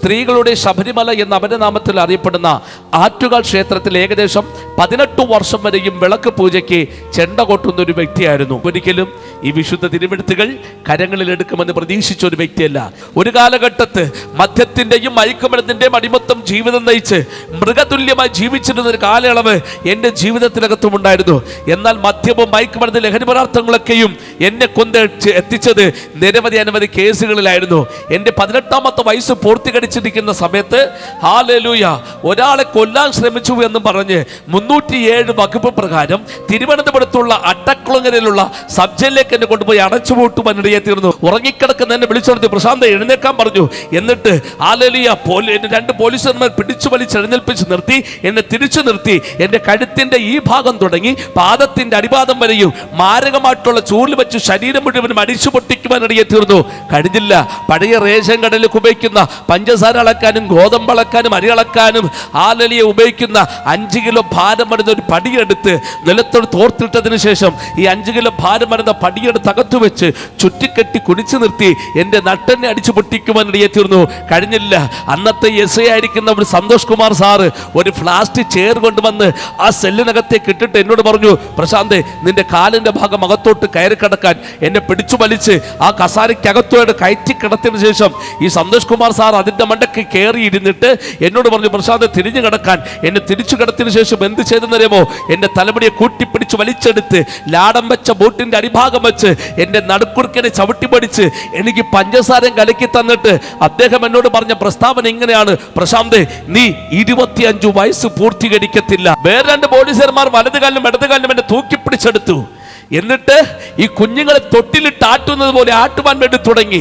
സ്ത്രീകളുടെ ശബരിമല എന്ന അപരനാമത്തിൽ അറിയപ്പെടുന്ന ആറ്റുകാൽ ക്ഷേത്രത്തിൽ ഏകദേശം 18 വർഷം വരെയും വിളക്ക് പൂജയ്ക്ക് ചെണ്ട കൊട്ടുന്ന ഒരു വ്യക്തിയായിരുന്നു. ഒരിക്കലും ഈ വിശുദ്ധ തിരുവെഴുത്തുകൾ കരങ്ങളിൽ എടുക്കുമെന്ന് പ്രതീക്ഷിച്ച ഒരു വ്യക്തിയല്ല. ഒരു കാലഘട്ടത്ത് മദ്യത്തിന്റെയും മയക്കുമരുന്നിന്റെയും അടിമത്തം ജീവിതം നയിച്ച് മൃഗതുല്യമായി ജീവിച്ചിരുന്ന ഒരു കാലയളവ് എൻ്റെ ജീവിതത്തിനകത്തും ഉണ്ടായിരുന്നു. എന്നാൽ മദ്യവും മയക്കുമരുന്ന് ലഹരി പദാർത്ഥങ്ങളൊക്കെയും എന്നെ എത്തിച്ചത് അനവധി കേസുകളിലായിരുന്നു. എൻ്റെ 18ാമത്തെ വയസ്സ് പൂർത്തീകരിച്ചിരിക്കുന്ന സമയത്ത് ഹല്ലേലൂയ ഒരാളെ കൊല്ലാൻ ശ്രമിച്ചു എന്ന് പറഞ്ഞ് 307 വകുപ്പ് പ്രകാരം തിരുവനന്തപുരത്തുള്ള അട്ടക്കുളങ്ങരയിലുള്ള സബ് ജയിലിലേക്ക് എന്നെ കൊണ്ടുപോയി അടച്ചുപൂട്ടുവാനിടയെ തീർന്നു. ഉറങ്ങിക്കിടക്കുന്ന എന്നെ വിളിച്ചുണർത്തി പ്രശാന്ത എഴുന്നേക്കാൻ പറഞ്ഞു. എന്നിട്ട് ഹല്ലേലൂയ 2 പോലീസുകാരന്മാർ പിടിച്ചു വലിച്ചെഴുന്നേൽപ്പിച്ച് നിർത്തി. എന്നെ തിരിച്ചു നിർത്തി. എൻ്റെ കഴുത്തിന്റെ ഈ ഭാഗം തുടങ്ങി പാദത്തിന്റെ അടിപാദം വരെയും മാരകമായിട്ടുള്ള ചൂടിൽ വെച്ച് ശരീരം മുഴുവനും അടിച്ചു പൊട്ടിക്കുവാനിടയെ തീർന്നു. കഴിഞ്ഞില്ല. പഴയ റേഷൻ കടലിൽ ഉപയോഗിക്കുന്ന പഞ്ചസാര അളക്കാനും ഗോതമ്പ് അളക്കാനും അരി അളക്കാനും ഹല്ലേലൂയ ഉപയോഗിക്കുന്ന 5 കിലോ ഭാരം വരുന്ന ഒരു പടിയെടുത്ത് നിലത്തോട് തോർത്തിട്ടതിന് ശേഷം ഈ 5 കിലോ ഭാരം വരുന്ന പടിയെടുത്ത് അകത്തു വെച്ച് ചുറ്റിക്കെട്ടി കുനിച്ചു നിർത്തി എൻ്റെ നട്ടെന്നെ അടിച്ചു പൊട്ടിക്കുവാനിടയെ തീർന്നു. കഴിഞ്ഞില്ല. അന്നത്തെ എസ് ഐ ആയിരിക്കുന്ന ഒരു സന്തോഷ് കുമാർ സാറ് ഒരു പ്ലാസ്റ്റിക് ചെയർ കൊണ്ടുവന്ന് ആ സെല്ലിനകത്തേക്ക് ഇട്ടിട്ട് എന്നോട് പറഞ്ഞു, പ്രശാന്ത് നിന്റെ കാലിന്റെ ഭാഗം അകത്തോട്ട് കയറി കിടക്കാൻ. എന്നെ പിടിച്ചു വലിച്ച് ആ കസാരയ്ക്കകത്തോട് കയറ്റി കിടത്തിയതിനു ശേഷം ഈ സന്തോഷ് കുമാർ സാർ അതിന്റെ മണ്ടയ്ക്ക് കയറി ഇരുന്നിട്ട് എന്നോട് പറഞ്ഞു, പ്രശാന്ത് തിരിഞ്ഞു കിടക്കാൻ. എന്നെ തിരിച്ചു കിടത്തിയതിനു ശേഷം എന്ത് ചെയ്തെന്നറിയാമോ? എൻ്റെ തലമുടിയെ കൂട്ടിപ്പിടിച്ച് വലിച്ചെടുത്ത് ലാടം വെച്ച ബോട്ടിന്റെ അടിഭാഗം വെച്ച് എൻ്റെ നടുക്കുറുക്കനെ ചവിട്ടി പഠിച്ച് എനിക്ക് പഞ്ചസാരം കലക്കി തന്നിട്ട് അദ്ദേഹം എന്നോട് പറഞ്ഞ പ്രസ്താവന ഇങ്ങനെയാണ്, പ്രശാന്ത് നീ 25 വയസ്സ് പൂർത്തീകരിക്കത്തില്ല. വേറെ 2 പോലീസുകാരന്മാർ വലതുകാലിലും ഇടതുകാലിലും എന്നെ തൂക്കിപ്പിടിച്ചെടുത്തു. എന്നിട്ട് ഈ കുഞ്ഞുങ്ങളെ തൊട്ടിലിട്ട് ആട്ടുന്നത് പോലെ ആട്ടുവാൻ വേണ്ടി തുടങ്ങി.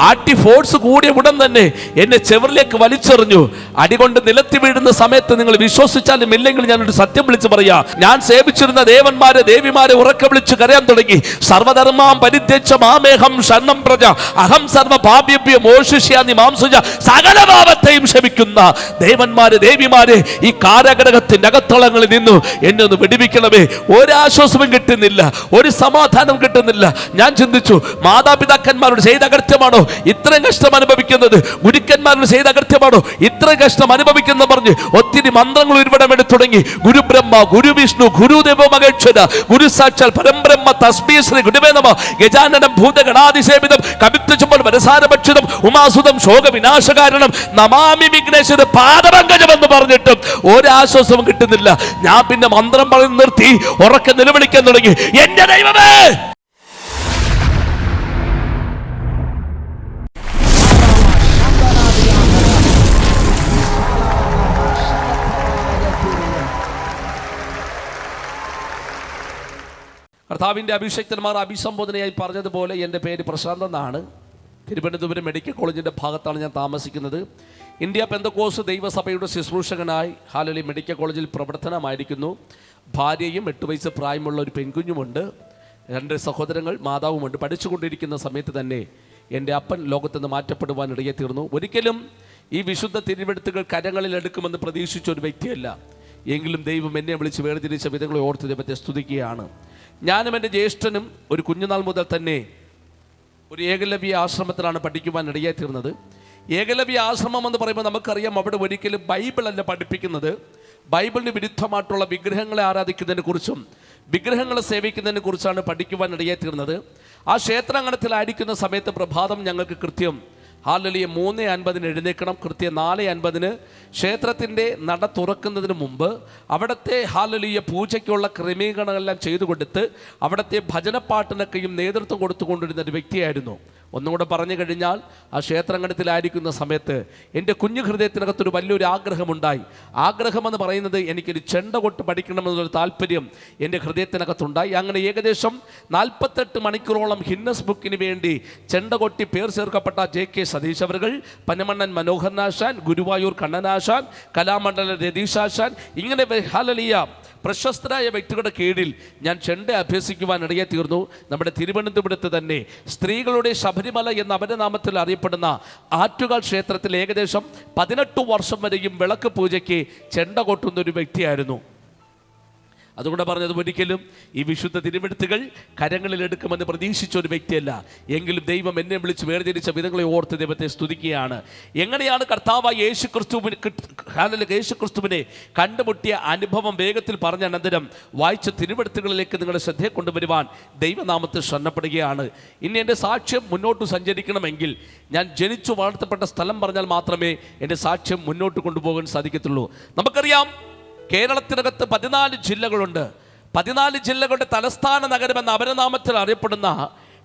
ആട്ടി ഫോഴ്സ് കൂടിയ ഉടൻ തന്നെ എന്നെ ചെവറിലേക്ക് വലിച്ചെറിഞ്ഞു. അടികൊണ്ട് നിലത്തി വീഴുന്ന സമയത്ത് നിങ്ങൾ വിശ്വസിച്ചാലും ഇല്ലെങ്കിൽ ഞാനൊരു സത്യം വിളിച്ചു പറയാ, ഞാൻ സേവിച്ചിരുന്ന ദേവന്മാരെ ദേവിമാരെ ഉറക്കെ വിളിച്ച് കരയാൻ തുടങ്ങി. സർവധർമാം പരിത്യജ്യ മാമേഹം ശരണം പ്രജ അഹം സർവ പാപ്യഭ്യ മോഷിഷ്യാമി മാംസുജ. സകല പാപത്തെയും ക്ഷമിക്കുന്ന ദേവന്മാരെ ദേവിമാരെ ഈ കാരാഗ്രഹത്തിന്റെ അകത്തളങ്ങളിൽ നിന്നു എന്നെ ഒന്ന് വിടുവിക്കണമേ. ഒരാശ്വാസവും കിട്ടുന്നില്ല, ഒരു സമാധാനം കിട്ടുന്നില്ല. ഞാൻ ചിന്തിച്ചു, മാതാപിതാക്കന്മാരോട് ചെയ്ത അകൃത്യമാണോ ഇത്രയും കഷ്ടം അനുഭവിക്കുന്നത്? ഗുരുക്കന്മാരോട് ചെയ്ത അകൃത്യമാണോ ഇത്രയും കഷ്ടം അനുഭവിക്കുന്ന പറഞ്ഞ് ഒത്തിരി മന്ത്രങ്ങൾ ഉരുവിടമെടുത്ത് തുടങ്ങി. ഗുരു ബ്രഹ്മ ഗുരു വിഷ്ണു ഗുരുദേവോ മഹേശ്വര ഗുരു സാക്ഷാൽ പരംബ്രഹ്മ തസ്മൈ ശ്രീ ഗുരുവേ നമഃ. ഗജാനനം ഭൂതഗണാതിസേവിതം കവിത്വചുംബൻ വരസാരഭക്ഷിതം ഉമാസുതം ശോക വിനാശകാരണം നമാമി വിഘ്നേശ്വര പാദപങ്കജം എന്ന് പറഞ്ഞിട്ടും ഒരാശ്വാസവും കിട്ടുന്നില്ല. ഞാൻ പിന്നെ മന്ത്രം പറഞ്ഞ് നിർത്തി ഉറക്കെ നിലവിളിക്കാൻ തുടങ്ങി, എന്റെ ദൈവമേ. കർത്താവിൻ്റെ അഭിഷേക്തന്മാർ അഭിസംബോധനയായി പറഞ്ഞതുപോലെ എൻ്റെ പേര് പ്രശാന്ത് എന്നാണ്. തിരുവനന്തപുരം മെഡിക്കൽ കോളേജിൻ്റെ ഭാഗത്താണ് ഞാൻ താമസിക്കുന്നത്. ഇന്ത്യ പെന്തക്കോസ്ത് ദൈവസഭയുടെ ശുശ്രൂഷകനായി ഹല്ലേലൂയ മെഡിക്കൽ കോളേജിൽ പ്രവർത്തനമായിരിക്കുന്നു. ഭാര്യയും 8 വയസ്സ് പ്രായമുള്ള ഒരു പെൺകുഞ്ഞുമുണ്ട്. 2 സഹോദരങ്ങൾ, മാതാവുമുണ്ട്. പഠിച്ചുകൊണ്ടിരിക്കുന്ന സമയത്ത് തന്നെ എൻ്റെ അപ്പൻ ലോകത്ത് നിന്ന് മാറ്റപ്പെടുവാനിടയെ തീർന്നു. ഒരിക്കലും ഈ വിശുദ്ധ തിരുവെഴുത്തുകൾ കരങ്ങളിൽ എടുക്കുമെന്ന് പ്രതീക്ഷിച്ച ഒരു വ്യക്തിയല്ല. എങ്കിലും ദൈവം എന്നെ വിളിച്ച് വേർതിരിച്ച വിധങ്ങളെ ഓർത്ത് ദൈവത്തെ സ്തുതിക്കുകയാണ്. ഞാനും എൻ്റെ ജ്യേഷ്ഠനും ഒരു കുഞ്ഞുനാൾ മുതൽ തന്നെ ഒരു ഏകലവ്യ ആശ്രമത്തിലാണ് പഠിക്കുവാൻ ഇടയായി തീർന്നത്. ഏകലവ്യ ആശ്രമം എന്ന് പറയുമ്പോൾ നമുക്കറിയാം, അവിടെ ഒരിക്കലും ബൈബിളല്ല പഠിപ്പിക്കുന്നത്. ബൈബിളിന് വിരുദ്ധമായിട്ടുള്ള വിഗ്രഹങ്ങളെ ആരാധിക്കുന്നതിനെ കുറിച്ചും വിഗ്രഹങ്ങളെ സേവിക്കുന്നതിനെ കുറിച്ചാണ് പഠിക്കുവാൻ ഇടയായി തീർന്നത്. ആ ക്ഷേത്രാങ്കണത്തിലായിരിക്കുന്ന സമയത്ത് പ്രഭാതം ഞങ്ങൾക്ക് കൃത്യം ഹല്ലേലൂയ 3:50 എഴുന്നേൽക്കണം. കൃത്യം 4:50 ക്ഷേത്രത്തിൻ്റെ നട തുറക്കുന്നതിന് മുമ്പ് അവിടുത്തെ ഹല്ലേലൂയ പൂജയ്ക്കുള്ള ക്രമീകരണങ്ങളെല്ലാം ചെയ്തു കൊടുത്ത് അവിടുത്തെ ഭജനപ്പാട്ടിനൊക്കെയും നേതൃത്വം കൊടുത്തുകൊണ്ടിരുന്ന ഒരു വ്യക്തിയായിരുന്നു. ഒന്നുകൂടെ പറഞ്ഞു കഴിഞ്ഞാൽ, ആ ക്ഷേത്രാങ്കണത്തിലായിരിക്കുന്ന സമയത്ത് എൻ്റെ കുഞ്ഞു ഹൃദയത്തിനകത്തൊരു വലിയൊരു ആഗ്രഹമുണ്ടായി. ആഗ്രഹമെന്ന് പറയുന്നത് എനിക്കൊരു ചെണ്ട കൊട്ട് പഠിക്കണമെന്നൊരു താല്പര്യം എൻ്റെ ഹൃദയത്തിനകത്തുണ്ടായി. അങ്ങനെ ഏകദേശം 48 മണിക്കൂറോളം ഗിന്നസ് ബുക്കിന് വേണ്ടി ചെണ്ട കൊട്ടി പേർ ചേർക്കപ്പെട്ട JK സതീഷ് അവറുകൾ, പനമണ്ണൻ മനോഹരനാശാൻ, ഗുരുവായൂർ കണ്ണനാശാൻ, കലാമണ്ഡലം രതീഷാശാൻ, ഇങ്ങനെ ഹല്ലേലൂയ പ്രശസ്തരായ വ്യക്തികളുടെ കീഴിൽ ഞാൻ ചെണ്ട അഭ്യസിക്കുവാനിടയെ തീർന്നു. നമ്മുടെ തിരുവനന്തപുരത്ത് തന്നെ സ്ത്രീകളുടെ ശബരിമല എന്ന അപരനാമത്തിൽ അറിയപ്പെടുന്ന ആറ്റുകാൽ ക്ഷേത്രത്തിൽ ഏകദേശം 18 വർഷം വരെയും വിളക്ക് പൂജയ്ക്ക് ചെണ്ട കൊട്ടുന്ന ഒരു വ്യക്തിയായിരുന്നു. അതുകൊണ്ട് പറഞ്ഞത് ഒരിക്കലും ഈ വിശുദ്ധ തിരുവെഴുത്തുകൾ കരങ്ങളിലെടുക്കുമെന്ന് പ്രതീക്ഷിച്ച ഒരു വ്യക്തിയല്ല. എങ്കിലും ദൈവം എന്നെ വിളിച്ച് വേർതിരിച്ച വിധങ്ങളെ ഓർത്ത് ദൈവത്തെ സ്തുതിക്കുകയാണ്. എങ്ങനെയാണ് കർത്താവായ യേശുക്രിസ്തുവിനെ കണ്ടുമുട്ടിയ അനുഭവം വേഗത്തിൽ പറഞ്ഞ അനന്തരം വായിച്ച തിരുവെഴുത്തുകളിലേക്ക് നിങ്ങളുടെ ശ്രദ്ധയെ കൊണ്ടുവരുവാൻ ദൈവനാമത്തിൽ ശരണപ്പെടുകയാണ്. ഇനി എൻ്റെ സാക്ഷ്യം മുന്നോട്ട് സഞ്ചരിക്കണമെങ്കിൽ ഞാൻ ജനിച്ചു വളർത്തപ്പെട്ട സ്ഥലം പറഞ്ഞാൽ മാത്രമേ എൻ്റെ സാക്ഷ്യം മുന്നോട്ട് കൊണ്ടുപോകാൻ സാധിക്കത്തുള്ളൂ. നമുക്കറിയാം, കേരളത്തിനകത്ത് 14 ജില്ലകളുണ്ട്. 14 ജില്ലകളുടെ തലസ്ഥാന നഗരമെന്ന അപരനാമത്തിൽ അറിയപ്പെടുന്ന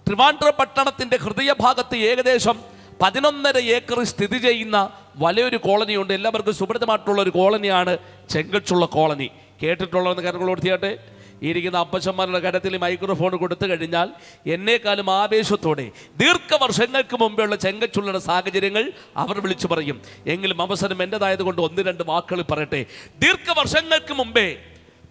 ട്രിവാൻഡ്രം പട്ടണത്തിൻ്റെ ഹൃദയഭാഗത്ത് ഏകദേശം 11.5 ഏക്കറിൽ സ്ഥിതി ചെയ്യുന്ന വലിയൊരു കോളനിയുണ്ട്. എല്ലാവർക്കും സുപരിതമായിട്ടുള്ള ഒരു കോളനിയാണ് ചെങ്കച്ചുള്ള കോളനി. കേട്ടിട്ടുള്ളതെന്ന് കാര്യങ്ങളോട് ചെയ്യട്ടെ. ഇരിക്കുന്ന അപ്പച്ചന്മാരുടെ കരത്തിൽ മൈക്രോഫോൺ കൊടുത്തു കഴിഞ്ഞാൽ എന്നെക്കാളും ആവേശത്തോടെ ദീർഘവർഷങ്ങൾക്ക് മുമ്പെയുള്ള ചെങ്കച്ചുള്ളയുടെ സാഹചര്യങ്ങൾ അവർ വിളിച്ചു പറയും. എങ്കിലും അവസരം എൻ്റെതായതുകൊണ്ട് 1-2 വാക്കുകൾ പറയട്ടെ. ദീർഘവർഷങ്ങൾക്ക് മുമ്പേ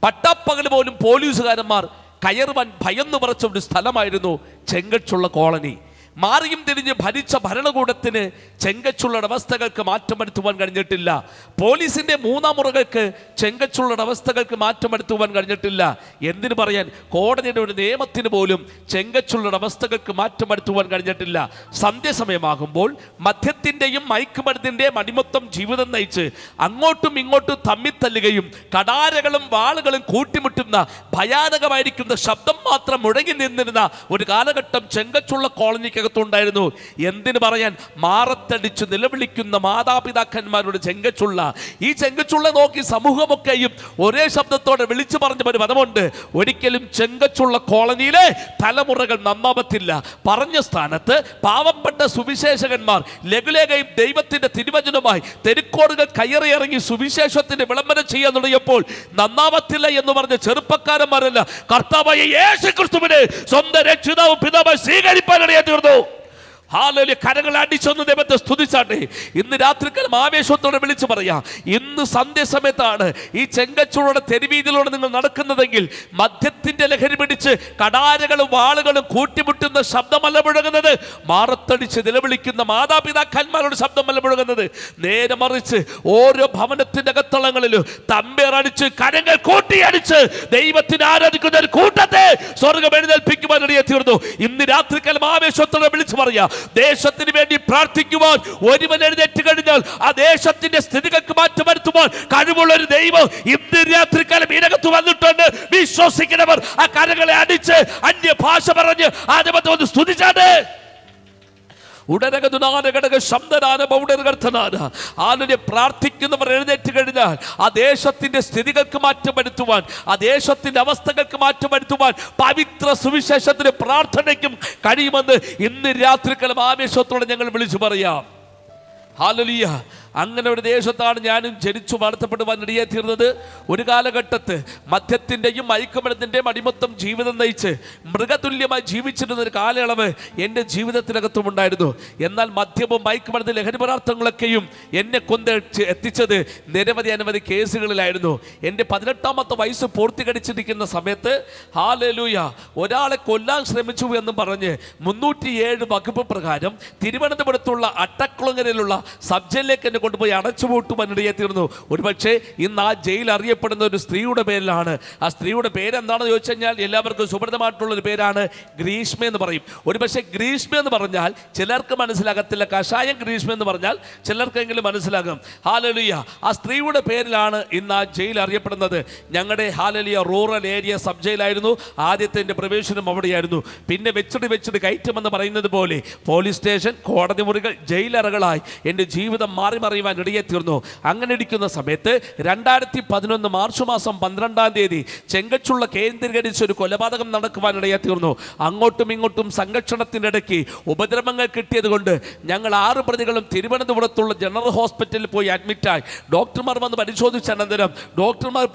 പട്ടാപ്പകൽ പോലും പോലീസുകാരന്മാർ കയറുവാൻ ഭയന്നു പറച്ച ഒരു സ്ഥലമായിരുന്നു ചെങ്കച്ചുള്ള കോളനി. മാറിയും തിരിഞ്ഞ് ഭരിച്ച ഭരണകൂടത്തിന് ചെങ്കച്ചുള്ളയുടെ അവസ്ഥകൾക്ക് മാറ്റം വരുത്തുവാൻ കഴിഞ്ഞിട്ടില്ല. പോലീസിന്റെ 3 മുറകൾക്ക് ചെങ്കച്ചുള്ളയുടെ അവസ്ഥകൾക്ക് മാറ്റം വരുത്തുവാൻ കഴിഞ്ഞിട്ടില്ല. എന്തിനു പറയാൻ, കോടതിയുടെ ഒരു നിയമത്തിന് പോലും ചെങ്കച്ചുള്ളയുടെ അവസ്ഥകൾക്ക് മാറ്റം വരുത്തുവാൻ കഴിഞ്ഞിട്ടില്ല. സന്ധ്യസമയമാകുമ്പോൾ മദ്യത്തിൻ്റെയും മയക്കുമരുന്നിൻ്റെയും അടിമത്തം ജീവിതം നയിച്ച് അങ്ങോട്ടും ഇങ്ങോട്ടും തമ്മിത്തല്ലുകയും കടാരകളും വാളുകളും കൂട്ടിമുട്ടുന്ന ഭയാനകമായിരിക്കുന്ന ശബ്ദം മാത്രം മുഴങ്ങി നിന്നിരുന്ന ഒരു കാലഘട്ടം ചെങ്കച്ചുള്ള കോളനിക്ക് ണ്ടായിരുന്നു. എന്തിനു പറയാൻ, മാറത്തടിച്ച് നിലവിളിക്കുന്ന മാതാപിതാക്കന്മാരുടെ ചെങ്കച്ചുള്ള. ഈ ചെങ്കച്ചുള്ള നോക്കി സമൂഹമൊക്കെയും ഒരേ ശബ്ദത്തോടെ വിളിച്ചു പറഞ്ഞ ഒരു പദമുണ്ട്: ഒരിക്കലും ചെങ്കച്ചുള്ള കോളനിയിലെ തലമുറകൾ നന്നാവത്തില്ല. പറഞ്ഞ സ്ഥാനത്ത് പാവപ്പെട്ട സുവിശേഷകന്മാർ ലഘുലേഖയും ദൈവത്തിന്റെ തിരുവചനവുമായി തെരുക്കോടുകൾ കയറിയിറങ്ങി സുവിശേഷത്തിന്റെ വിളംബരം ചെയ്യാൻ തുടങ്ങിയപ്പോൾ നന്നാവത്തില്ല എന്ന് പറഞ്ഞ ചെറുപ്പക്കാരന്മാരല്ല, കർത്താവായ യേശുക്രിസ്തുവിനെ സ്വന്തം രക്ഷിതാവും പിതാവായി സ്വീകരിപ്പാനിടയായി തീർന്നു. ഹാലേലൂയ! കരങ്ങൾ അടിച്ചൊന്ന് ദൈവത്തെ സ്തുതിച്ചാട്ടെ. ഇന്ന് രാത്രിക്കാലം ആവേശത്തോടെ വിളിച്ചു പറയാം, ഇന്ന് സന്ധ്യസമയത്താണ് ഈ ചെങ്കച്ചുള്ളയുടെ തെരുവീതിയിലൂടെ നിങ്ങൾ നടക്കുന്നതെങ്കിൽ മദ്യത്തിന്റെ ലഹരി പിടിച്ച് കടാരകളും വാളുകളും കൂട്ടിമുട്ടുന്ന ശബ്ദമല്ല മുഴങ്ങുന്നത്, മാറത്തടിച്ച് നിലവിളിക്കുന്ന മാതാപിതാക്കന്മാരുടെ ശബ്ദമല്ല മുഴങ്ങുന്നത്. നേരെ മറിച്ച് ഓരോ ഭവനത്തിന്റെ അകത്തളങ്ങളിലും തമ്പേറടിച്ച് കരങ്ങൾ കൂട്ടിയടിച്ച് ദൈവത്തിന് ആരാധിക്കുന്ന ഒരു കൂട്ടത്തെ സ്വർഗ്ഗം എഴുന്നേൽപ്പിക്കുവാനിടയായി തീർന്നു. ഇന്ന് രാത്രിക്കാലം ആവേശത്തോടെ വിളിച്ചു പറയാം, ദേശത്തിന് വേണ്ടി പ്രാർത്ഥിക്കുവാൻ ഒരുവൻ എഴുന്നേറ്റ് കഴിഞ്ഞാൽ ആ ദേശത്തിന്റെ സ്ഥിതികൾക്ക് മാറ്റം വരുത്തുവാൻ കഴിവുള്ള ഒരു ദൈവം ഇന്ന് രാത്രിക്കാലം ഇതിനകത്ത് വന്നിട്ടുണ്ട്. വിശ്വസിക്കുന്നവർ ആ കരങ്ങളെ അടിച്ച് അന്യഭാഷ പറഞ്ഞ് ആ ദൈവത്തെ ഒന്ന് സ്തുതിച്ചാണ്. പ്രാർത്ഥിക്കുന്നവർ എഴുന്നേറ്റ് കഴിഞ്ഞാൽ ആ ദേശത്തിന്റെ സ്ഥിതികൾക്ക് മാറ്റം വരുത്തുവാൻ, ആ ദേശത്തിന്റെ അവസ്ഥകൾക്ക് മാറ്റം വരുത്തുവാൻ പവിത്ര സുവിശേഷത്തിന് പ്രാർത്ഥനയ്ക്കും കഴിയുമെന്ന് ഇന്ന് രാത്രിക്കാലം ആവേശത്തോടെ ഞങ്ങൾ വിളിച്ചു പറയാം. ഹല്ലേലൂയ! അങ്ങനെ ഒരു ദേശത്താണ് ഞാനും ജനിച്ചു വളർത്തപ്പെടുവാൻ ഇടയായി തീർന്നത്. ഒരു കാലഘട്ടത്ത് മദ്യത്തിൻ്റെയും മയക്കുമരുന്നിൻ്റെയും അടിമത്തം ജീവിതം നയിച്ച് മൃഗതുല്യമായി ജീവിച്ചിരുന്ന ഒരു കാലയളവ് എൻ്റെ ജീവിതത്തിനകത്തും ഉണ്ടായിരുന്നു. എന്നാൽ മദ്യവും മയക്കുമരുന്ന് ലഹരി പദാർത്ഥങ്ങളൊക്കെയും എന്നെ കൊണ്ട് എത്തിച്ചത് അനവധി കേസുകളിലായിരുന്നു. എൻ്റെ 18ാമത്തെ വയസ്സ് പൂർത്തീകരിച്ചിരിക്കുന്ന സമയത്ത് ഹല്ലേലൂയ ഒരാളെ കൊല്ലാൻ ശ്രമിച്ചു എന്ന് പറഞ്ഞ് 307 വകുപ്പ് പ്രകാരം തിരുവനന്തപുരത്തുള്ള അട്ടക്കുളങ്ങരയിലുള്ള സബ് ജയിലിലേക്ക് എന്നെ കൊണ്ടുപോയി അടച്ചുപൂട്ടുവാനിടയായി തീർന്നു. ഒരുപക്ഷെ ഇന്ന് ആ ജയിൽ അറിയപ്പെടുന്ന ഒരു സ്ത്രീയുടെ പേരിലാണ്. ആ സ്ത്രീയുടെ പേരെന്താണെന്ന് ചോദിച്ചു കഴിഞ്ഞാൽ എല്ലാവർക്കും സുപരിതമായിട്ടുള്ളൊരു പേരാണ് ഗ്രീഷ്മ എന്ന് പറയും. ഒരുപക്ഷെ ഗ്രീഷ്മ എന്ന് പറഞ്ഞാൽ ചിലർക്ക് മനസ്സിലാകത്തില്ല, കഷായം ഗ്രീഷ്മ എന്ന് പറഞ്ഞാൽ ചിലർക്കെങ്കിലും മനസ്സിലാകും. ഹല്ലേലൂയ! ആ സ്ത്രീയുടെ പേരിലാണ് ഇന്ന് ആ ജയിൽ അറിയപ്പെടുന്നത്. ഞങ്ങളുടെ ഹല്ലേലൂയ റൂറൽ ഏരിയ സബ് ജയിലായിരുന്നു. ആദ്യത്തെ എൻ്റെ പ്രവേശനം അവിടെയായിരുന്നു. പിന്നെ വെച്ചിട്ട് കയറ്റുമെന്ന് പറയുന്നത് പോലെ പോലീസ് സ്റ്റേഷൻ, കോടതി മുറികൾ, ജയിലറകളായി എൻ്റെ ജീവിതം മാറി മറിയുവാൻ ഇടയായി തീർന്നു. അങ്ങനെ ഇരിക്കുന്ന സമയത്ത് 2011 മാർച്ച് മാസം 12-ാം തീയതി ചെങ്കച്ചുള്ള കേന്ദ്രീകരിച്ച് ഒരു കൊലപാതകം നടക്കുവാൻ ഇടയായി തീർന്നു. അങ്ങോട്ടും ഇങ്ങോട്ടും സംഘർഷണത്തിൻ്റെ ഇടയ്ക്ക് ഉപദ്രവങ്ങൾ കിട്ടിയത് കൊണ്ട് ഞങ്ങൾ 6 പ്രതികളും തിരുവനന്തപുരത്തുള്ള ജനറൽ ഹോസ്പിറ്റലിൽ പോയി അഡ്മിറ്റായി. ഡോക്ടർമാർ വന്ന് പരിശോധിച്ച അനന്തരം ഡോക്ടർമാർ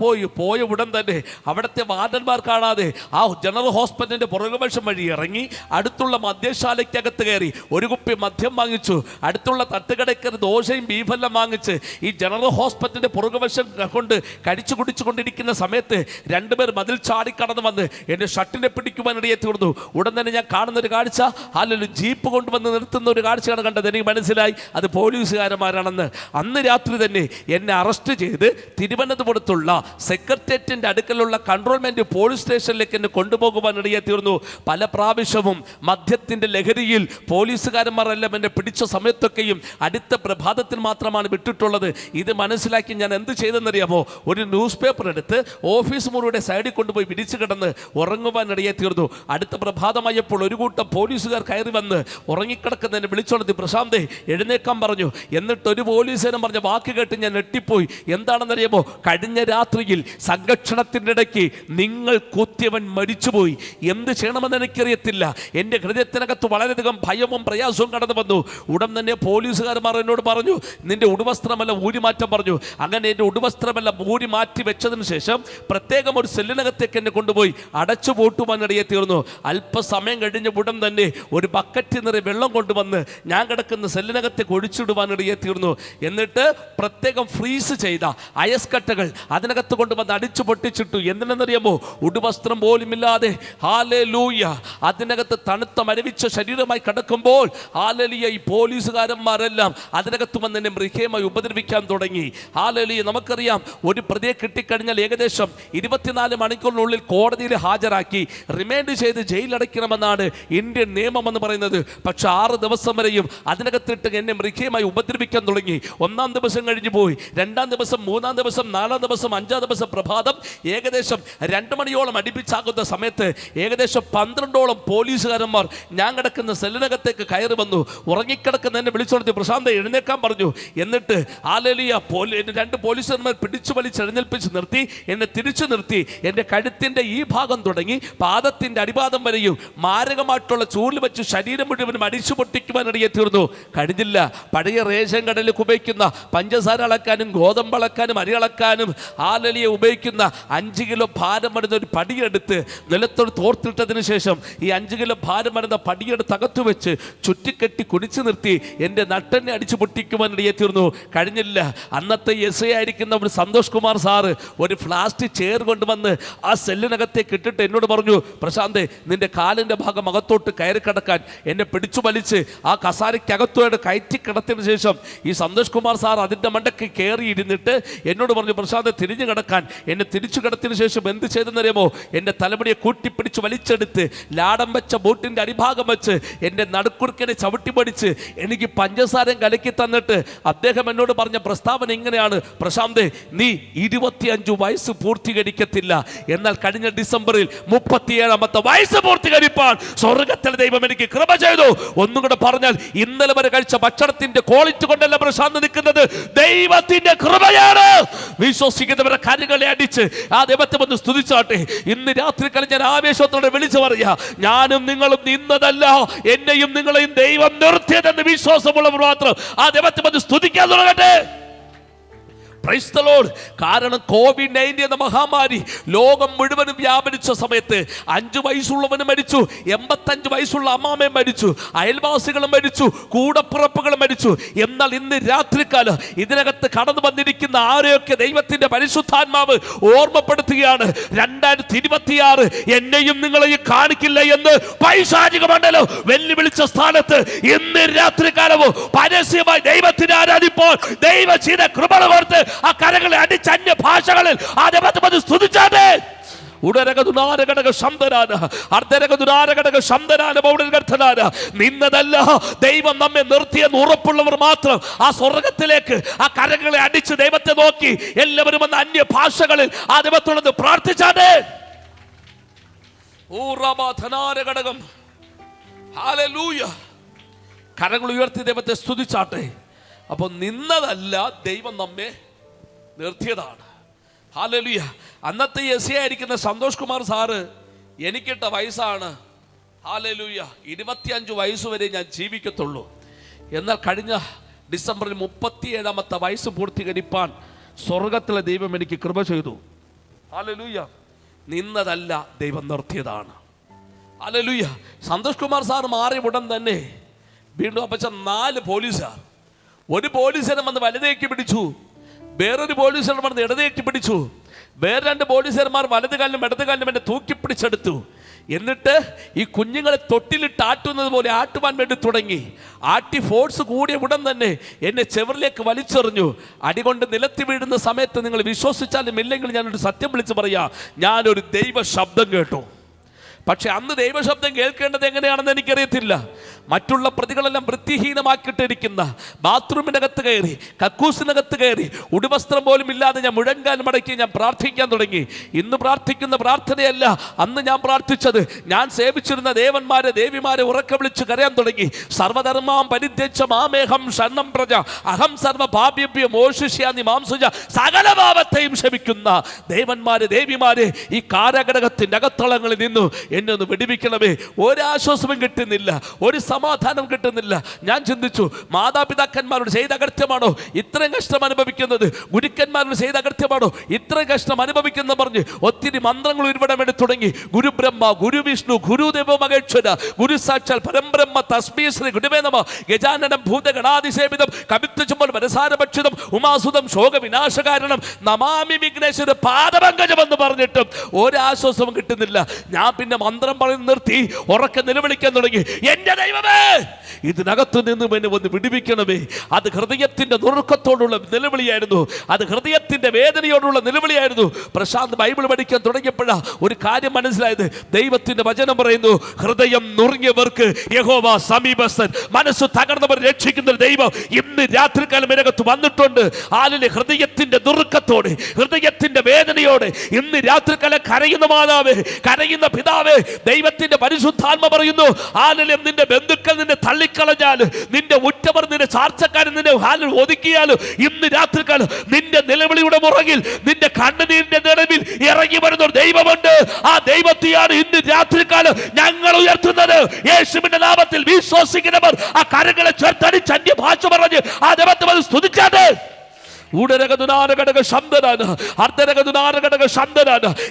പോയ ഉടൻ തന്നെ അവിടുത്തെ വാർഡന്മാർ കാണാതെ ആ ജനറൽ ഹോസ്പിറ്റലിൻ്റെ പുറകുവശം വഴി ഇറങ്ങി അടുത്തുള്ള മദ്യശാലയ്ക്കകത്ത് കയറി ഒരു കുപ്പി മദ്യം വാങ്ങിച്ചു. അടുത്തുള്ള തട്ടുകടയ്ക്കർ ദോശയും ബീഫ് ബീഫെല്ലാം വാങ്ങിച്ച് ഈ ജനറൽ ഹോസ്പിറ്റലിന്റെ പുറകുവശം കൊണ്ട് കടിച്ചു കുടിച്ചുകൊണ്ടിരിക്കുന്ന സമയത്ത് രണ്ടുപേർ മതിൽ ചാടി കടന്നു വന്ന് എന്റെ ഷർട്ടിനെ പിടിക്കുവാനിടയെ തീർന്നു. ഉടൻ തന്നെ ഞാൻ കാണുന്ന ഒരു കാഴ്ച, അല്ലെങ്കിൽ ജീപ്പ് കൊണ്ടുവന്ന് നിർത്തുന്ന ഒരു കാഴ്ചയാണ് കണ്ടത്. എനിക്ക് മനസ്സിലായി അത് പോലീസുകാരന്മാരാണെന്ന്. അന്ന് രാത്രി തന്നെ എന്നെ അറസ്റ്റ് ചെയ്ത് തിരുവനന്തപുരത്തുള്ള സെക്രട്ടേറിയറ്റിന്റെ അടുക്കലുള്ള കൺട്രോൾമെന്റ് പോലീസ് സ്റ്റേഷനിലേക്ക് എന്നെ കൊണ്ടുപോകുവാനിടയെ തീർന്നു. പല പ്രാവശ്യവും മദ്യത്തിന്റെ ലഹരിയിൽ പോലീസുകാരന്മാരെല്ലാം എന്നെ പിടിച്ച സമയത്തൊക്കെയും അടുത്ത പ്രഭാതത്തിൽ മാത്രമാണ് വിട്ടിട്ടുള്ളത്. ഇത് മനസ്സിലാക്കി ഞാൻ എന്ത് ചെയ്തെന്നറിയാമോ? ഒരു ന്യൂസ് പേപ്പർ എടുത്ത് ഓഫീസ് മുറിയുടെ സൈഡിൽ കൊണ്ടുപോയി വിരിച്ചു കിടന്ന് ഉറങ്ങുവാനിടയെ തീർന്നു. അടുത്ത പ്രഭാതമായപ്പോൾ ഒരു കൂട്ടം പോലീസുകാർ കയറി വന്ന് ഉറങ്ങിക്കിടക്കുന്നതിനെ വിളിച്ചോളത്തി, പ്രശാന്തേ എഴുന്നേക്കാൻ പറഞ്ഞു. എന്നിട്ട് ഒരു പോലീസുകാരൻ പറഞ്ഞ വാക്ക് കേട്ട് ഞാൻ ഞെട്ടിപ്പോയി. എന്താണെന്നറിയാമോ? കഴിഞ്ഞ രാത്രിയിൽ സംരക്ഷണത്തിൻ്റെ ഇടയ്ക്ക് നിങ്ങൾ കുത്തിയവൻ മരിച്ചുപോയി. എന്ത് ചെയ്യണമെന്ന് എനിക്കറിയത്തില്ല. എൻ്റെ ഹൃദയത്തിനകത്ത് വളരെയധികം ഭയവും പ്രയാസവും കടന്നു വന്നു. ഉടൻ തന്നെ പോലീസുകാരന്മാർ എന്നോട് പറഞ്ഞു, നിന്റെ ഉടുവസ്ത്രമെല്ലാം ഊരി മാറ്റാൻ പറഞ്ഞു. അങ്ങനെ എൻ്റെ ഉടുവസ്ത്രമെല്ലാം ഊരി മാറ്റി വെച്ചതിന് ശേഷം പ്രത്യേകം ഒരു സെല്ലിനകത്തേക്ക് എന്നെ കൊണ്ടുപോയി അടച്ചു പൂട്ടുവാനിടയെ തീർന്നു. അല്പസമയം കഴിഞ്ഞ ഉടൻ തന്നെ ഒരു ബക്കറ്റ് നിറയെ വെള്ളം കൊണ്ടുവന്ന് ഞാൻ കിടക്കുന്ന സെല്ലിനകത്തേക്ക് ഒഴിച്ചിടുവാനിടയെ തീർന്നു. എന്നിട്ട് പ്രത്യേകം ഫ്രീസ് ചെയ്ത അയസ് കട്ടകൾ അതിനകത്ത് കൊണ്ടുവന്ന് അടിച്ചു പൊട്ടിച്ചിട്ടു. എന്തിനെന്നറിയാമോ? ഉടുവസ്ത്രം പോലുമില്ലാതെ ഹല്ലേലൂയ അതിനകത്ത് തണുത്ത മരവിച്ച ശരീരമായി കിടക്കുമ്പോൾ ഹല്ലേലൂയ ഈ പോലീസുകാരന്മാരെല്ലാം അതിനകത്ത് വന്ന് എന്നെ മൃഗീയമായി ഉപദ്രവിക്കാൻ തുടങ്ങി. ഹല്ലേലൂയ നമുക്കറിയാം, ഒരു പ്രതിയെ കിട്ടിക്കഴിഞ്ഞാൽ ഏകദേശം 24 മണിക്കൂറിനുള്ളിൽ കോടതിയിൽ ഹാജരാക്കി റിമാൻഡ് ചെയ്ത് ജയിലടയ്ക്കണമെന്നാണ് ഇന്ത്യൻ നിയമം എന്ന് പറയുന്നത്. പക്ഷെ 6 ദിവസം വരെയും അതിനകത്തിട്ട് എന്നെ മൃഗീയമായി ഉപദ്രവിക്കാൻ തുടങ്ങി. 1-ാം ദിവസം കഴിഞ്ഞു പോയി, 2-ാം ദിവസം, 3-ാം ദിവസം, 4-ാം ദിവസം, 5-ാം ദിവസം പ്രഭാതം ഏകദേശം 2 മണിയോളം അടുപ്പിച്ചാകുന്ന സമയത്ത് ഏകദേശം 12ഓളം പോലീസുകാരന്മാർ ഞാൻ കിടക്കുന്ന സെല്ലിനകത്തേക്ക് കയറി വന്നു. ഉറങ്ങിക്കിടക്കുന്ന എന്നെ വിളിച്ചോളത്തി, പ്രശാന്ത എഴുന്നേക്കാൻ പറഞ്ഞു. എന്നിട്ട് ഹല്ലേലൂയ 2 പോലീസുകാരന്മാർ പിടിച്ചു വലിച്ചെഴുന്നേൽപ്പിച്ച് നിർത്തി. എന്നെ തിരിച്ചു നിർത്തി എൻ്റെ കഴുത്തിൻ്റെ ഈ ഭാഗം തുടങ്ങി പാദത്തിൻ്റെ അടിപാദം വരെയും മാരകമായിട്ടുള്ള ചൂരിൽ വെച്ച് ശരീരം മുഴുവനും അടിച്ചു പൊട്ടിക്കുവാനിടയെ തീർന്നു. കഴിഞ്ഞില്ല. പഴയ റേഷൻ കടലിൽ ഉപയോഗിക്കുന്ന പഞ്ചസാര അളക്കാനും ഗോതമ്പ് അളക്കാനും അരി അളക്കാനും ഹല്ലേലൂയ ഉപയോഗിക്കുന്ന 5 കിലോ ഭാരം വരുന്ന ഒരു പടിയെടുത്ത് നിലത്തോട് തോർത്തിട്ടതിന് ശേഷം ഈ 5 കിലോ ഭാരം വരുന്ന പടിയെടുത്ത് അകത്തു വെച്ച് ചുറ്റിക്കെട്ടി കുടിച്ചു നിർത്തി എൻ്റെ നട്ടെന്നെ അടിച്ചു പൊട്ടിക്കുവാനിടയെ തീർന്നു. കഴിഞ്ഞില്ല. അന്നത്തെ എസ് ഐ ആയിരിക്കുന്ന ഒരു സന്തോഷ് കുമാർ സാറ് ഒരു പ്ലാസ്റ്റിക് ചെയർ കൊണ്ടുവന്ന് ആ സെല്ലിനകത്തേക്ക് ഇട്ടിട്ട് എന്നോട് പറഞ്ഞു, പ്രശാന്തേ നിന്റെ കാലിൻ്റെ ഭാഗം അകത്തോട്ട് കയറി കിടക്കാൻ. എന്നെ പിടിച്ചു വലിച്ച് ആ കസാരയ്ക്കകത്തോടെ കയറ്റി കിടത്തിയതിനു ശേഷം ഈ സന്തോഷ് കുമാർ സാർ അതിൻ്റെ മണ്ടയ്ക്ക് കയറി ഇരുന്നിട്ട് എന്നോട് പറഞ്ഞു, പ്രശാന്ത് തിരിഞ്ഞു കിടക്കാൻ. എന്നെ തിരിച്ചു കിടത്തിയതിനു ശേഷം എന്ത് ചെയ്തെന്നറിയാമോ? എൻ്റെ തലമുടിയെ കൂട്ടിപ്പിടിച്ച് വലിച്ചെടുത്ത് ലാടം വെച്ച ബോട്ടിൻ്റെ അടിഭാഗം വെച്ച് എൻ്റെ നടുക്കുറുക്കനെ ചവിട്ടി പഠിച്ച് എനിക്ക് പഞ്ചസാരയും കലക്കി തന്നിട്ട് അദ്ദേഹം എന്നോട് പറഞ്ഞ പ്രസ്താവന ഇങ്ങനെയാണ്, പ്രശാന്തേ നീ 25 വയസ്സ് പൂർത്തീകരിക്കത്തില്ല, എന്നാൽ കഴിഞ്ഞ ഡിസംബറിൽ 37ാമത്തെ വയസ്സ് പൂർത്തീകരിപ്പാൻ സ്വർഗത്തിലെ ദൈവം എനിക്ക് കൃപ ചെയ്തു. ഒന്നും കൂടെ പറഞ്ഞാൽ, ഇന്നലെ വരെ കഴിച്ച ഭക്ഷണത്തിന്റെ ക്വാളിറ്റി കൊണ്ടല്ല പ്രശാന്ത് നിൽക്കുന്നത്, ദൈവത്തിന്റെ കൃപയാണ്. വിശ്വസിക്കുന്നവരുടെ കാര്യങ്ങളെ അടിച്ച് ആ ദൈവത്തെ ഒന്ന് സ്തുതിച്ചാട്ടെ. ഇന്ന് രാത്രിക്കാലം ഞാൻ ആവേശത്തോടെ വിളിച്ചു പറയാ, ഞാനും നിങ്ങളും നിന്നതല്ല, എന്നെയും നിങ്ങളെയും ദൈവം നിർത്തിയതെന്ന് വിശ്വാസമുള്ളവർ മാത്രം ആ ദൈവത്തെ ഒന്ന് സ്തുതിക്കാൻ തുടങ്ങട്ടെ. Price the Lord. കാരണം കോവിഡ്-19 എന്ന മഹാമാരി ലോകം മുഴുവനും വ്യാപരിച്ച സമയത്ത് 5 വയസ്സുള്ളവനും മരിച്ചു, 85 വയസ്സുള്ള അമ്മാമയും മരിച്ചു, അയൽവാസികളും മരിച്ചു, കൂടപ്പിറപ്പുകളും മരിച്ചു. എന്നാൽ ഇന്ന് രാത്രികാലം ഇതിനകത്ത് കടന്നു വന്നിരിക്കുന്ന ആരെയൊക്കെ ദൈവത്തിന്റെ പരിശുദ്ധാത്മാവ് ഓർമ്മപ്പെടുത്തുകയാണ്, 2026 എന്നെയും നിങ്ങളെയും കാണിക്കില്ല എന്ന് പൈശാചിക മണ്ഡലം വെല്ലുവിളിച്ച സ്ഥാനത്ത് ഇന്ന് രാത്രികാലവും പരസ്യമായി ദൈവത്തിനെ ആരാധിപ്പോൾ ദൈവം ചെയ്ത കൃപ കൊടുത്ത് ആ കരങ്ങളെ അടിച്ച് അന്യ ഭാഷകളിൽ ആ ദൈവത്തെ സ്തുതിച്ചാട്ടെ. നിന്നതല്ല, ദൈവം നമ്മെ നിർത്തിയെന്ന് ഉറപ്പുള്ളവർ മാത്രം ആ സ്വർഗത്തിലേക്ക് ആ കരങ്ങളെ അടിച്ച് ദൈവത്തെ നോക്കി എല്ലാവരും വന്ന അന്യ ഭാഷകളിൽ ആ ദൈവത്തോട് പ്രാർത്ഥിച്ചാട്ടെ. കരങ്ങൾ ഉയർത്തി ദൈവത്തെ സ്തുതിച്ചാട്ടെ. അപ്പോൾ നിന്നതല്ല, ദൈവം നമ്മെ നിർത്തിയതാണ്. ഹല്ലേലൂയ. അന്നത്തെ എസ് ആയിരിക്കുന്ന സന്തോഷ് കുമാർ സാറ് എനിക്കിട്ട വയസ്സാണ്, ഹല്ലേലൂയ, 25 വയസ്സ് വരെ ഞാൻ ജീവിക്കത്തുള്ളൂ. എന്നാൽ കഴിഞ്ഞ ഡിസംബറിൽ 37ാമത്തെ വയസ്സ് പൂർത്തീകരിപ്പാൻ സ്വർഗത്തിലെ ദൈവം എനിക്ക് കൃപ ചെയ്തു. ഹല്ലേലൂയ. നിന്നതല്ല, ദൈവം നിർത്തിയതാണ്. ഹല്ലേലൂയ. സന്തോഷ് കുമാർ സാർ മാറിയ ഉടൻ തന്നെ വീണ്ടും അപ്പച്ച 4 പോലീസുകാർ ഒരു പോലീസുകാരൻ വന്ന് വലതേക്ക് പിടിച്ചു, വേറൊരു പോലീസുകാരൻ വന്ന് ഇടതേക്ക് പിടിച്ചു, വേറെ 2 പോലീസുകാരന്മാർ വലത് കാലിലും ഇടത് കാലിലും എന്നെ തൂക്കിപ്പിടിച്ചെടുത്തു. എന്നിട്ട് ഈ കുഞ്ഞുങ്ങളെ തൊട്ടിലിട്ട് ആട്ടുന്നത് പോലെ ആട്ടുവാൻ വേണ്ടി തുടങ്ങി. ആട്ടി ഫോഴ്സ് കൂടിയ ഉടൻ തന്നെ എന്നെ ചെവറിലേക്ക് വലിച്ചെറിഞ്ഞു. അടികൊണ്ട് നിലത്തി വീഴുന്ന സമയത്ത് നിങ്ങൾ വിശ്വസിച്ചാലും ഇല്ലെങ്കിൽ ഞാനൊരു സത്യം വിളിച്ച് പറയാ, ഞാനൊരു ദൈവ ശബ്ദം കേട്ടു. പക്ഷെ അന്ന് ദൈവശബ്ദം കേൾക്കേണ്ടത് എങ്ങനെയാണെന്ന് എനിക്കറിയത്തില്ല. മറ്റുള്ള പ്രതികളെല്ലാം വൃത്തിഹീനമാക്കിയിട്ടിരിക്കുന്ന ബാത്റൂമിനകത്ത് കയറി, കക്കൂസിനകത്ത് കയറി, ഉടുവസ്ത്രം പോലും ഇല്ലാതെ ഞാൻ മുഴങ്കാൽ മടക്കി ഞാൻ പ്രാർത്ഥിക്കാൻ തുടങ്ങി. ഇന്ന് പ്രാർത്ഥിക്കുന്ന പ്രാർത്ഥനയല്ല അന്ന് ഞാൻ പ്രാർത്ഥിച്ചത്. ഞാൻ സേവിച്ചിരുന്ന ദേവന്മാരെ ദേവിമാരെ ഉറക്കെ വിളിച്ച് കരയാൻ തുടങ്ങി. സർവധർമാം പരിത്യജ്യ മാമേഹം ശരണം പ്രജ അഹം സർവ പാപ്യഭ്യ മോഷിഷ്യാനി മാംസുജ. സകല പാപത്തെയും ക്ഷമിക്കുന്ന ദേവന്മാരെ ദേവിമാരെ ഈ കാരാഗ്രഹത്തിന്റെ അകത്തളങ്ങളിൽ നിന്നു എന്നെ ഒന്ന് വെടിവിക്കണമേ. ഒരാശ്വാസവും കിട്ടുന്നില്ല, ഒരു സമാധാനം കിട്ടുന്നില്ല. ഞാൻ ചിന്തിച്ചു, മാതാപിതാക്കന്മാരോട് ചെയ്ത അകൃത്യമാണോ ഇത്രയും കഷ്ടം അനുഭവിക്കുന്നത്? ഗുരുക്കന്മാരോട് ചെയ്ത അകൃത്യമാണോ ഇത്രയും കഷ്ടം അനുഭവിക്കുന്ന പറഞ്ഞ് ഒത്തിരി മന്ത്രങ്ങൾ ഉരുവിടാൻ വേണ്ടി തുടങ്ങി. ഗുരു ബ്രഹ്മ, ഗുരു വിഷ്ണു, ഗുരുദേവ മഹേശ്വര, ഗുരു സാക്ഷാൽ പരംബ്രഹ്മ തസ്മൈ ശ്രീ ഗുരുവേ നമഃ. ഗജാനനം ഭൂതഗണാതിസേവിതം കവിത്വചുമ്പോൾ മനസാരഭക്ഷിതം ഉമാസുതം ശോകവിനാശകാരണം നമാമി വിഘ്നേശ്വര പാദപങ്കജം എന്ന് പറഞ്ഞിട്ടും ഒരാശ്വാസവും കിട്ടുന്നില്ല. ഞാൻ പിന്നെ മന്ത്രം പറഞ്ഞ് നിർത്തി ഉറക്കെ നിലവിളിക്കാൻ തുടങ്ങി, എന്റെ ദൈവമേ ഇതിനകത്തു നിന്നും എന്നെ ഒന്ന് വിടുവിക്കണമേ. അത് ഹൃദയത്തിന്റെ നുറുക്കത്തോടുള്ള നിലവിളിയായിരുന്നു, അത് ഹൃദയത്തിന്റെ വേദനയോടുള്ള നിലവിളിയായിരുന്നു. പ്രശാന്ത് ബൈബിൾ പഠിക്കാൻ തുടങ്ങിയപ്പോഴാ ഒരു കാര്യം മനസ്സിലായത്. ദൈവത്തിന്റെ വചനം പറയുന്നു, ഹൃദയം നുറുങ്ങിയവർക്ക് യഹോവ സമീപസ്ഥൻ, മനസ്സ് തകർന്നവർ രക്ഷിക്കുന്ന ദൈവം ഇന്ന് രാത്രികാലം ഇതിനകത്ത് വന്നിട്ടുണ്ട്. ആലിലെ ഹൃദയത്തിന്റെ നുറുക്കത്തോടെ, ഹൃദയത്തിന്റെ വേദനയോടെ ഇന്ന് രാത്രികാലം കരയുന്ന മാതാവേ, കരയുന്ന പിതാവേ, ദൈവത്തിന്റെ പരിശുദ്ധാത്മ പറയുന്നു, ആലിലെ നിന്റെ ബന്ധുക്കൾ നിന്നെ തള്ളിക്കളഞ്ഞാൽ, നിന്റെ ഉറ്റവർ നിന്റെ ചാർച്ചക്കാരൻ നിന്നെ ഹാലിൽ ഒതുക്കിയാൽ, ഇന്ന് രാത്രികാലം നിന്റെ നിലവിളിയുടെ മുറകിൽ, നിന്റെ കണ്ണുനീരിന്റെ നിലവിൽ ഇറങ്ങി വരുന്ന ഒരു ദൈവമുണ്ട്. ആ ദൈവത്തെയാണ് ഇന്ന് രാത്രികാലം ഞങ്ങൾ ഉയർത്തുന്നത്. യേശുവിന്റെ നാമത്തിൽ വിശ്വസിക്കുന്നവർ ആ കരങ്ങളെ ചേർത്തടിച്ച് അന്യഭാഷ പറഞ്ഞ് ആ ദൈവത്തെ സ്തുതിച്ചാണ്.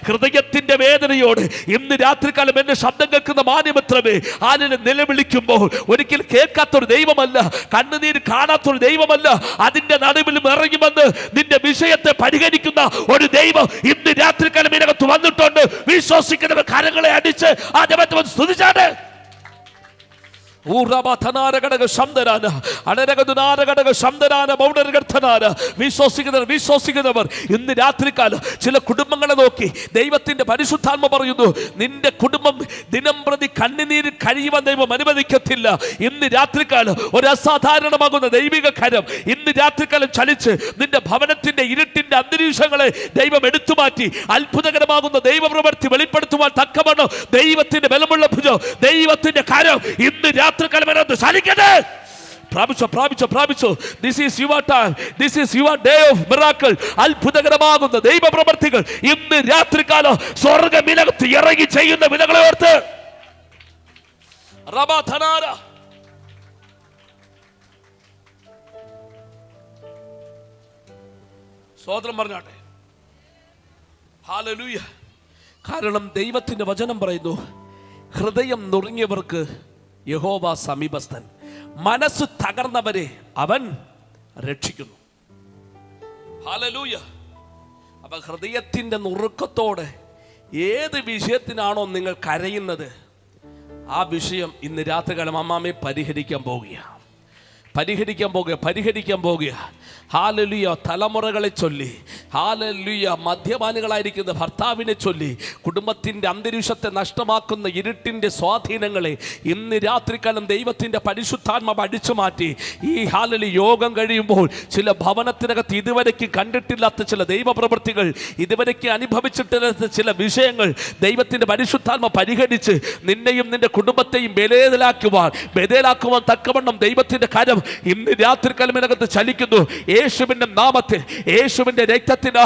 ഹൃദയത്തിന്റെ വേദനയോട് ഇന്ന് രാത്രികാലം എന്റെ ശബ്ദം കേൾക്കുന്ന മാന്യമിത്രമേ, ആലിനെ നിലവിളിക്കുമ്പോൾ ഒരിക്കൽ കേൾക്കാത്തൊരു ദൈവമല്ല, കണ്ണുനീര് കാണാത്തൊരു ദൈവമല്ല, അതിന്റെ നടുവിലും ഇറങ്ങി വന്ന് നിന്റെ വിഷയത്തെ പരിഹരിക്കുന്ന ഒരു ദൈവം ഇന്ന് രാത്രികാലം ഇതിനകത്ത് വന്നിട്ടുണ്ട്. വിശ്വസിക്കുന്നവർ കരങ്ങളെ അടിച്ച് ആ ദൈവത്തെ സ്തുതിച്ചാണ്. വിശ്വസിക്കുന്നവർ ഇന്ന് രാത്രികാലം ചില കുടുംബങ്ങളെ നോക്കി ദൈവത്തിന്റെ പരിശുദ്ധാത്മ പറയുന്നു, നിന്റെ കുടുംബം ദിനം പ്രതി കണ്ണുനീര് കഴിയുവാൻ ദൈവം അനുവദിക്കത്തില്ല. ഇന്ന് രാത്രികാലം ഒരു അസാധാരണമാകുന്ന ദൈവിക കരം ഇന്ന് രാത്രികാലം ചലിച്ച് നിന്റെ ഭവനത്തിന്റെ ഇരുട്ടിന്റെ അന്തരീക്ഷങ്ങളെ ദൈവം എടുത്തുമാറ്റി അത്ഭുതകരമാകുന്ന ദൈവപ്രവൃത്തി വെളിപ്പെടുത്തുവാൻ തക്കവണ്ണം ദൈവത്തിന്റെ ബലമുള്ള ഭുജം, ദൈവത്തിന്റെ കരം ഇന്ന് രാത്രികാലം ചലിക്കട്ടെ. പ്രാപിച്ചോ. This is your time. This is your day of miracle. അത്ഭുതകരമാകുന്ന ദൈവപ്രവൃത്തികൾ ഇന്ന് രാത്രികാലം സ്വർഗ്ഗമിനകത്ത് ഇറങ്ങി ചെയ്യുന്ന വിലകളെ ഓർത്ത് സ്തോത്രം പറഞ്ഞാട്ടെ. ഹല്ലേലൂയ. കാരണം ദൈവത്തിന്റെ വചനം പറയുന്നു, ഹൃദയം നുറുങ്ങിയവർക്ക് യഹോവ സമീപസ്ഥൻ, മനസ്സ് തകർന്നവരെ അവൻ രക്ഷിക്കുന്നു. ഹല്ലേലൂയ. അപ്പൊ ഹൃദയത്തിന്റെ നുറുക്കത്തോടെ ഏത് വിഷയത്തിനാണോ നിങ്ങൾ കരയുന്നത്, ആ വിഷയം ഇന്ന് രാത്രികാലം അമ്മാമയെ പരിഹരിക്കാൻ പോകുക. ഹല്ലേലൂയ. തലമുറകളെ ചൊല്ലി, ഹല്ലേലൂയ, മദ്യപാനികളായിരിക്കുന്ന ഭർത്താവിനെ ചൊല്ലി കുടുംബത്തിൻ്റെ അന്തരീക്ഷത്തെ നഷ്ടമാക്കുന്ന ഇരുട്ടിൻ്റെ സ്വാധീനങ്ങളെ ഇന്ന് രാത്രികാലം ദൈവത്തിൻ്റെ പരിശുദ്ധാത്മാവ് അടിച്ചു മാറ്റി. ഈ ഹല്ലേലൂയ യോഗം കഴിയുമ്പോൾ ചില ഭവനത്തിനകത്ത് ഇതുവരയ്ക്ക് കണ്ടിട്ടില്ലാത്ത ചില ദൈവപ്രവൃത്തികൾ, ഇതുവരയ്ക്ക് അനുഭവിച്ചിട്ടില്ലാത്ത ചില വിഷയങ്ങൾ ദൈവത്തിൻ്റെ പരിശുദ്ധാത്മ പരിഹരിച്ച് നിന്നെയും നിന്റെ കുടുംബത്തെയും ബദലാക്കുവാൻ തക്കവണ്ണം ദൈവത്തിൻ്റെ കരം ഇന്ന് രാത്രികാലം ഇതിനകത്ത് ചലിക്കുന്നു. യേശുവിന്റെ നാമത്തിൽ, യേശുവിന്റെ രക്തത്തിന്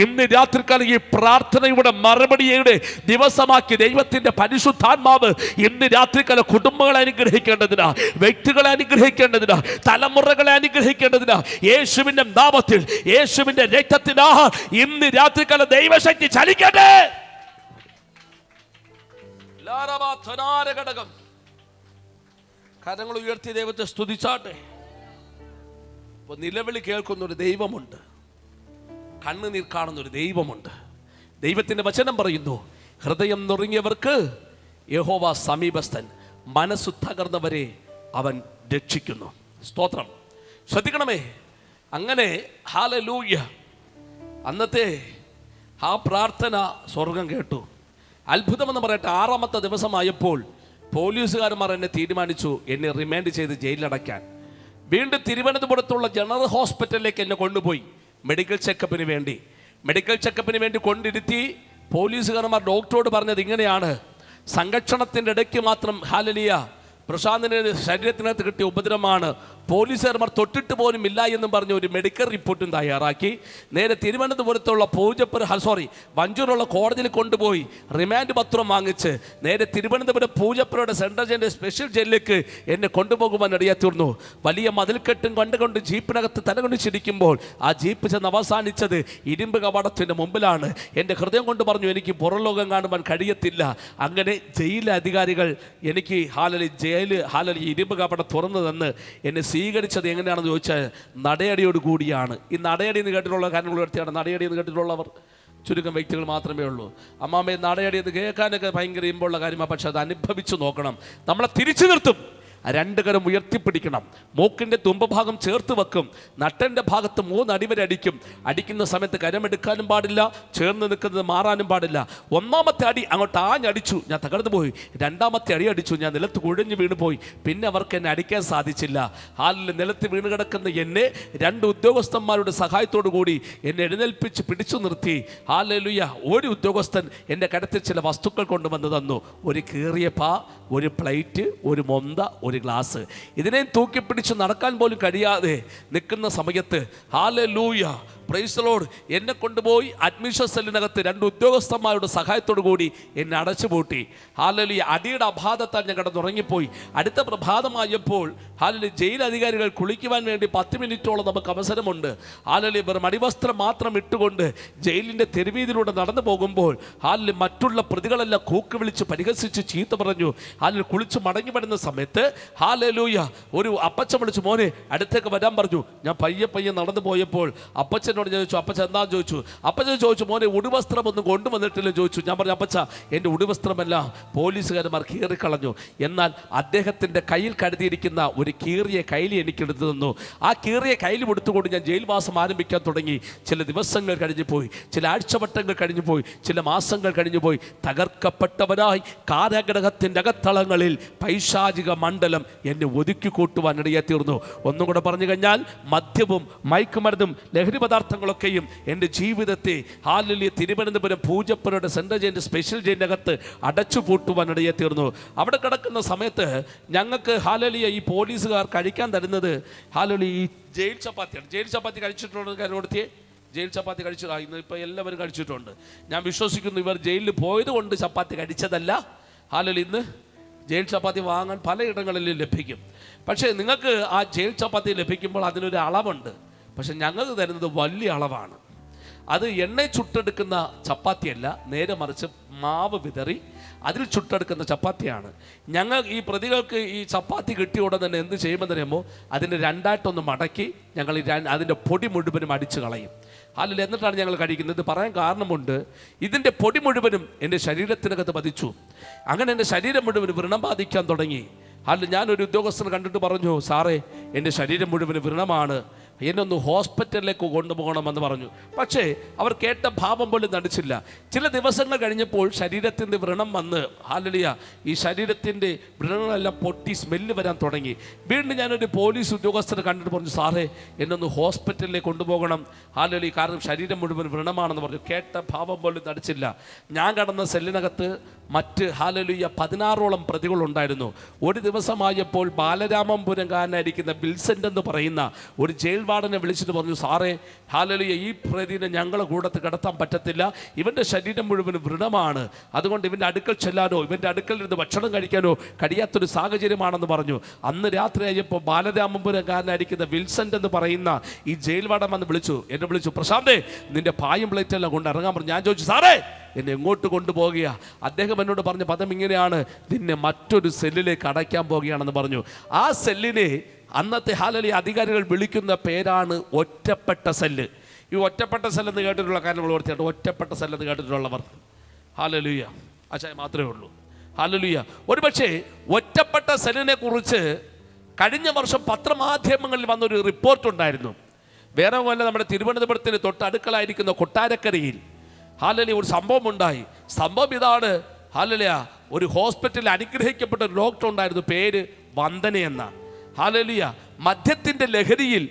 ഇന്ന് രാത്രികാലം ഈ പ്രാർത്ഥനയുടെ മറുപടിയുടെ ദിവസമാക്കി ദൈവത്തിന്റെ പരിശുദ്ധാത്മാവ് ഇന്ന് രാത്രികാലം കുടുംബങ്ങളെ അനുഗ്രഹിക്കേണ്ടതിനാ, വ്യക്തികളെ അനുഗ്രഹിക്കേണ്ടതിനാ, തലമുറകളെ അനുഗ്രഹിക്കേണ്ടതിനാ യേശുവിന്റെ നാമത്തിൽ, യേശുവിന്റെ രക്തത്തിന് ഇന്ന് രാത്രികാലം ദൈവശക്തി ചലിക്കട്ടെ. കരങ്ങൾ ഉയർത്തി ദൈവത്തെ സ്തുതിച്ചാട്ടെ. അപ്പോൾ നിലവിളി കേൾക്കുന്നൊരു ദൈവമുണ്ട്, കണ്ണുനീർ കാണുന്നൊരു ദൈവമുണ്ട്. ദൈവത്തിൻ്റെ വചനം പറയുന്നു, ഹൃദയം നുറുങ്ങിയവർക്ക് യഹോവ സമീപസ്ഥൻ, മനസ്സു തകർന്നവരെ അവൻ രക്ഷിക്കുന്നു. സ്തോത്രം. ശ്രദ്ധിക്കണമേ. അങ്ങനെ ഹല്ലേലൂയ, അന്നത്തെ ആ പ്രാർത്ഥന സ്വർഗം കേട്ടു. അത്ഭുതമെന്ന് പറയട്ടെ, 6ാമത്തെ ദിവസമായപ്പോൾ പോലീസുകാരന്മാർ എന്നെ തീരുമാനിച്ചു എന്നെ റിമാൻഡ് ചെയ്ത് ജയിലിലടയ്ക്കാൻ. വീണ്ടും തിരുവനന്തപുരത്തുള്ള ജനറൽ ഹോസ്പിറ്റലിലേക്ക് എന്നെ കൊണ്ടുപോയി മെഡിക്കൽ ചെക്കപ്പിന് വേണ്ടി കൊണ്ടിരുത്തി. പോലീസുകാരന്മാർ ഡോക്ടറോട് പറഞ്ഞത് ഇങ്ങനെയാണ്, സംരക്ഷണത്തിൻ്റെ ഇടയ്ക്ക് മാത്രം ഹല്ലേലൂയ പ്രശാന്തിന് ശരീരത്തിനകത്ത് കിട്ടിയ ഉപദ്രവമാണ്, പോലീസുകാരന്മാർ തൊട്ടിട്ട് പോലും ഇല്ല എന്നും പറഞ്ഞ് ഒരു മെഡിക്കൽ റിപ്പോർട്ടും തയ്യാറാക്കി നേരെ തിരുവനന്തപുരത്തുള്ള വഞ്ചൂരുള്ള കോടതിയിൽ കൊണ്ടുപോയി റിമാൻഡ് പത്രം വാങ്ങിച്ച് നേരെ തിരുവനന്തപുരം പൂജപ്പുരയുടെ സെൻട്രൽ ജയിലിൻ്റെ സ്പെഷ്യൽ ജയിലിലേക്ക് എന്നെ കൊണ്ടുപോകുവാൻ ഇടയാത്തീർന്നു. വലിയ മതിൽക്കെട്ടും കണ്ടുകൊണ്ട് ജീപ്പിനകത്ത് തലകൊണ്ട് ചിരിക്കുമ്പോൾ ആ ജീപ്പ് ചെന്ന് അവസാനിച്ചത് ഇരുമ്പ് കവാടത്തിൻ്റെ മുമ്പിലാണ്. എൻ്റെ ഹൃദയം കൊണ്ട് പറഞ്ഞു, എനിക്ക് പുറംലോകം കാണുവാൻ കഴിയത്തില്ല. അങ്ങനെ ജയിലിലെ അധികാരികൾ എനിക്ക് ഇരുമ്പ് കവാടം തുറന്നു തന്ന് എന്നെ സ്വീകരിച്ചത് എങ്ങനെയാണെന്ന് ചോദിച്ചാൽ നടയടിയോട് കൂടിയാണ്. ഈ നടയടി എന്ന് കേട്ടിട്ടുള്ള കാര്യങ്ങൾ എടുത്തിയാണ്. നടയടി എന്ന് കേട്ടിട്ടുള്ളവർ ചുരുക്കം വ്യക്തികൾ മാത്രമേ ഉള്ളൂ. അമ്മാമ്മയെ നടയടി എന്ന് കേൾക്കാനൊക്കെ ഭയങ്കര ഇമ്പുള്ള കാര്യമാണ്. പക്ഷെ അത് അനുഭവിച്ചു നോക്കണം. നമ്മളെ തിരിച്ചു നിർത്തും. 2 കരം ഉയർത്തിപ്പിടിക്കണം. മൂക്കിൻ്റെ തുമ്പഭാഗം ചേർത്ത് വെക്കും. നട്ടൻ്റെ ഭാഗത്ത് 3 അടി വരെ അടിക്കും. അടിക്കുന്ന സമയത്ത് കരമെടുക്കാനും പാടില്ല, ചേർന്ന് നിൽക്കുന്നത് മാറാനും പാടില്ല. 1ാമത്തെ അടി അങ്ങോട്ട് ആഞ്ഞടിച്ചു, ഞാൻ തകർന്നു പോയി. 2ാമത്തെ അടി അടിച്ചു, ഞാൻ നിലത്ത് കുഴഞ്ഞു വീണ് പോയി. പിന്നെ അവർക്ക് എന്നെ അടിക്കാൻ സാധിച്ചില്ല. ഹാലിൽ നിലത്ത് വീണ് കിടക്കുന്ന എന്നെ 2 ഉദ്യോഗസ്ഥന്മാരുടെ സഹായത്തോടു കൂടി എന്നെ എഴുന്നേൽപ്പിച്ച് പിടിച്ചു നിർത്തി. ഹല്ലേലൂയ. ഒരു ഉദ്യോഗസ്ഥൻ എൻ്റെ കരത്തിൽ ചില വസ്തുക്കൾ കൊണ്ടുവന്ന് തന്നു. ഒരു കീറിയ പാ, ഒരു പ്ലേറ്റ്, ഒരു മൊന്ത, ഒരു ഗ്ലാസ്. ഇതിനെയും തൂക്കിപ്പിടിച്ച് നടക്കാൻ പോലും കഴിയാതെ നിൽക്കുന്ന സമയത്ത് ഹല്ലേലൂയ, പ്രൈസ് ദി ലോർഡ്, എന്നെ കൊണ്ടുപോയി അഡ്മിഷൻ സെല്ലിനകത്ത് 2 ഉദ്യോഗസ്ഥന്മാരുടെ സഹായത്തോടു കൂടി എന്നെ അടച്ചുപൂട്ടി. ഹല്ലേലൂയ. അടിയുടെ അബാധത്താൽ ഞാൻ കിടന്നുറങ്ങിപ്പോയി. അടുത്ത പ്രഭാതമായപ്പോൾ ഹല്ലേലൂയ ജയിൽ അധികാരികൾ കുളിക്കുവാൻ വേണ്ടി 10 മിനിറ്റോളം നമുക്ക് അവസരമുണ്ട്. ഹല്ലേലൂയ വെറും അടിവസ്ത്രം മാത്രം ഇട്ടുകൊണ്ട് ജയിലിൻ്റെ തെരുവീതിലൂടെ നടന്നു പോകുമ്പോൾ ഹല്ലേലൂയ മറ്റുള്ള പ്രതികളെല്ലാം കൂക്ക് വിളിച്ച് പരിഹസിച്ച് ചീത്ത പറഞ്ഞു. ഹല്ലേലൂയ കുളിച്ച് മടങ്ങി വരുന്ന സമയത്ത് ഹല്ലേലൂയ ഒരു അപ്പച്ചൻ വിളിച്ചു, മോനെ അടുത്തേക്ക് വരാൻ പറഞ്ഞു. ഞാൻ പയ്യെ നടന്നു പോയപ്പോൾ അപ്പച്ചൻ ചോദിച്ചു, അപ്പച്ച എന്താന്ന് ചോദിച്ചു. അപ്പച്ചൻ ചോദിച്ചു, മോനെ ഉടുവസ്ത്രം ഒന്നും കൊണ്ടുവന്നിട്ടില്ല ചോദിച്ചു. ഞാൻ പറഞ്ഞു, അപ്പച്ച എൻ്റെ ഉടുവസ്ത്രമെല്ലാം പോലീസുകാരന്മാർ കീറിക്കളഞ്ഞു. എന്നാൽ അദ്ദേഹത്തിൻ്റെ കയ്യിൽ കരുതിയിരിക്കുന്ന ഒരു കീറിയ കൈലി എനിക്ക് എടുത്തു തന്നു. ആ കീറിയ കൈലി എടുത്തുകൊണ്ട് ഞാൻ ജയിൽവാസം ആരംഭിക്കാൻ തുടങ്ങി. ചില ദിവസങ്ങൾ കഴിഞ്ഞു പോയി, ചില ആഴ്ചവട്ടങ്ങൾ കഴിഞ്ഞു പോയി, ചില മാസങ്ങൾ കഴിഞ്ഞു പോയി. തകർക്കപ്പെട്ടവരായി കാരാഗ്രഹത്തിൻ്റെ അകത്തളങ്ങളിൽ പൈശാചിക മണ്ഡലം എന്നെ ഒതുക്കി കൂട്ടുവാൻ ഇടയായിത്തീർന്നു. ഒന്നും കൂടെ പറഞ്ഞു കഴിഞ്ഞാൽ മദ്യവും മയക്കുമരുന്നും ലഹരി പദാർത്ഥങ്ങളൊക്കെയും എൻ്റെ ജീവിതത്തെ ഹല്ലേലൂയ തിരുവനന്തപുരം പൂജപ്പുരയുടെ സെൻട്രൽ ജയിലിൻ്റെ സ്പെഷ്യൽ ജയിലിൻ്റെ അകത്ത് അടച്ചു പൂട്ടുവാൻ ഇടയായിത്തീർന്നു. അവിടെ കിടക്കുന്ന സമയത്ത് ഞങ്ങൾക്ക് ഹല്ലേലൂയ ഈ പോലീസുകാർ കഴിക്കാൻ തരുന്നത് ഹല്ലേലൂയ ഈ ജയിൽ ചപ്പാത്തിയാണ്. ജയിൽ ചപ്പാത്തി കഴിച്ചിട്ടുള്ള കാര്യം കൊടുത്തിയേ. ജയിൽ ചപ്പാത്തി കഴിച്ചിട്ട് ഇന്ന് ഇപ്പോൾ എല്ലാവരും കഴിച്ചിട്ടുണ്ട്. ഞാൻ വിശ്വസിക്കുന്നു ഇവർ ജയിലിൽ പോയത് കൊണ്ട് ചപ്പാത്തി കഴിച്ചതല്ല. ഹല്ലേലൂയ ഇന്ന് ജയിൽ ചപ്പാത്തി വാങ്ങാൻ പലയിടങ്ങളിലും ലഭിക്കും. പക്ഷേ നിങ്ങൾക്ക് ആ ജയിൽ ചപ്പാത്തി ലഭിക്കുമ്പോൾ അതിനൊരു അളവുണ്ട്. പക്ഷെ ഞങ്ങൾക്ക് തരുന്നത് വലിയ അളവാണ്. അത് എണ്ണ ചുട്ടെടുക്കുന്ന ചപ്പാത്തിയല്ല, നേരെ മറിച്ച് മാവ് വിതറി അതിൽ ചുട്ടെടുക്കുന്ന ചപ്പാത്തിയാണ്. ഞങ്ങൾ ഈ പ്രതികൾക്ക് ഈ ചപ്പാത്തി കിട്ടിയ ഉടൻ തന്നെ എന്ത് ചെയ്യുമെന്ന് അറിയുമ്പോൾ അതിൻ്റെ 2ആയിട്ടൊന്ന് മടക്കി ഞങ്ങൾ അതിൻ്റെ പൊടി മുഴുവനും അടിച്ചു കളയും. അല്ലെങ്കിൽ എന്നിട്ടാണ് ഞങ്ങൾ കഴിക്കുന്നത്. ഇത് പറയാൻ കാരണമുണ്ട്. ഇതിൻ്റെ പൊടി മുഴുവനും എൻ്റെ ശരീരത്തിനകത്ത് പതിച്ചു. അങ്ങനെ എൻ്റെ ശരീരം മുഴുവൻ വ്രണം ബാധിക്കാൻ തുടങ്ങി. അല്ലെങ്കിൽ ഞാനൊരു ഉദ്യോഗസ്ഥനെ കണ്ടിട്ട് പറഞ്ഞു, സാറേ എൻ്റെ ശരീരം മുഴുവൻ വ്രണമാണ്, എന്നെ ഒന്ന് ഹോസ്പിറ്റലിലേക്ക് കൊണ്ടുപോകണമെന്ന് പറഞ്ഞു. പക്ഷേ അവർ കേട്ട ഭാവം പോലും നടിച്ചില്ല. ചില ദിവസങ്ങൾ കഴിഞ്ഞപ്പോൾ ശരീരത്തിൻ്റെ വ്രണം വന്ന് ഹല്ലേലൂയ ഈ ശരീരത്തിൻ്റെ വ്രണങ്ങളെല്ലാം പൊട്ടി സ്മെല്ല് വരാൻ തുടങ്ങി. വീണ്ടും ഞാനൊരു പോലീസ് ഉദ്യോഗസ്ഥനെ കണ്ടിട്ട് പറഞ്ഞു, സാറേ എന്നെ ഒന്ന് ഹോസ്പിറ്റലിലേക്ക് കൊണ്ടുപോകണം, ഹല്ലേലൂയ കാരണം ശരീരം മുഴുവൻ വ്രണമാണെന്ന് പറഞ്ഞു. കേട്ട ഭാവം പോലും നടിച്ചില്ല. ഞാൻ കടന്ന സെല്ലിനകത്ത് മറ്റ് ഹല്ലേലൂയ 16ഓളം പ്രതികളുണ്ടായിരുന്നു. ഒരു ദിവസമായപ്പോൾ ബാലരാമപുരംകാരനായിരിക്കുന്ന വിൽസെൻ്റ് എന്ന് പറയുന്ന ഒരു ജയിൽ വാർഡനെ വിളിച്ചിട്ട് പറഞ്ഞു, സാറേ ഹല്ലേലൂയ ഈ പ്രതിനെ ഞങ്ങളെ കൂടത്ത് കിടത്താൻ പറ്റത്തില്ല, ഇവൻ്റെ ശരീരം മുഴുവൻ വ്രണമാണ്, അതുകൊണ്ട് ഇവൻ്റെ അടുക്കൽ ചെല്ലാനോ ഇവൻ്റെ അടുക്കൽ ഇരുന്ന് ഭക്ഷണം കഴിക്കാനോ കഴിയാത്തൊരു സാഹചര്യമാണെന്ന് പറഞ്ഞു. അന്ന് രാത്രിയായപ്പോൾ ബാലരാമപുരംകാരനായിരിക്കുന്ന വിൽസെൻ്റ് എന്ന് പറയുന്ന ഈ ജയിൽ വാർഡൻ വന്ന് എന്നെ വിളിച്ചു, പ്രശാന്തേ നിൻ്റെ പായും പ്ലേറ്റെല്ലാം കൊണ്ട് ഇറങ്ങാൻ പറഞ്ഞു. ഞാൻ ചോദിച്ചു, സാറേ എന്നെ എങ്ങോട്ട് കൊണ്ടുപോകുക? അദ്ദേഹം എന്നോട് പറഞ്ഞ പദം ഇങ്ങനെയാണ്, നിന്നെ മറ്റൊരു സെല്ലിലേക്ക് അടയ്ക്കാൻ പോവുകയാണെന്ന് പറഞ്ഞു. ആ സെല്ലിനെ അന്നത്തെ ഹാലലിയ അധികാരികൾ വിളിക്കുന്ന പേരാണ് ഒറ്റപ്പെട്ട സെല്ല്. ഈ ഒറ്റപ്പെട്ട സെല്ലെന്ന് കേട്ടിട്ടുള്ള കാര്യങ്ങൾ ഓർത്തിട്ട് ഒറ്റപ്പെട്ട സെല്ലെന്ന് കേട്ടിട്ടുള്ളവർ ഹാലലുയ അച്ഛായ മാത്രമേ ഉള്ളൂ. ഹാലലുയ. ഒരുപക്ഷെ ഒറ്റപ്പെട്ട സെല്ലിനെ കുറിച്ച് കഴിഞ്ഞ വർഷം പത്രമാധ്യമങ്ങളിൽ വന്നൊരു റിപ്പോർട്ടുണ്ടായിരുന്നു. വേറെ പോലെ നമ്മുടെ തിരുവനന്തപുരത്തിന് തൊട്ടടുക്കളായിരിക്കുന്ന കൊട്ടാരക്കരയിൽ ഹാലലിയ ഒരു സംഭവം ഉണ്ടായി. സംഭവം ഇതാണ്. ഹാലലിയ ഒരു ഹോസ്പിറ്റലിൽ അനുഗ്രഹിക്കപ്പെട്ട ഒരു ഡോക്ടർ ഉണ്ടായിരുന്നു, പേര് വന്ദന എന്ന. ഹാലലിയ മദ്യത്തിൻ്റെ ലഹരിയിൽ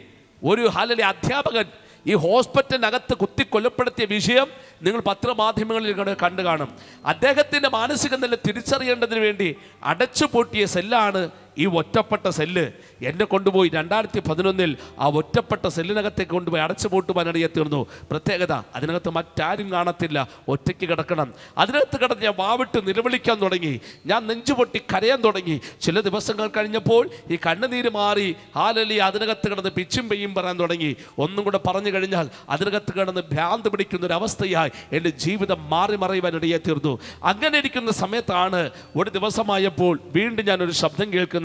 ഒരു ഹാലലിയ അധ്യാപകൻ ഈ ഹോസ്പിറ്റലിനകത്ത് കുത്തിക്കൊല്ലപ്പെടുത്തിയ വിഷയം നിങ്ങൾ പത്രമാധ്യമങ്ങളിൽ കണ്ടു കാണും. അദ്ദേഹത്തിൻ്റെ മാനസിക നില തിരിച്ചറിയേണ്ടതിന് വേണ്ടി അടച്ചുപൂട്ടിയ സെല്ലാണ് ഈ ഒറ്റപ്പെട്ട സെല്ല്. എന്നെ കൊണ്ടുപോയി 2011 ആ ഒറ്റപ്പെട്ട സെല്ലിനകത്തേക്ക് കൊണ്ടുപോയി അടച്ചുപൂട്ടുവാനിടയെ തീർന്നു. പ്രത്യേകത, അതിനകത്ത് മറ്റാരും കാണത്തില്ല, ഒറ്റയ്ക്ക് കിടക്കണം. അതിനകത്ത് കിടന്ന് ഞാൻ വാവിട്ട് നിലവിളിക്കാൻ തുടങ്ങി, ഞാൻ നെഞ്ചുപൊട്ടി കരയാൻ തുടങ്ങി. ചില ദിവസങ്ങൾ കഴിഞ്ഞപ്പോൾ ഈ കണ്ണുനീര് മാറി ഹാലലിയ അതിനകത്ത് കിടന്ന് പിച്ചും പെയ്യും പറയാൻ തുടങ്ങി. ഒന്നും കൂടെ പറഞ്ഞു കഴിഞ്ഞാൽ അതിനകത്ത് കിടന്ന് ഭ്രാന്ത് പിടിക്കുന്നൊരവസ്ഥയായി എൻ്റെ ജീവിതം മാറി മറയുവാനിടയെ തീർന്നു. അങ്ങനെ ഇരിക്കുന്ന സമയത്താണ് ഒരു ദിവസമായപ്പോൾ വീണ്ടും ഞാനൊരു ശബ്ദം കേൾക്കുന്നത്.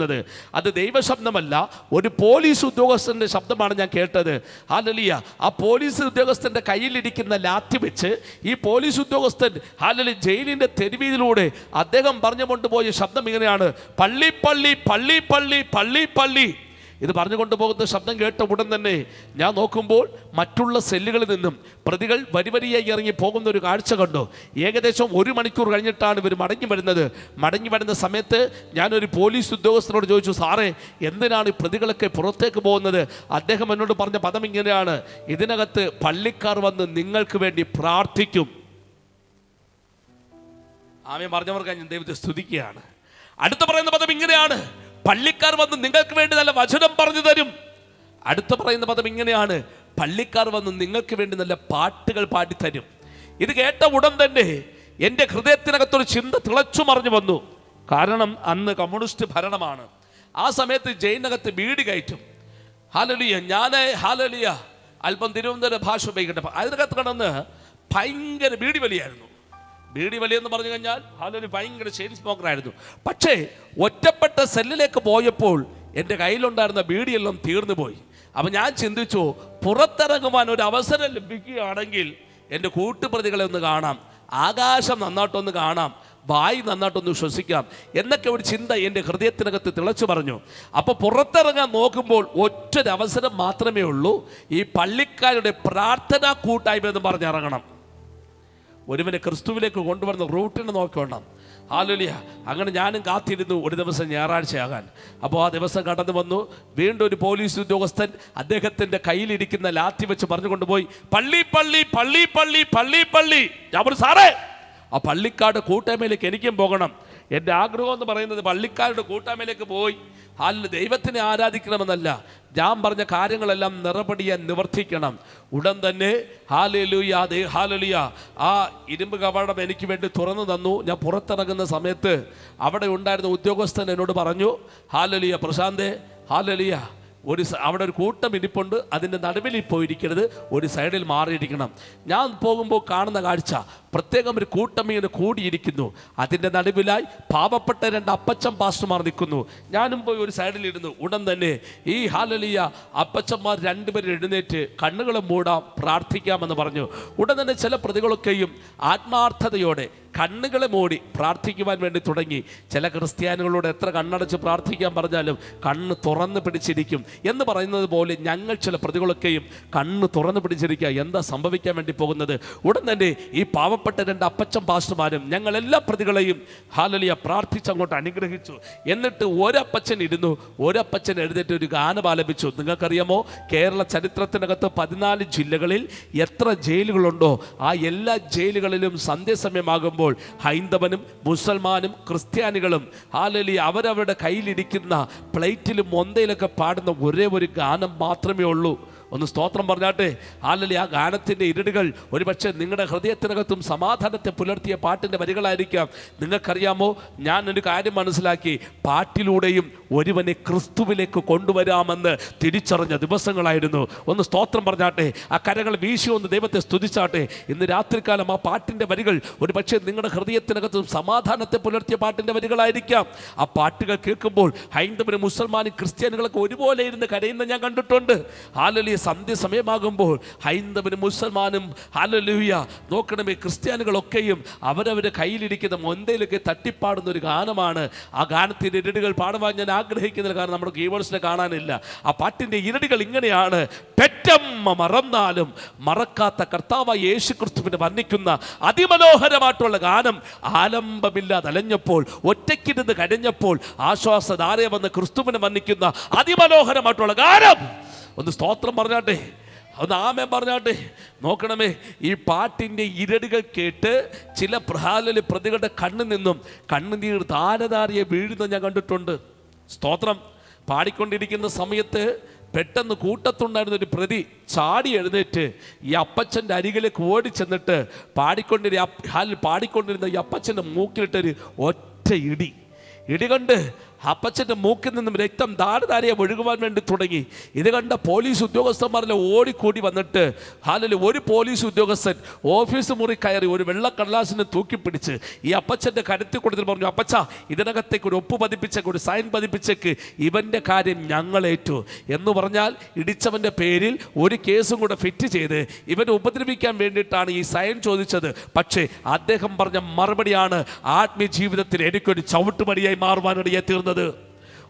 അത് ദൈവശബ്ദമല്ല, ഒരു പോലീസ് ഉദ്യോഗസ്ഥന്റെ ശബ്ദമാണ് ഞാൻ കേട്ടത്. ഹാലലിയ ആ പോലീസ് ഉദ്യോഗസ്ഥന്റെ കയ്യിലിരിക്കുന്ന ലാത്തി വെച്ച് ഈ പോലീസ് ഉദ്യോഗസ്ഥൻ ഹാലലി ജയിലിന്റെ തെരുവിലൂടെ അദ്ദേഹം പറഞ്ഞു കൊണ്ടുപോയ ശബ്ദം ഇങ്ങനെയാണ്: പള്ളി പള്ളി പള്ളി പള്ളി പള്ളി പള്ളി. ഇത് പറഞ്ഞുകൊണ്ട് പോകുന്ന ശബ്ദം കേട്ട ഉടൻ തന്നെ ഞാൻ നോക്കുമ്പോൾ മറ്റുള്ള സെല്ലുകളിൽ നിന്നും പ്രതികൾ വരിവരിയായി ഇറങ്ങി പോകുന്ന ഒരു കാഴ്ച കണ്ടു. ഏകദേശം 1 മണിക്കൂർ കഴിഞ്ഞിട്ടാണ് ഇവർ മടങ്ങി വരുന്നത്. മടങ്ങി വരുന്ന സമയത്ത് ഞാനൊരു പോലീസ് ഉദ്യോഗസ്ഥനോട് ചോദിച്ചു, സാറേ എന്തിനാണ് ഈ പ്രതികളൊക്കെ പുറത്തേക്ക് പോകുന്നത്? അദ്ദേഹം എന്നോട് പറഞ്ഞ പദം ഇങ്ങനെയാണ്: ഇതിനകത്ത് പള്ളിക്കാർ വന്ന് നിങ്ങൾക്ക് വേണ്ടി പ്രാർത്ഥിക്കും. ആമേൻ പറഞ്ഞവർക്ക് ഞാൻ ദൈവത്തെ സ്തുതിക്കുകയാണ്. അടുത്ത പറയുന്ന പദം ഇങ്ങനെയാണ്: പള്ളിക്കാർ വന്ന് നിങ്ങൾക്ക് വേണ്ടി നല്ല വചനം പറഞ്ഞു തരും. അടുത്ത പറയുന്ന പദം ഇങ്ങനെയാണ്: പള്ളിക്കാർ വന്ന് നിങ്ങൾക്ക് വേണ്ടി നല്ല പാട്ടുകൾ പാടിത്തരും. ഇത് കേട്ട ഉടൻ തന്നെ എൻ്റെ ഹൃദയത്തിനകത്തൊരു ചിന്ത തിളച്ചു മറിഞ്ഞു വന്നു. കാരണം അന്ന് കമ്മ്യൂണിസ്റ്റ് ഭരണമാണ്. ആ സമയത്ത് ജയിലിനകത്ത് ബീഡി കയറ്റും. ഹാലലിയ ഞാൻ ഹാലലിയ അല്പം തിരുവനന്തപുരം ഭാഷ ഉപയോഗിക്കട്ടെ. അതിനകത്ത് കിടന്ന് ഭയങ്കര ബീഡി വലിയായിരുന്നു. ബീഡി വലിയെന്ന് പറഞ്ഞു കഴിഞ്ഞാൽ ഹാലലി ഭയങ്കര ചെയിൻ സ്മോക്കറായിരുന്നു. പക്ഷേ ഒറ്റപ്പെട്ട സെല്ലിലേക്ക് പോയപ്പോൾ എൻ്റെ കയ്യിലുണ്ടായിരുന്ന ബീഡിയെല്ലാം തീർന്നു പോയി. അപ്പം ഞാൻ ചിന്തിച്ചു, പുറത്തിറങ്ങുവാൻ ഒരു അവസരം ലഭിക്കുകയാണെങ്കിൽ എൻ്റെ കൂട്ടുപ്രതികളെ ഒന്ന് കാണാം, ആകാശം നന്നായിട്ടൊന്ന് കാണാം, വായി നന്നായിട്ടൊന്ന് ശ്വസിക്കാം എന്നൊക്കെ ഒരു ചിന്ത എൻ്റെ ഹൃദയത്തിനകത്ത് തിളച്ചു പറഞ്ഞു. അപ്പോൾ പുറത്തിറങ്ങാൻ നോക്കുമ്പോൾ ഒറ്റൊരവസരം മാത്രമേ ഉള്ളൂ: ഈ പള്ളിക്കാരുടെ പ്രാർത്ഥനാ കൂട്ടായ്മ എന്ന് പറഞ്ഞിറങ്ങണം. ഒരുവനെ ക്രിസ്തുവിലേക്ക് കൊണ്ടുവരുന്ന റൂട്ടിനെ നോക്കണം. ഹാലലിയ. അങ്ങനെ ഞാനും കാത്തിരുന്നു ഒരു ദിവസം ഞായറാഴ്ചയാകാൻ. അപ്പോൾ ആ ദിവസം കടന്നു വന്നു. വീണ്ടും ഒരു പോലീസ് ഉദ്യോഗസ്ഥൻ അദ്ദേഹത്തിൻ്റെ കയ്യിലിരിക്കുന്ന ലാത്തി വെച്ച് പറഞ്ഞുകൊണ്ടുപോയി, പള്ളി പള്ളി പള്ളി പള്ളി പള്ളി പള്ളി. ഞാൻ പറഞ്ഞു, സാറേ ആ പള്ളിക്കാരുടെ കൂട്ടായ്മയിലേക്ക് എനിക്കും പോകണം. എൻ്റെ ആഗ്രഹം എന്ന് പറയുന്നത് പള്ളിക്കാരുടെ കൂട്ടായ്മയിലേക്ക് പോയി ദൈവത്തിനെ ആരാധിക്കണമെന്നല്ല, ഞാൻ പറഞ്ഞ കാര്യങ്ങളെല്ലാം നിറപടിയാൻ നിവർത്തിക്കണം. ഉടൻ തന്നെ ഹാലലിയ ആ ഇരുമ്പ് കവാടം എനിക്ക് വേണ്ടി തുറന്നു തന്നു. ഞാൻ പുറത്തിറങ്ങുന്ന സമയത്ത് അവിടെ ഉണ്ടായിരുന്ന ഉദ്യോഗസ്ഥൻ എന്നോട് പറഞ്ഞു, ഹാലലിയ പ്രശാന്തേ, ഹാലലിയ അവിടെ ഒരു കൂട്ടം ഇരിപ്പുണ്ട്, അതിൻ്റെ നടുവിൽ പോയിരിക്കരുത്, ഒരു സൈഡിൽ മാറിയിരിക്കണം. ഞാൻ പോകുമ്പോൾ കാണുന്ന കാഴ്ച, പ്രത്യേകം ഒരു കൂട്ടം ഇങ്ങനെ കൂടിയിരിക്കുന്നു. അതിൻ്റെ നടുവിലായി പാവപ്പെട്ട 2 അപ്പച്ചൻ പാസ്റ്റർമാർ നിൽക്കുന്നു. ഞാനും പോയി ഒരു സൈഡിലിരുന്നു. ഉടൻ തന്നെ ഈ ഹാലലിയ അപ്പച്ചന്മാർ 2 പേരും എഴുന്നേറ്റ് കണ്ണുകളെ മൂടാം, പ്രാർത്ഥിക്കാമെന്ന് പറഞ്ഞു. ഉടൻ തന്നെ ചില പ്രതികളൊക്കെയും ആത്മാർത്ഥതയോടെ കണ്ണുകളെ മൂടി പ്രാർത്ഥിക്കുവാൻ വേണ്ടി തുടങ്ങി. ചില ക്രിസ്ത്യാനികളോട് എത്ര കണ്ണടച്ച് പ്രാർത്ഥിക്കാൻ പറഞ്ഞാലും കണ്ണ് തുറന്ന് പിടിച്ചിരിക്കും എന്ന് പറയുന്നത് പോലെ ഞങ്ങൾ ചില പ്രതികളൊക്കെയും കണ്ണ് തുറന്ന് പിടിച്ചിരിക്കുക. എന്താ സംഭവിക്കാൻ വേണ്ടി പോകുന്നത്? ഉടൻ തന്നെ ഈ പാവപ്പെട്ട 2 അപ്പച്ചൻ പാസ്റ്റർമാരും ഞങ്ങൾ എല്ലാ പ്രതികളെയും ഹാലലിയ പ്രാർത്ഥിച്ചങ്ങോട്ട് അനുഗ്രഹിച്ചു. എന്നിട്ട് ഒരപ്പച്ചൻ ഇരുന്നു, ഒരപ്പച്ചൻ എഴുന്നേറ്റ് ഒരു ഗാനം ആലപിച്ചു. നിങ്ങൾക്കറിയാമോ, കേരള ചരിത്രത്തിനകത്ത് 14 ജില്ലകളിൽ എത്ര ജയിലുകളുണ്ടോ ആ എല്ലാ ജയിലുകളിലും സന്ധ്യാസമയമാകുമ്പോൾ ഹൈന്ദവനും മുസൽമാനും ക്രിസ്ത്യാനികളും ഹാലലിയ അവരവരുടെ കയ്യിലിരിക്കുന്ന പ്ലേറ്റിലും മൊന്തയിലൊക്കെ പാടുന്ന ഒരേ ഒരു ഗാനം മാത്രമേ ഉള്ളൂ. ഒന്ന് സ്തോത്രം പറഞ്ഞാട്ടെ. ആ ഗാനത്തിൻ്റെ ഇരടുകൾ ഒരുപക്ഷെ നിങ്ങളുടെ ഹൃദയത്തിനകത്തും സമാധാനത്തെ പുലർത്തിയ പാട്ടിൻ്റെ വരികളായിരിക്കാം. നിങ്ങൾക്കറിയാമോ, ഞാൻ ഒരു കാര്യം മനസ്സിലാക്കി, പാട്ടിലൂടെയും ഒരുവനെ ക്രിസ്തുവിലേക്ക് കൊണ്ടുവരാമെന്ന് തിരിച്ചറിഞ്ഞ ദിവസങ്ങളായിരുന്നു. ഒന്ന് സ്തോത്രം പറഞ്ഞാട്ടെ. ആ കരങ്ങൾ വീശി ഒന്ന് ദൈവത്തെ സ്തുതിച്ചാട്ടെ. ഇന്ന് രാത്രികാലം ആ പാട്ടിൻ്റെ വരികൾ ഒരുപക്ഷെ നിങ്ങളുടെ ഹൃദയത്തിനകത്തും സമാധാനത്തെ പുലർത്തിയ പാട്ടിൻ്റെ വരികളായിരിക്കാം. ആ പാട്ടുകൾ കേൾക്കുമ്പോൾ ഹൈന്ദവരും മുസൽമാനും ക്രിസ്ത്യാനികളൊക്കെ ഒരുപോലെ ഇരുന്ന് കരയുന്ന ഞാൻ കണ്ടിട്ടുണ്ട്. ഹല്ലേലൂയ. സന്ധ്യ സമയമാകുമ്പോൾ ഹൈന്ദവനും മുസൽമാനും ഹല്ലേലൂയ നോക്കണമേ, ക്രിസ്ത്യാനികളൊക്കെയും അവരവരുടെ കയ്യിലിരിക്കുന്ന മൊന്തയിലൊക്കെ തട്ടിപ്പാടുന്ന ഒരു ഗാനമാണ്. ആ ഗാനത്തിൻ്റെ ഇരടികൾ പാടുവാൻ ഞാൻ ആഗ്രഹിക്കുന്നില്ല, കാരണം നമ്മുടെ കീബോർഡ്സിനെ കാണാനില്ല. ആ പാട്ടിൻ്റെ ഇരടികൾ ഇങ്ങനെയാണ്: പെറ്റമ്മ മറന്നാലും മറക്കാത്ത കർത്താവായ യേശു ക്രിസ്തുവിനെ വർണ്ണിക്കുന്ന അതിമനോഹരമായിട്ടുള്ള ഗാനം. ആലംബമില്ലാതെ അലഞ്ഞപ്പോൾ, ഒറ്റയ്ക്കിരുന്ന് കരഞ്ഞപ്പോൾ ആശ്വാസധാര വന്ന് ക്രിസ്തുവിനെ വർണ്ണിക്കുന്ന അതിമനോഹരമായിട്ടുള്ള ഗാനം. ഒന്ന് സ്തോത്രം പറഞ്ഞാട്ടെ, ഒന്ന് ആമേൻ പറഞ്ഞാട്ടെ. നോക്കണമേ, ഈ പാട്ടിൻ്റെ ഇരടുകൾ കേട്ട് ചില പ്രതികളുടെ കണ്ണിൽ നിന്നും കണ്ണുനീർ ധാരധാരയെ വീഴുന്ന ഞാൻ കണ്ടിട്ടുണ്ട്. സ്തോത്രം. പാടിക്കൊണ്ടിരിക്കുന്ന സമയത്ത് പെട്ടെന്ന് കൂട്ടത്തുണ്ടായിരുന്ന ഒരു പ്രതി ചാടി എഴുന്നേറ്റ് ഈ അപ്പച്ചൻ്റെ അരികിലേക്ക് ഓടി ചെന്നിട്ട് പാടിക്കൊണ്ടിരുന്ന ഈ അപ്പച്ചൻ്റെ മൂക്കിലിട്ടൊരു ഒറ്റ ഇടി കണ്ട് അപ്പച്ചൻ്റെ മൂക്കിൽ നിന്നും രക്തം ധാരധാരയെ ഒഴുകുവാൻ വേണ്ടി തുടങ്ങി. ഇത് കണ്ട പോലീസ് ഉദ്യോഗസ്ഥന്മാരെല്ലാം ഓടിക്കൂടി വന്നിട്ട് ഒരു പോലീസ് ഉദ്യോഗസ്ഥൻ ഓഫീസ് മുറി കയറി ഒരു വെള്ളക്കടലാസിനെ തൂക്കിപ്പിടിച്ച് ഈ അപ്പച്ചൻ്റെ കരുത്തിൽ കൊടുത്തിട്ട് പറഞ്ഞു: അപ്പച്ച, ഇതിനകത്തേക്ക് ഒരു ഒപ്പ് പതിപ്പിച്ചേക്ക്, ഒരു സൈൻ പതിപ്പിച്ചേക്ക്, ഇവൻ്റെ കാര്യം ഞങ്ങളേറ്റു എന്ന് പറഞ്ഞാൽ ഇടിച്ചവൻ്റെ പേരിൽ ഒരു കേസും കൂടെ ഫിറ്റ് ചെയ്ത് ഇവനെ ഉപദ്രവിക്കാൻ വേണ്ടിയിട്ടാണ് ഈ സൈൻ ചോദിച്ചത്. പക്ഷേ അദ്ദേഹം പറഞ്ഞ മറുപടിയാണ് ആത്മീയ ജീവിതത്തിൽ എനിക്കൊരു ചവിട്ടുപടിയായി മാറുവാനിടയെ തീർന്നത്.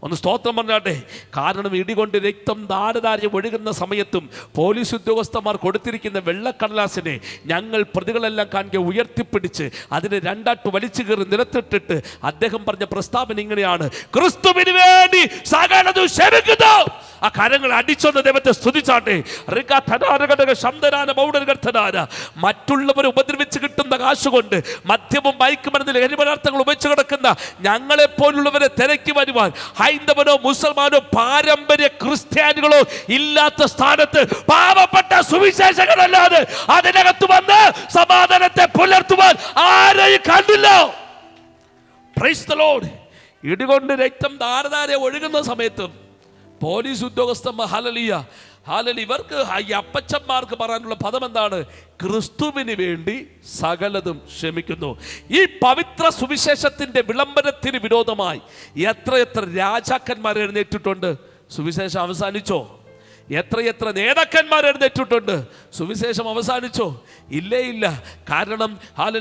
ഒന്ന് സ്തോത്രം പറഞ്ഞാട്ടെ. കാരണം ഇടികൊണ്ട് രക്തം ധാരധാര ഒഴുകുന്ന സമയത്തും പോലീസ് ഉദ്യോഗസ്ഥന്മാർ കൊടുത്തിരിക്കുന്ന വെള്ളക്കടലാസിനെ ഞങ്ങൾ പ്രതികളെല്ലാം കാണുക ഉയർത്തിപ്പിടിച്ച് അതിനെ രണ്ടാട്ട് വലിച്ചു കയറി നിരത്തിട്ടിട്ട് അദ്ദേഹം പറഞ്ഞ പ്രസ്താവന ഇങ്ങനെയാണ്: ക്രിസ്തുവിന് വേണ്ടി സകലതും ക്ഷമിക്കുന്നു. ആ കരങ്ങൾ അടിച്ചൊന്ന് ദൈവത്തെ സ്തുതിച്ചാട്ടെ. മറ്റുള്ളവരെ ഉപദ്രവിച്ച് കിട്ടുന്ന കാശുകൊണ്ട് മദ്യവും മയക്കുമരുന്നിൽ കരിപദാർത്ഥങ്ങൾ ഉപയോഗിച്ച് കിടക്കുന്ന ഞങ്ങളെപ്പോലുള്ളവരെ തിരക്കി വരുവാൻ ഹൈന്ദവനോ മുസൽമാനോ പാരമ്പര്യ ക്രിസ്ത്യാനികളോ ഇല്ലാത്ത സ്ഥാനത്ത് പാവപ്പെട്ട സുവിശേഷകരല്ലാതെ അതിനകത്ത് വന്ന് സമാധാനത്തെ പുലർത്തുവാൻ ആരെയും കണ്ടില്ല. Price the Lord. ഇടികൊണ്ട് രക്തം ധാരധാര ഒഴുകുന്ന സമയത്തും പോലീസ് ഉദ്യോഗസ്ഥന്മാർ ഹല്ലേലൂയ ഇവർക്ക് ഈ അപ്പച്ചന്മാർക്ക് പറയാനുള്ള പദം എന്താണ്? ക്രിസ്തുവിന് വേണ്ടി സകലതും ക്ഷമിക്കുന്നു. ഈ പവിത്ര സുവിശേഷത്തിന്റെ വിളംബരത്തിന് വിരോധമായി എത്രയെത്ര രാജാക്കന്മാർ എഴുന്നേറ്റിട്ടുണ്ട്. സുവിശേഷം അവസാനിച്ചോ? എത്രയെത്ര നേതാക്കന്മാർ എഴുന്നേറ്റിട്ടുണ്ട്. സുവിശേഷം അവസാനിച്ചോ? ഇല്ലേ ഇല്ല. കാരണം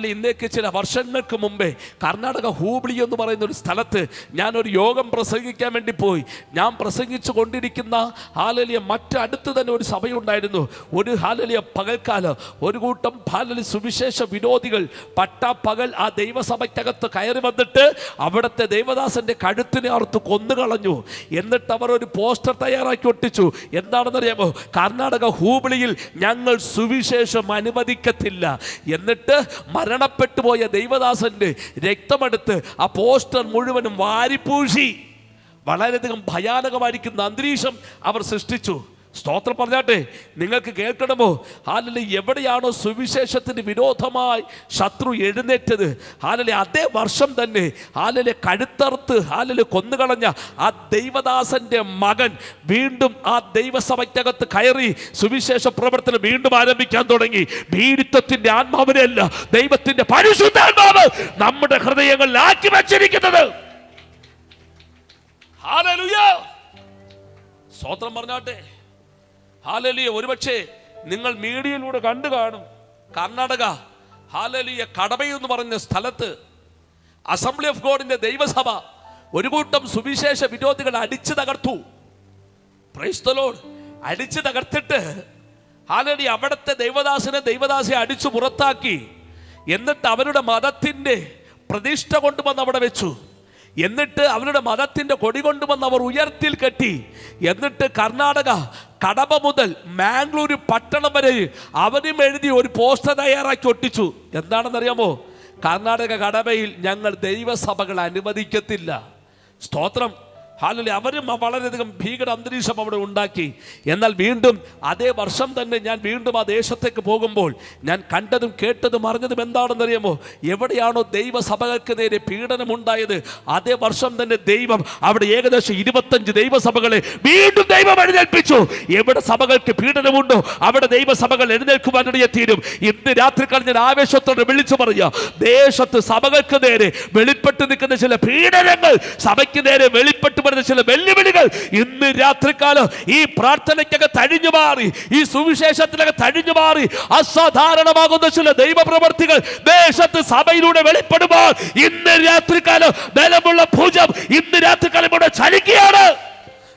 ഇന്നേക്ക് ചില വർഷങ്ങൾക്ക് മുമ്പേ കർണാടക ഹൂബ്ലി എന്ന് പറയുന്ന ഒരു സ്ഥലത്ത് ഞാനൊരു യോഗം പ്രസംഗിക്കാൻ വേണ്ടി പോയി. ഞാൻ പ്രസംഗിച്ചു കൊണ്ടിരിക്കുന്ന മറ്റടുത്ത് തന്നെ ഒരു സഭയുണ്ടായിരുന്നു. ഒരു പകൽക്കാലം ഒരു കൂട്ടം സുവിശേഷ വിരോധികൾ പട്ടാപ്പകൽ ആ ദൈവസഭയ്ക്കകത്ത് കയറി വന്നിട്ട് അവിടുത്തെ ദൈവദാസന്റെ കഴുത്തിനെ അറുത്ത് കൊന്നുകളഞ്ഞു. എന്നിട്ട് അവർ ഒരു പോസ്റ്റർ തയ്യാറാക്കി ഒട്ടിച്ചു. എന്താണെന്നറിയാമോ? കർണാടക ഹൂബ്ലിയിൽ ഞങ്ങൾ സുവിശേഷം അനുവദിക്കത്തില്ല. എന്നിട്ട് മരണപ്പെട്ടു പോയ ദൈവദാസന്റെ രക്തമെടുത്ത് ആ പോസ്റ്റർ മുഴുവനും വാരിപ്പൂശി വളരെയധികം ഭയാനകമായിരിക്കുന്ന അന്തരീക്ഷം അവർ സൃഷ്ടിച്ചു. സ്തോത്രം പറഞ്ഞാട്ടെ. നിങ്ങൾക്ക് കേൾക്കണമോ? എവിടെയാണോ സുവിശേഷത്തിന് വിരോധമായി ശത്രു എഴുന്നേറ്റത്, അതേ വർഷം തന്നെ കഴുത്തറുത്ത് കൊന്നുകളഞ്ഞ ആ ദൈവദാസന്റെ മകൻ വീണ്ടും ആ ദൈവസഭയ്ക്കകത്ത് കയറി സുവിശേഷ പ്രവർത്തനം വീണ്ടും ആരംഭിക്കാൻ തുടങ്ങി. ഭീരുത്വത്തിന്റെ ആത്മാവിനെയല്ല, ദൈവത്തിന്റെ പരിശുദ്ധാത്മാവ് നമ്മുടെ ഹൃദയങ്ങളിൽ ആക്കി വച്ചിരിക്കുന്നത്. ഹല്ലേലൂയ. സ്തോത്രം പറഞ്ഞാട്ടെ. ഹല്ലേലൂയ. ഒരുപക്ഷെ നിങ്ങൾ മീഡിയയിലൂടെ കണ്ടു കാണും. കർണാടക കടബയെന്ന് പറഞ്ഞ സ്ഥലത്ത് അസംബ്ലി ഓഫ് ഗോഡിന്റെ ദൈവസഭ ഒരു കൂട്ടം സുവിശേഷ വിരോധികൾ അടിച്ചു തകർത്തു. Price the Lord. അടിച്ചു തകർത്തിട്ട് അവിടുത്തെ ദൈവദാസിയെ അടിച്ചു പുറത്താക്കി. എന്നിട്ട് അവരുടെ മതത്തിന്റെ പ്രതിഷ്ഠ കൊണ്ടുവന്ന് അവിടെ വെച്ചു. എന്നിട്ട് അവരുടെ മതത്തിന്റെ കൊടി കൊണ്ടുവന്ന് അവർ ഉയർത്തിൽ കെട്ടി. എന്നിട്ട് കർണാടക കടബ മുതൽ മാംഗ്ലൂര് പട്ടണം വരെ അവരും എഴുതി ഒരു പോസ്റ്റർ തയ്യാറാക്കി ഒട്ടിച്ചു. എന്താണെന്നറിയാമോ? കർണാടക കടബയിൽ ഞങ്ങൾ ദൈവസഭകൾ അനുവദിക്കത്തില്ല. സ്തോത്രം. ഹാലലി അവരും വളരെയധികം ഭീകര അന്തരീക്ഷം അവിടെ ഉണ്ടാക്കി. എന്നാൽ വീണ്ടും അതേ വർഷം തന്നെ ഞാൻ വീണ്ടും ആ ദേശത്തേക്ക് പോകുമ്പോൾ ഞാൻ കണ്ടതും കേട്ടതും അറിഞ്ഞതും എന്താണെന്നറിയാമോ? എവിടെയാണോ ദൈവസഭകൾക്ക് നേരെ പീഡനം ഉണ്ടായത്, അതേ വർഷം തന്നെ ദൈവം അവിടെ ഏകദേശം 25 ദൈവസഭകളെ വീണ്ടും ദൈവം എഴുന്നേൽപ്പിച്ചു. എവിടെ സഭകൾക്ക് പീഡനമുണ്ടോ അവിടെ ദൈവസഭകൾ എഴുന്നേൽക്കുവാനിടയെ തീരും. ഇന്ന് രാത്രിക്കാലം ഞാൻ ആവേശത്തോടെ വിളിച്ചു പറയുക, ദേശത്ത് സഭകൾക്ക് നേരെ വെളിപ്പെട്ട് നിൽക്കുന്ന ചില പീഡനങ്ങൾ, സഭയ്ക്ക് നേരെ വെളിപ്പെട്ട് വരുന്ന ചില വെല്ലുവിളികൾ ഇന്ന് രാത്രികാലം ഈ പ്രാർത്ഥനയ്ക്കകത്ത് അഴിഞ്ഞു മാറി, ഈ സുവിശേഷത്തിനകത്ത് അഴിഞ്ഞു മാറി അസാധാരണമാകുന്ന ചില ദൈവപ്രവർത്തികൾ ദേശത്ത് സഭയിലൂടെ വെളിപ്പെടുമ്പോൾ ഇന്ന് രാത്രികാലം ബലമുള്ള ഭുജം ഇന്ന് രാത്രികാലം ഇവിടെ ചലിക്കുകയാണ്.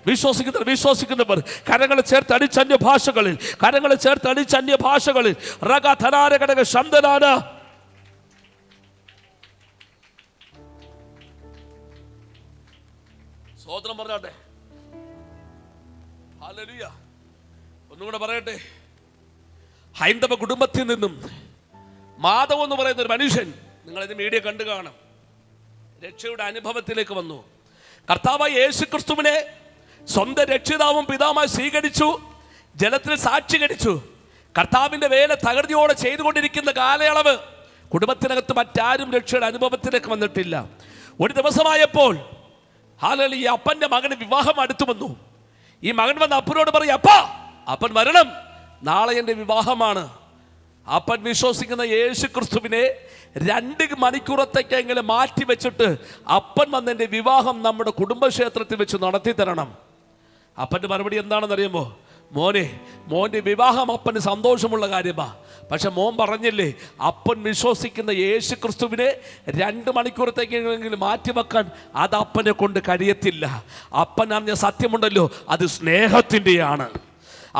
വിശ്വസിക്കുന്നവർ കരങ്ങളെ ചേർത്ത് അടിച്ചന്യ ഭാഷകളിൽ, കരങ്ങളെ ചേർത്ത് അടിച്ചന്യ ഭാഷകളിൽ റഗധനാരഘടക ശബ്ദനാന സ്തോത്രം പറഞ്ഞാട്ടെ. ഹല്ലേലൂയ. ഒന്നുകൂടെ പറയട്ടെ. ഹൈന്ദവ കുടുംബത്തിൽ നിന്നും മാധവ് എന്ന് പറയുന്ന ഒരു മനുഷ്യൻ, നിങ്ങളിത് മീഡിയ കണ്ടു കാണും, രക്ഷയുടെ അനുഭവത്തിലേക്ക് വന്നു. കർത്താവായ യേശു ക്രിസ്തുവിനെ സ്വന്തം രക്ഷിതാവും പിതാവുമായി സ്വീകരിച്ചു, ജലത്തിൽ സാക്ഷീകരിച്ചു. കർത്താവിൻ്റെ വേല തകൃതിയോടെ ചെയ്തുകൊണ്ടിരിക്കുന്ന കാലയളവ് കുടുംബത്തിനകത്ത് മറ്റാരും രക്ഷയുടെ അനുഭവത്തിലേക്ക് വന്നിട്ടില്ല. ഒരു ദിവസമായപ്പോൾ ഹാലലി അപ്പൻ്റെ മകന് വിവാഹം അടുത്തു വന്നു. ഈ മകൻ വന്ന് അപ്പനോട് പറയും, അപ്പാ അപ്പൻ വരണം, നാളെ എൻ്റെ വിവാഹമാണ്. അപ്പൻ വിശ്വസിക്കുന്ന യേശു ക്രിസ്തുവിനെ 2 മണിക്കൂറത്തേക്കെങ്കിലും മാറ്റി വെച്ചിട്ട് അപ്പൻ വന്ന് എൻ്റെ വിവാഹം നമ്മുടെ കുടുംബക്ഷേത്രത്തിൽ വെച്ച് നടത്തി തരണം. അപ്പൻ്റെ മറുപടി എന്താണെന്ന് അറിയുമോ? മോൻ്റെ വിവാഹം അപ്പന് സന്തോഷമുള്ള കാര്യമാണ്. പക്ഷെ മോൻ പറഞ്ഞില്ലേ, അപ്പൻ വിശ്വസിക്കുന്ന യേശു ക്രിസ്തുവിനെ 2 മണിക്കൂറത്തേക്കെങ്കിലും മാറ്റിവെക്കാൻ അത് അപ്പനെ കൊണ്ട് കഴിയത്തില്ല. അപ്പൻ അറിഞ്ഞ സത്യമുണ്ടല്ലോ, അത് സ്നേഹത്തിൻ്റെയാണ്.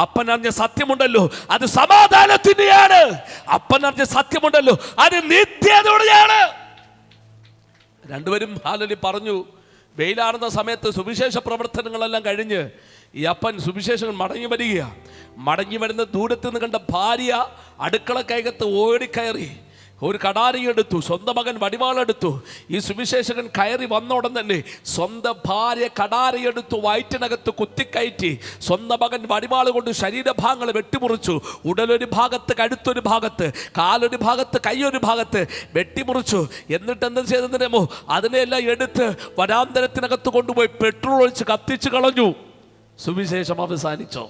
അപ്പൻ അറിഞ്ഞ സത്യമുണ്ടല്ലോ, അത് സമാധാനത്തിൻ്റെയാണ്. അപ്പൻ അറിഞ്ഞ സത്യമുണ്ടല്ലോ, അത് നിത്യതയുടെയാണ്. രണ്ടുപേരും ഹാലലി പറഞ്ഞു. വെയിലാറുന്ന സമയത്ത് സുവിശേഷ പ്രവർത്തനങ്ങളെല്ലാം കഴിഞ്ഞ് ഈ അപ്പൻ സുവിശേഷങ്ങൾ മടങ്ങി വരുന്ന ദൂരത്ത് നിന്ന് കണ്ട ഭാര്യ അടുക്കളക്കകത്ത് ഓടിക്കയറി ഒരു കടാരിയെടുത്തു, സ്വന്തം മകൻ വടിവാളെടുത്തു. ഈ സുവിശേഷകൻ കയറി വന്ന ഉടൻ തന്നെ സ്വന്തം ഭാര്യ കടാരിയെടുത്തു വയറ്റിനകത്ത് കുത്തിക്കയറ്റി, സ്വന്തം മകൻ വടിവാൾ കൊണ്ട് ശരീരഭാഗങ്ങൾ വെട്ടിമുറിച്ചു. ഉടലൊരു ഭാഗത്ത്, കഴുത്തൊരു ഭാഗത്ത്, കാലൊരു ഭാഗത്ത്, കൈയൊരു ഭാഗത്ത് വെട്ടിമുറിച്ചു. എന്നിട്ട് എന്ത് ചെയ്തെന്നറിയാമോ? അതിനെല്ലാം എടുത്ത് വനാന്തരത്തിനകത്ത് കൊണ്ടുപോയി പെട്രോൾ ഒഴിച്ച് കത്തിച്ചു കളഞ്ഞു. സുവിശേഷം അവസാനിച്ചോ?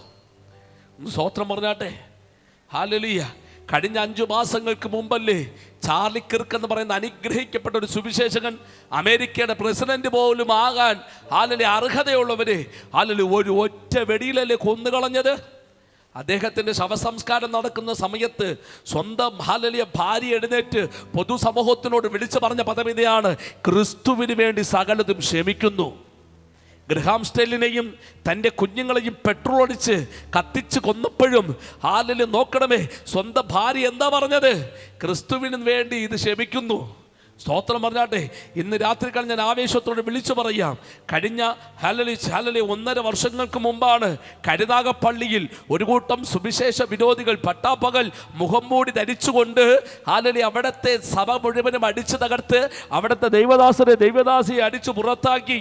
സ്തോത്രം പറഞ്ഞാട്ടെ. ഹല്ലേലൂയ. കഴിഞ്ഞ 5 മാസങ്ങൾക്ക് മുമ്പല്ലേ ചാർലി കിർക്ക് എന്ന് പറയുന്ന അനുഗ്രഹിക്കപ്പെട്ട ഒരു സുവിശേഷകൻ, അമേരിക്കയുടെ പ്രസിഡന്റ് പോലും ആകാൻ ഹാലലി അർഹതയുള്ളവരെ ഹാലലി ഒരു ഒറ്റ വെടിയിലല്ലേ കൊന്നുകളഞ്ഞത്. അദ്ദേഹത്തിൻ്റെ ശവസംസ്കാരം നടക്കുന്ന സമയത്ത് സ്വന്തം ഹാലലിയ ഭാര്യ എഴുന്നേറ്റ് പൊതുസമൂഹത്തിനോട് വിളിച്ചു പറഞ്ഞ പദവിതയാണ്, ക്രിസ്തുവിന് വേണ്ടി സകലതും ക്ഷമിക്കുന്നു. ഗ്രഹാം സ്റ്റെല്ലിനെയും തൻ്റെ കുഞ്ഞുങ്ങളെയും പെട്രോൾ അടിച്ച് കത്തിച്ച് കൊന്നപ്പോഴും ഹാലലി നോക്കണമേ, സ്വന്തം ഭാര്യ എന്താ പറഞ്ഞത്? ക്രിസ്തുവിന് വേണ്ടി ഇത് ക്ഷമിക്കുന്നു. സ്തോത്രം പറഞ്ഞാട്ടെ. ഇന്ന് രാത്രിക്കാൾ ഞാൻ ആവേശത്തോടെ വിളിച്ചു പറയാം, കഴിഞ്ഞ ഹാലലി 1.5 വർഷങ്ങൾക്ക് മുമ്പാണ് കരുനാഗപ്പള്ളിയിൽ ഒരു കൂട്ടം സുവിശേഷ വിരോധികൾ പട്ടാപ്പകൽ മുഖം മൂടി ധരിച്ചുകൊണ്ട് ഹാലലി അവിടുത്തെ സഭ മുഴുവനും അടിച്ചു തകർത്ത് അവിടുത്തെ ദൈവദാസിയെ അടിച്ചു പുറത്താക്കി.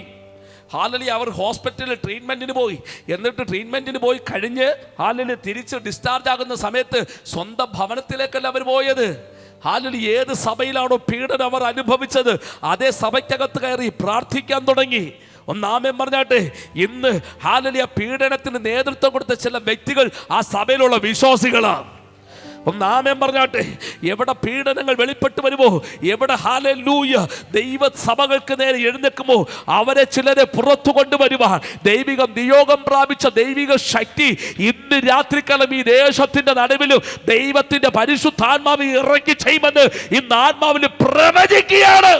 ഹാലലി അവർ ഹോസ്പിറ്റലിൽ ട്രീറ്റ്മെൻറ്റിന് പോയി. എന്നിട്ട് ട്രീറ്റ്മെൻറ്റിന് പോയി കഴിഞ്ഞ് ഹാലലി തിരിച്ച് ഡിസ്ചാർജ് ആകുന്ന സമയത്ത് സ്വന്തം ഭവനത്തിലേക്കല്ല അവർ പോയത്. ഹാലലി ഏത് സഭയിലാണോ പീഡനം അവർ അനുഭവിച്ചത്, അതേ സഭയ്ക്കകത്ത് കയറി പ്രാർത്ഥിക്കാൻ തുടങ്ങി. ഒന്നാമൻ പറഞ്ഞാട്ടെ, ഇന്ന് ഹാലലി ആ പീഡനത്തിന് നേതൃത്വം കൊടുത്ത ചില വ്യക്തികൾ ആ സഭയിലുള്ള വിശ്വാസികളാണ്. ഒന്നാമൻ പറഞ്ഞാട്ടെ. എവിടെ പീഡനങ്ങൾ വെളിപ്പെട്ടു വരുമോ, എവിടെ ഹല്ലേലൂയ ദൈവ സഭകൾക്ക് നേരെ എഴുന്നേൽക്കുമോ, അവരെ ചിലരെ പുറത്തു കൊണ്ടുവരുവാൻ ദൈവിക നിയോഗം പ്രാപിച്ച ദൈവിക ശക്തി ഇന്ന് രാത്രിക്കാലം ഈ ദേശത്തിന്റെ നടുവിലും ദൈവത്തിന്റെ പരിശുദ്ധാത്മാവ് ഇറക്കി ചെയ്യുമെന്ന് ഇന്ന് ആത്മാവിൽ പ്രവചിക്കുകയാണ്.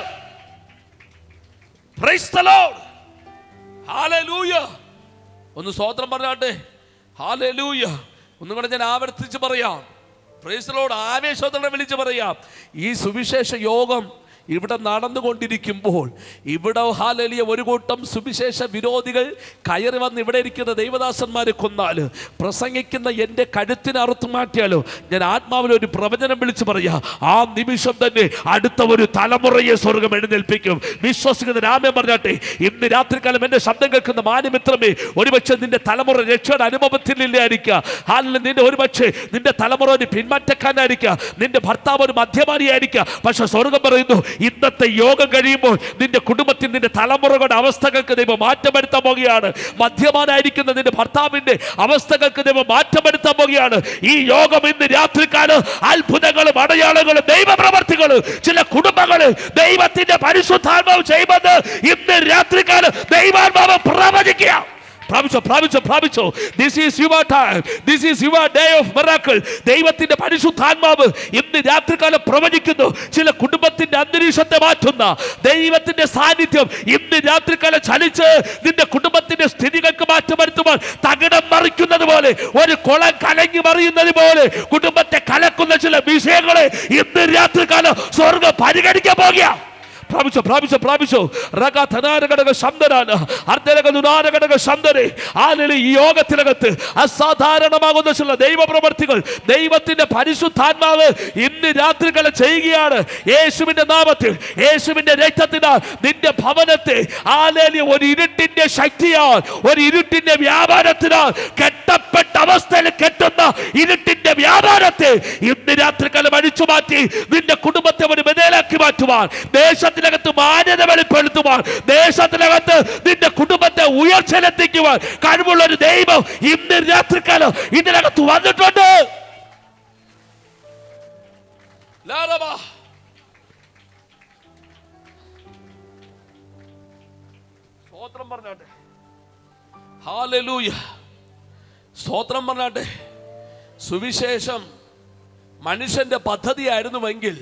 Praise the Lord. ഹല്ലേലൂയ. ഒന്ന് സ്തോത്രം പറഞ്ഞാട്ടെ. ഹല്ലേലൂയ. ഒന്നും കൂടെ ഞാൻ ആവർത്തിച്ച് പറയാം. Praise the Lord. ആവേശത്തോടെ വിളിച്ച് പറയാം, ഈ സുവിശേഷ യോഗം ഇവിടെ നടന്നുകൊണ്ടിരിക്കുമ്പോൾ ഇവിടെ ഹല്ലേലൂയ ഒരു കൂട്ടം സുവിശേഷ വിരോധികൾ കയറി വന്ന് ഇവിടെ ഇരിക്കുന്ന ദൈവദാസന്മാരെ കൊന്നാൽ, പ്രസംഗിക്കുന്ന എൻ്റെ കഴുത്തിന് അറുത്തു മാറ്റിയാലോ, ഞാൻ ആത്മാവിൽ ഒരു പ്രവചനം വിളിച്ചു പറയാ, ആ നിമിഷം തന്നെ അടുത്ത ഒരു തലമുറയെ സ്വർഗം എഴുന്നേൽപ്പിക്കും. വിശ്വസിക്കുന്ന രാമൻ പറഞ്ഞാട്ടെ, ഇന്ന് രാത്രികാലം എൻ്റെ ശബ്ദം കേൾക്കുന്ന മാന്യമിത്രമേ, ഒരുപക്ഷെ നിന്റെ തലമുറ രക്ഷയുടെ അനുഭവത്തിലില്ലായിരിക്കാം. നിന്റെ ഒരുപക്ഷെ നിന്റെ തലമുറ ഒരു പിന്മാറ്റക്കാരനായിരിക്കാം, നിന്റെ ഭർത്താവ് ഒരു മദ്യപാനിയായിരിക്കാം. പക്ഷെ സ്വർഗം പറയുന്നു, ഇന്നത്തെ യോഗം കഴിയുമ്പോൾ നിന്റെ കുടുംബത്തിൽ നിന്റെ തലമുറകളുടെ അവസ്ഥകൾക്ക് ദൈവം മാറ്റം വരുത്താൻ പോകുകയാണ്. മദ്യപാനായിരിക്കുന്ന നിന്റെ ഭർത്താവിന്റെ അവസ്ഥകൾക്ക് ദൈവം മാറ്റം വരുത്താൻ പോകുകയാണ്. ഈ യോഗം ഇന്ന് രാത്രികാലം അത്ഭുതങ്ങളും അടയാളങ്ങളും ദൈവപ്രവർത്തികളും ചില കുടുംബങ്ങള് ദൈവത്തിന്റെ പരിശുദ്ധാത്മാവ് ചെയ്യുമെന്ന് ഇന്ന് രാത്രികാലം ദൈവാത്മാവ് പ്രവചിക്കുക. പ്രാപിച്ചോ. This is your time. This is your day of miracle. ദൈവത്തിന്റെ പരിശുദ്ധാത്മാവ് ഇന്ന് രാത്രികാലം പ്രവചിക്കുന്നു. ചില കുടുംബത്തിന്റെ അന്തരീക്ഷത്തെ മാറ്റുന്ന ദൈവത്തിന്റെ സാന്നിധ്യം ഇന്ന് രാത്രികാലം ചലിച്ച് നിന്റെ കുടുംബത്തിന്റെ സ്ഥിതികൾക്ക് മാറ്റം വരുത്തുവാൻ തകിടം മറിക്കുന്നത് പോലെ, ഒരു കുളം കലങ്ങി മറിയുന്നത് പോലെ കുടുംബത്തെ കലക്കുന്ന ചില വിഷയങ്ങളെ ഇന്ന് രാത്രികാലം സ്വർഗ്ഗം പരിഗണിക്കാൻ പോകുക. പ്രാപിച്ചോ. ഈ യോഗത്തിനകത്ത് അസാധാരണമാകുന്ന ചില ദൈവപ്രവർത്തികൾ ദൈവത്തിന്റെ പരിശുദ്ധാത്മാവ് ഇന്ന് രാത്രികളെ ചെയ്യുകയാണ്. യേശുവിന്റെ നാമത്തിൽ, യേശുവിന്റെ രക്തത്തിനാൽ നിന്റെ ഭവനത്തെ ഒരു ഇരുട്ടിന്റെ ശക്തിയാൽ, ഒരു ഇരുട്ടിന്റെ വ്യാപാരത്തിനാൽ കെട്ടപ്പെട്ട അവസ്ഥയിൽ കെട്ടുന്ന ഇരുട്ടിന്റെ വ്യാപാരത്തെ ഇന്ന് രാത്രികാലം അഴിച്ചു മാറ്റി നിന്റെ കുടുംബത്തെ ഒരു ബദലാക്കി മാറ്റുവാൻ, ദേശത്തിനകത്ത് മാന്യത വെളിപ്പെടുത്തുവാൻ, ദേശത്തിനകത്ത് നിന്റെ കുടുംബത്തെ ഉയർച്ചയിലെത്തിക്കുവാൻ കഴിവുള്ള ഒരു ദൈവം ഇന്ന് രാത്രികാലം ഇതിനകത്ത് വന്നിട്ടുണ്ട്. സ്തോത്രം പറഞ്ഞാട്ടെ. ഹല്ലേലൂയ. സ്തോത്രം പറഞ്ഞാട്ടെ. സുവിശേഷം മനുഷ്യന്റെ പദ്ധതിയായിരുന്നുവെങ്കിൽ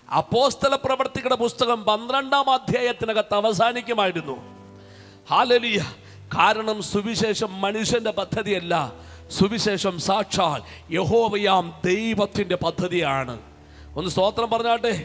അപ്പോസ്തല പ്രവർത്തികളുടെ പുസ്തകം 12-ാം അധ്യായത്തിനകത്ത് അവസാനിക്കുമായിരുന്നു. ഹല്ലേലൂയ. കാരണം സുവിശേഷം മനുഷ്യന്റെ പദ്ധതിയല്ല, സുവിശേഷം സാക്ഷാൽ യഹോവയാം ദൈവത്തിന്റെ പദ്ധതിയാണ്. ഒന്ന് സ്തോത്രം പറഞ്ഞാട്ടെ,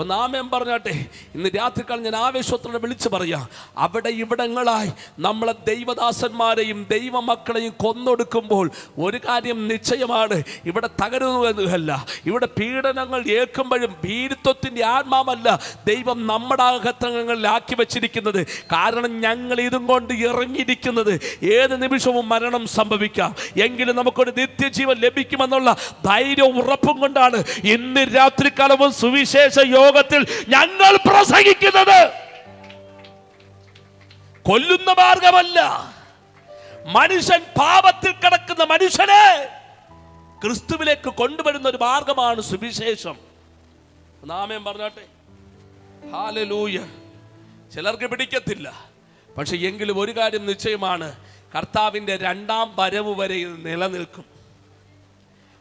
ഒന്ന് ആമേൻ പറഞ്ഞാട്ടെ. ഇന്ന് രാത്രിക്കാലം ഞാൻ ആവേശത്തോടെ വിളിച്ചു പറയാം, അവിടെ ഇവിടങ്ങളായി നമ്മളെ ദൈവദാസന്മാരെയും ദൈവമക്കളെയും കൊന്നൊടുക്കുമ്പോൾ ഒരു കാര്യം നിശ്ചയമാണ്, ഇവിടെ തകരുന്നതല്ല. ഇവിടെ പീഡനങ്ങൾ ഏൽക്കുമ്പോഴും ഭീരുത്വത്തിൻ്റെ ആത്മാവല്ല ദൈവം നമ്മുടെ അകത്തങ്ങളിലാക്കി വെച്ചിരിക്കുന്നത്. കാരണം ഞങ്ങൾ ഇതും കൊണ്ട് ഇറങ്ങിയിരിക്കുന്നത് ഏത് നിമിഷവും മരണം സംഭവിക്കാം, എങ്കിലും നമുക്കൊരു നിത്യജീവൻ ലഭിക്കുമെന്നുള്ള ധൈര്യവും ഉറപ്പും കൊണ്ടാണ് ഇന്ന് രാത്രികാലവും സുവിശേഷ യോഗത്തിൽ ഞങ്ങൾ പ്രസംഗിക്കുന്നത്. കൊല്ലുന്ന മാർഗമല്ല, മനുഷ്യൻ പാപത്തിൽ കിടക്കുന്ന മനുഷ്യനെ ക്രിസ്തുവിലേക്ക് കൊണ്ടുവരുന്ന ഒരു മാർഗമാണ് സുവിശേഷം. നാമേൻ പറഞ്ഞാട്ടെ. ഹല്ലേലൂയ. ചിലർക്ക് പിടിക്കത്തില്ല, പക്ഷെ എങ്കിലും ഒരു കാര്യം നിശ്ചയമാണ്, കർത്താവിൻ്റെ 2ാം വരവ് വരെ ഇത് നിലനിൽക്കും.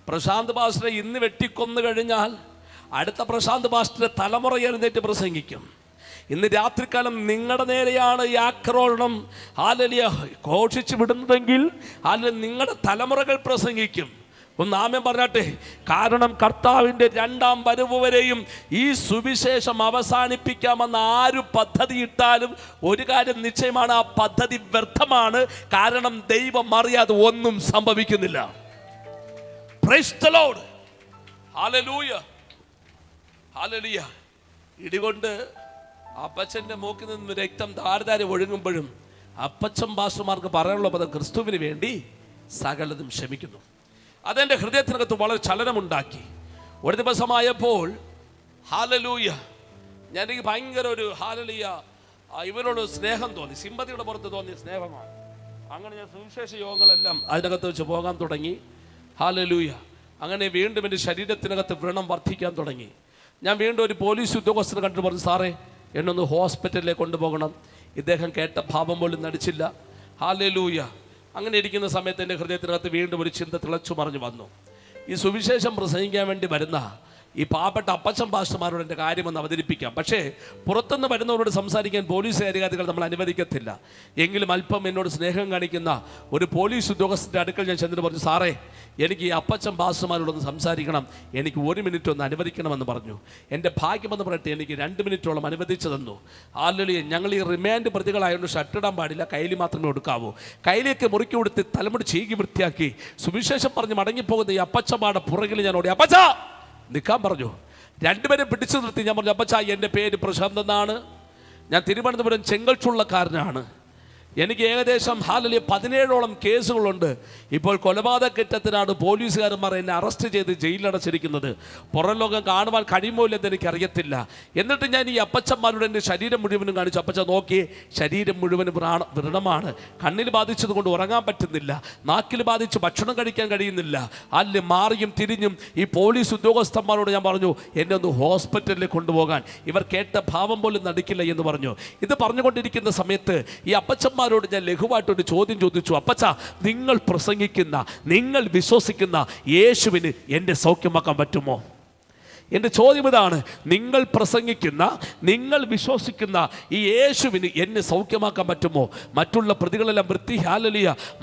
പ്രശാന്ത് പാസ്റ്ററെ ഇന്ന് വെട്ടിക്കൊന്നു കഴിഞ്ഞാൽ അടുത്ത പ്രശാന്ത് പാസ്റ്ററെ തലമുറ എഴുന്നേറ്റ് പ്രസംഗിക്കും. ഇന്ന് രാത്രികാലം നിങ്ങളുടെ നേരെയാണ് ഈ ആക്രമണം ഹല്ലേലൂയ ഘോഷിച്ചു വിടുന്നതെങ്കിൽ നിങ്ങളുടെ തലമുറകൾ പ്രസംഗിക്കും. ഒന്ന് ആമേൻ പറഞ്ഞാട്ടെ. കാരണം കർത്താവിൻ്റെ 2ാം വരവ് വരെയും ഈ സുവിശേഷം അവസാനിപ്പിക്കാമെന്ന് ആര് പദ്ധതി ഇട്ടാലും ഒരു കാര്യം നിശ്ചയമാണ്, ആ പദ്ധതി വ്യർത്ഥമാണ്. കാരണം ദൈവം അറിയാതെ ഒന്നും സംഭവിക്കുന്നില്ല. Praise the Lord. Hallelujah. Hallelujah. ഇടികൊണ്ട് അപ്പച്ചൻ്റെ മൂക്കിൽ നിന്ന് രക്തം ധാരധാര ഒഴുകുമ്പോഴും അപ്പച്ചൻ പാസ്റ്റർമാർക്ക് പറയാനുള്ള പദം, ക്രിസ്തുവിന് വേണ്ടി സകലതും ക്ഷമിക്കുന്നു. അതെൻ്റെ ഹൃദയത്തിനകത്ത് വളരെ ചലനമുണ്ടാക്കി. ഒരു ദിവസമായപ്പോൾ ഹല്ലേലൂയ, എനിക്ക് ഭയങ്കര ഒരു ഹല്ലേലൂയ ഇവരോട് സ്നേഹം തോന്നി, സിമ്പതിയുടെ പുറത്ത് തോന്നിയ സ്നേഹമാണ്. അങ്ങനെ ഞാൻ സുവിശേഷ യോഗങ്ങളെല്ലാം അതിനകത്ത് വെച്ച് പോകാൻ തുടങ്ങി. ഹല്ലേലൂയ. അങ്ങനെ വീണ്ടും എൻ്റെ ശരീരത്തിനകത്ത് വ്രണം വർദ്ധിക്കാൻ തുടങ്ങി. ഞാൻ വീണ്ടും ഒരു പോലീസ് ഉദ്യോഗസ്ഥനെ കണ്ടിട്ട് പറഞ്ഞു, സാറേ എന്നൊന്ന് ഹോസ്പിറ്റലിലേക്ക് കൊണ്ടുപോകണം. ഇദ്ദേഹം കേട്ട ഭാവം പോലും നടിച്ചില്ല. ഹല്ലേലൂയ. അങ്ങനെ ഇരിക്കുന്ന സമയത്ത് എൻ്റെ ഹൃദയത്തിനകത്ത് വീണ്ടും ഒരു ചിന്ത തിളച്ചു മറിഞ്ഞു വന്നു. ഈ സുവിശേഷം പ്രസംഗിക്കാൻ വേണ്ടി വരുന്ന ഈ പാവപ്പെട്ട അപ്പച്ചൻ പാസ്റ്റർമാരോട് എൻ്റെ കാര്യമൊന്ന് അവതരിപ്പിക്കാം. പക്ഷേ പുറത്തുനിന്ന് വരുന്നവരോട് സംസാരിക്കാൻ പോലീസ് അധികാരികൾ നമ്മൾ അനുവദിക്കത്തില്ല. എങ്കിലും അല്പം എന്നോട് സ്നേഹം കാണിക്കുന്ന ഒരു പോലീസ് ഉദ്യോഗസ്ഥൻ്റെ അടുക്കൽ ഞാൻ ചെന്നിട്ട് പറഞ്ഞു, സാറേ എനിക്ക് ഈ അപ്പച്ചൻ പാസ്റ്റർമാരോടൊന്ന് സംസാരിക്കണം, എനിക്ക് 1 മിനിറ്റ് ഒന്ന് അനുവദിക്കണമെന്ന് പറഞ്ഞു. എൻ്റെ ഭാഗ്യമെന്ന് പറയട്ടെ, എനിക്ക് 2 മിനിറ്റോളം അനുവദിച്ചു തന്നു. ആളുകളെ ഞങ്ങൾ ഈ റിമാൻഡ് പ്രതികളായതുകൊണ്ട് ഷട്ടിടാൻ പാടില്ല, കയ്യിൽ മാത്രമേ കൊടുക്കാവൂ. കയ്യിലേക്ക് മുറുക്കി കൊടുത്ത് തലമുടി ചീകി വൃത്തിയാക്കി സുവിശേഷം പറഞ്ഞ് മടങ്ങിപ്പോകുന്ന ഈ അപ്പച്ചന്മാരുടെ പുറകിൽ ഞാൻ ഓടി അപ്പച്ച നിൽക്കാൻ പറഞ്ഞു. 2 പേരെ പിടിച്ചു നിർത്തി. ഞാൻ പറഞ്ഞു, അപ്പച്ച എൻ്റെ പേര് പ്രശാന്ത് എന്നാണ്, ഞാൻ തിരുവനന്തപുരം ചെങ്കൽച്ചുള്ളക്കാരനാണ്. എനിക്ക് ഏകദേശം 17ഓളം കേസുകളുണ്ട്. ഇപ്പോൾ കൊലപാതക കുറ്റത്തിനാണ് പോലീസുകാരന്മാർ എന്നെ അറസ്റ്റ് ചെയ്ത് ജയിലിലടച്ചിരിക്കുന്നത്. പുറം ലോകം കാണുവാൻ കഴിയുമോ ഇല്ലെന്ന് എനിക്കറിയത്തില്ല. എന്നിട്ട് ഞാൻ ഈ അപ്പച്ചന്മാരുടെ എൻ്റെ ശരീരം മുഴുവനും കാണിച്ചു. അപ്പച്ച നോക്കി, ശരീരം മുഴുവനും വ്രണമാണ്. കണ്ണിൽ ബാധിച്ചത് കൊണ്ട് ഉറങ്ങാൻ പറ്റുന്നില്ല, നാക്കിൽ ബാധിച്ച് ഭക്ഷണം കഴിക്കാൻ കഴിയുന്നില്ല. അല്ലെ മാറിയും തിരിഞ്ഞും ഈ പോലീസ് ഉദ്യോഗസ്ഥന്മാരോട് ഞാൻ പറഞ്ഞു, എന്നെ ഒന്ന് ഹോസ്പിറ്റലിൽ കൊണ്ടുപോകാൻ. ഇവർ കേട്ട ഭാവം പോലും നടിക്കില്ല എന്ന് പറഞ്ഞു. ഇത് പറഞ്ഞുകൊണ്ടിരിക്കുന്ന സമയത്ത് ഈ അപ്പച്ചന്മാർ ഞാൻ ലഘുവായിട്ടൊരു ചോദ്യം ചോദിച്ചു, അപ്പച്ച നിങ്ങൾ പ്രസംഗിക്കുന്ന, നിങ്ങൾ വിശ്വസിക്കുന്ന യേശുവിന് എന്നെ സൗഖ്യമാക്കാൻ പറ്റുമോ? എൻ്റെ ചോദ്യം ഇതാണ്, നിങ്ങൾ പ്രസംഗിക്കുന്ന, നിങ്ങൾ വിശ്വസിക്കുന്ന ഈ യേശുവിന് എന്നെ സൗഖ്യമാക്കാൻ പറ്റുമോ? മറ്റുള്ള പ്രതികളെല്ലാം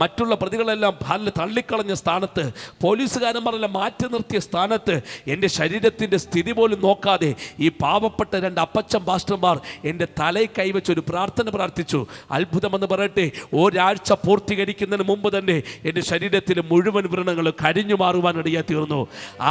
മറ്റുള്ള പ്രതികളെല്ലാം തള്ളിക്കളഞ്ഞ സ്ഥാനത്ത്, പോലീസുകാരന്മാരെല്ലാം മാറ്റി നിർത്തിയ സ്ഥാനത്ത്, എൻ്റെ ശരീരത്തിൻ്റെ സ്ഥിതി പോലും നോക്കാതെ ഈ പാവപ്പെട്ട 2 അപ്പച്ചൻ പാസ്റ്റർമാർ എൻ്റെ തലയിൽ കൈവച്ചൊരു പ്രാർത്ഥന പ്രാർത്ഥിച്ചു. അത്ഭുതമെന്ന് പറയട്ടെ, ഒരാഴ്ച പൂർത്തീകരിക്കുന്നതിന് മുമ്പ് തന്നെ എൻ്റെ ശരീരത്തിലെ മുഴുവൻ വ്രണങ്ങൾ കരിഞ്ഞു മാറുവാനിടയായി തീർന്നു.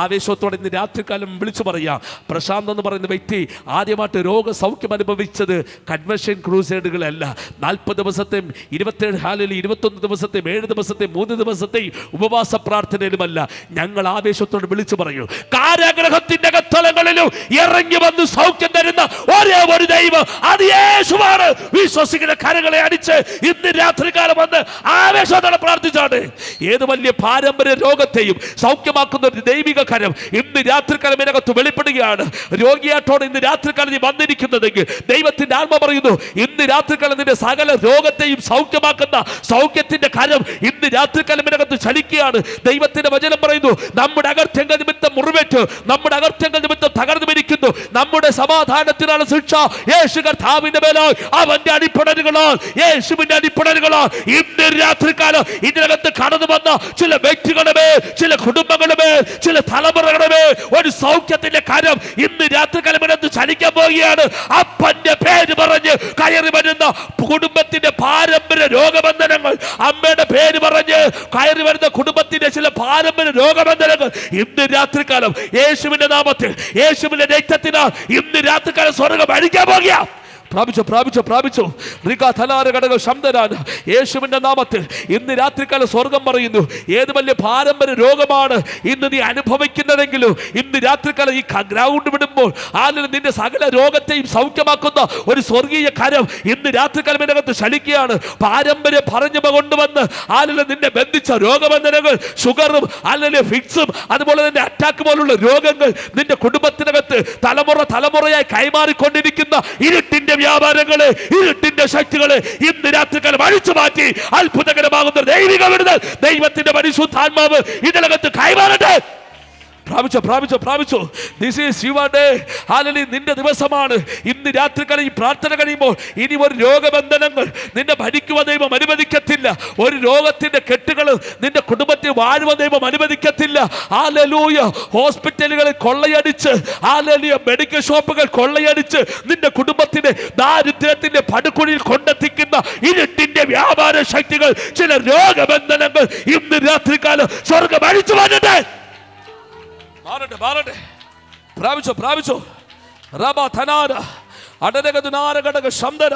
ആവേശത്തോടെ ഇന്ന് രാത്രികാലം വിളിച്ചു പറയാ, പ്രശാന്ത് എന്ന് പറയുന്ന വ്യക്തി ആദ്യമായിട്ട് രോഗസൗഖ്യം അനുഭവിച്ചത് കൺവെൻഷൻ ക്രൂസേഡുകളല്ല, 40 ദിവസത്തെയും 21 ദിവസത്തെയും 7 ദിവസത്തെയും 3 ദിവസത്തെയും ഉപവാസ പ്രാർത്ഥനയിലുമല്ല. ഞങ്ങൾ ആവേശത്തോട് വിളിച്ചു പറയൂ, കാരാഗ്രഹത്തിന്റെ അകത്തളങ്ങളിലും ഇറങ്ങി വന്ന് സൗഖ്യം തരുന്ന ഒരേ ഒരു ദൈവം, അത് യേശുവാണ്. വിശ്വസിക്കുന്ന കരങ്ങളെ അടിച്ച് ഇന്ന് രാത്രികാലം വന്ന് ആവേശത്തോടെ പ്രാർത്ഥിച്ചാണ്. ഏത് വലിയ പാരമ്പര്യ രോഗത്തെയും സൗഖ്യമാക്കുന്ന ഒരു ദൈവിക കരം ഇന്ന് രാത്രികാലം ഇതിനകത്ത് വെളിപ്പെടുകയാണ്. രോഗിയായിട്ടോടെ ഇന്ന് രാത്രികാലം നീ വന്നിരിക്കുന്നതെങ്കിൽ ദൈവത്തിന്റെ ആത്മ പറയുന്നു, ഇന്ന് രാത്രികാലം നിന്റെ സകല രോഗത്തെയും സൗഖ്യമാക്കുന്ന സൗഖ്യത്തിന്റെ കരം ഇന്ന് രാത്രികാലം ഇതിനകത്ത് ചലിക്കുകയാണ്. ദൈവത്തിന്റെ വചനം പറയുന്നു, നമ്മുടെ അകൃത്യങ്ങൾ നിമിത്തം മുറിവേറ്റ്, നമ്മുടെ അകൃത്യങ്ങൾ നിമിത്തം തകർന്നു മരിക്കുന്നു, നമ്മുടെ സമാധാനത്തിനുള്ള ശിക്ഷ യേശു കർത്താവിന്റെ മേലാൽ, അവന്റെ അടിപ്പടലുകളാൽ, യേശുവിന്റെ അടിപ്പടലുകളാൽ ഇന്ന് രാത്രികാലം ഇതിനകത്ത് കടന്നു വന്ന ചില വ്യക്തികളുടെ മേൽ, ചില കുടുംബങ്ങളുടെ മേൽ, ചില തലമുറകളുടെ മേൽ ഒരു സൗഖ്യത്തിന്റെ കരം ഇന്ന് രാത്രികാലം ചലിക്കാൻ പോവുകയാണ്. അപ്പന്റെ പേര് പറഞ്ഞ് കയറി വരുന്ന കുടുംബത്തിന്റെ പാരമ്പര്യ രോഗബന്ധനങ്ങൾ, അമ്മയുടെ പേര് പറഞ്ഞ് കയറി വരുന്ന കുടുംബത്തിന്റെ ചില പാരമ്പര്യ രോഗബന്ധനങ്ങൾ ഇന്ന് രാത്രികാലം യേശുവിന്റെ നാമത്തിൽ, യേശുവിന്റെ രക്തത്തിനാൽ ഇന്ന് രാത്രികാലം സ്വർഗ്ഗം അഴിക്കാൻ പോകുക. പ്രാപിച്ചു യേശുവിന്റെ നാമത്തിൽ ഇന്ന് രാത്രികാലം സ്വർഗം പറയുന്നു. ഏത് വലിയ പാരമ്പര്യ രോഗമാണ് ഇന്ന് നീ അനുഭവിക്കുന്നതെങ്കിലും ഇന്ന് രാത്രികാലം ഈ ഗ്രൗണ്ട് വിടുമ്പോൾ നിന്റെ സകല രോഗത്തെയും സൗഖ്യമാക്കുന്ന ഒരു സ്വർഗീയ കരം ഇന്ന് രാത്രികാലം ഇതിനകത്ത് ചലിക്കുകയാണ്. പാരമ്പര്യം പറഞ്ഞു കൊണ്ടുവന്ന് നിന്നെ ബന്ധിച്ച രോഗബന്ധനങ്ങൾ, ഷുഗറും ഫിക്സും അതുപോലെ തന്നെ അറ്റാക്ക് പോലുള്ള രോഗങ്ങൾ നിന്റെ കുടുംബത്തിനകത്ത് തലമുറയായി കൈമാറിക്കൊണ്ടിരിക്കുന്ന ഇരുട്ടിന്റെ വ്യാപാരങ്ങളെ, ഇരുട്ടിന്റെ ശക്തികളെ ഇന്ന് രാത്രികാലം അഴിച്ചു മാറ്റി അത്ഭുതകരമാകുന്ന ദൈവിക വിടുതൽ ദൈവത്തിന്റെ പരിശുദ്ധാത്മാവ് ഇതിനകത്ത് കൈമാറട്ടെ. പ്രാപിച്ചോ. This is your day. Hallelujah. നിന്റെ ദിവസമാണ്. ഇന്ന് രാത്രികാലം ഈ പ്രാർത്ഥന കഴിയുമ്പോൾ ഇനി ഒരു രോഗബന്ധനങ്ങൾ നിന്നെ ഭരിക്കുവാൻ ദൈവം അനുവദിക്കത്തില്ല. ഒരു രോഗത്തിന്റെ കെട്ടുകൾ നിന്റെ കുടുംബത്തിൽ വാഴുവാൻ ദൈവം അനുവദിക്കത്തില്ല. ഹല്ലേലൂയ. ഹോസ്പിറ്റലുകളിൽ കൊള്ളയടിച്ച്, ഹല്ലേലൂയ, മെഡിക്കൽ ഷോപ്പുകൾ കൊള്ളയടിച്ച് നിന്റെ കുടുംബത്തിന്റെ ദാരിദ്ര്യത്തിന്റെ പടുകുഴിയിൽ കൊണ്ടെത്തിക്കുന്ന ഇരുട്ടിന്റെ വ്യാപാര ശക്തികൾ, ചില രോഗബന്ധനങ്ങൾ ഇന്ന് രാത്രികാലം സ്വർഗ്ഗം അഴിച്ചു മാറ്റട്ടെ. മാറട്ടെ. പ്രാപിച്ചോ. റബ ധനാര അടരകതുനാരകടക ശബ്ദന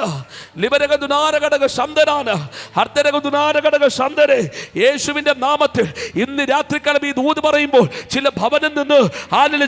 ലിബരകതുനാരകടക ശബ്ദനാന ഹർത്തരകതുനാരകടക ശബ്ദനെ യേശുവിന്റെ നാമത്തിൽ ഇന്ന് രാത്രികാലം ഈ ദൂത് പറയുമ്പോൾ ചില ഭവനിൽ നിന്ന്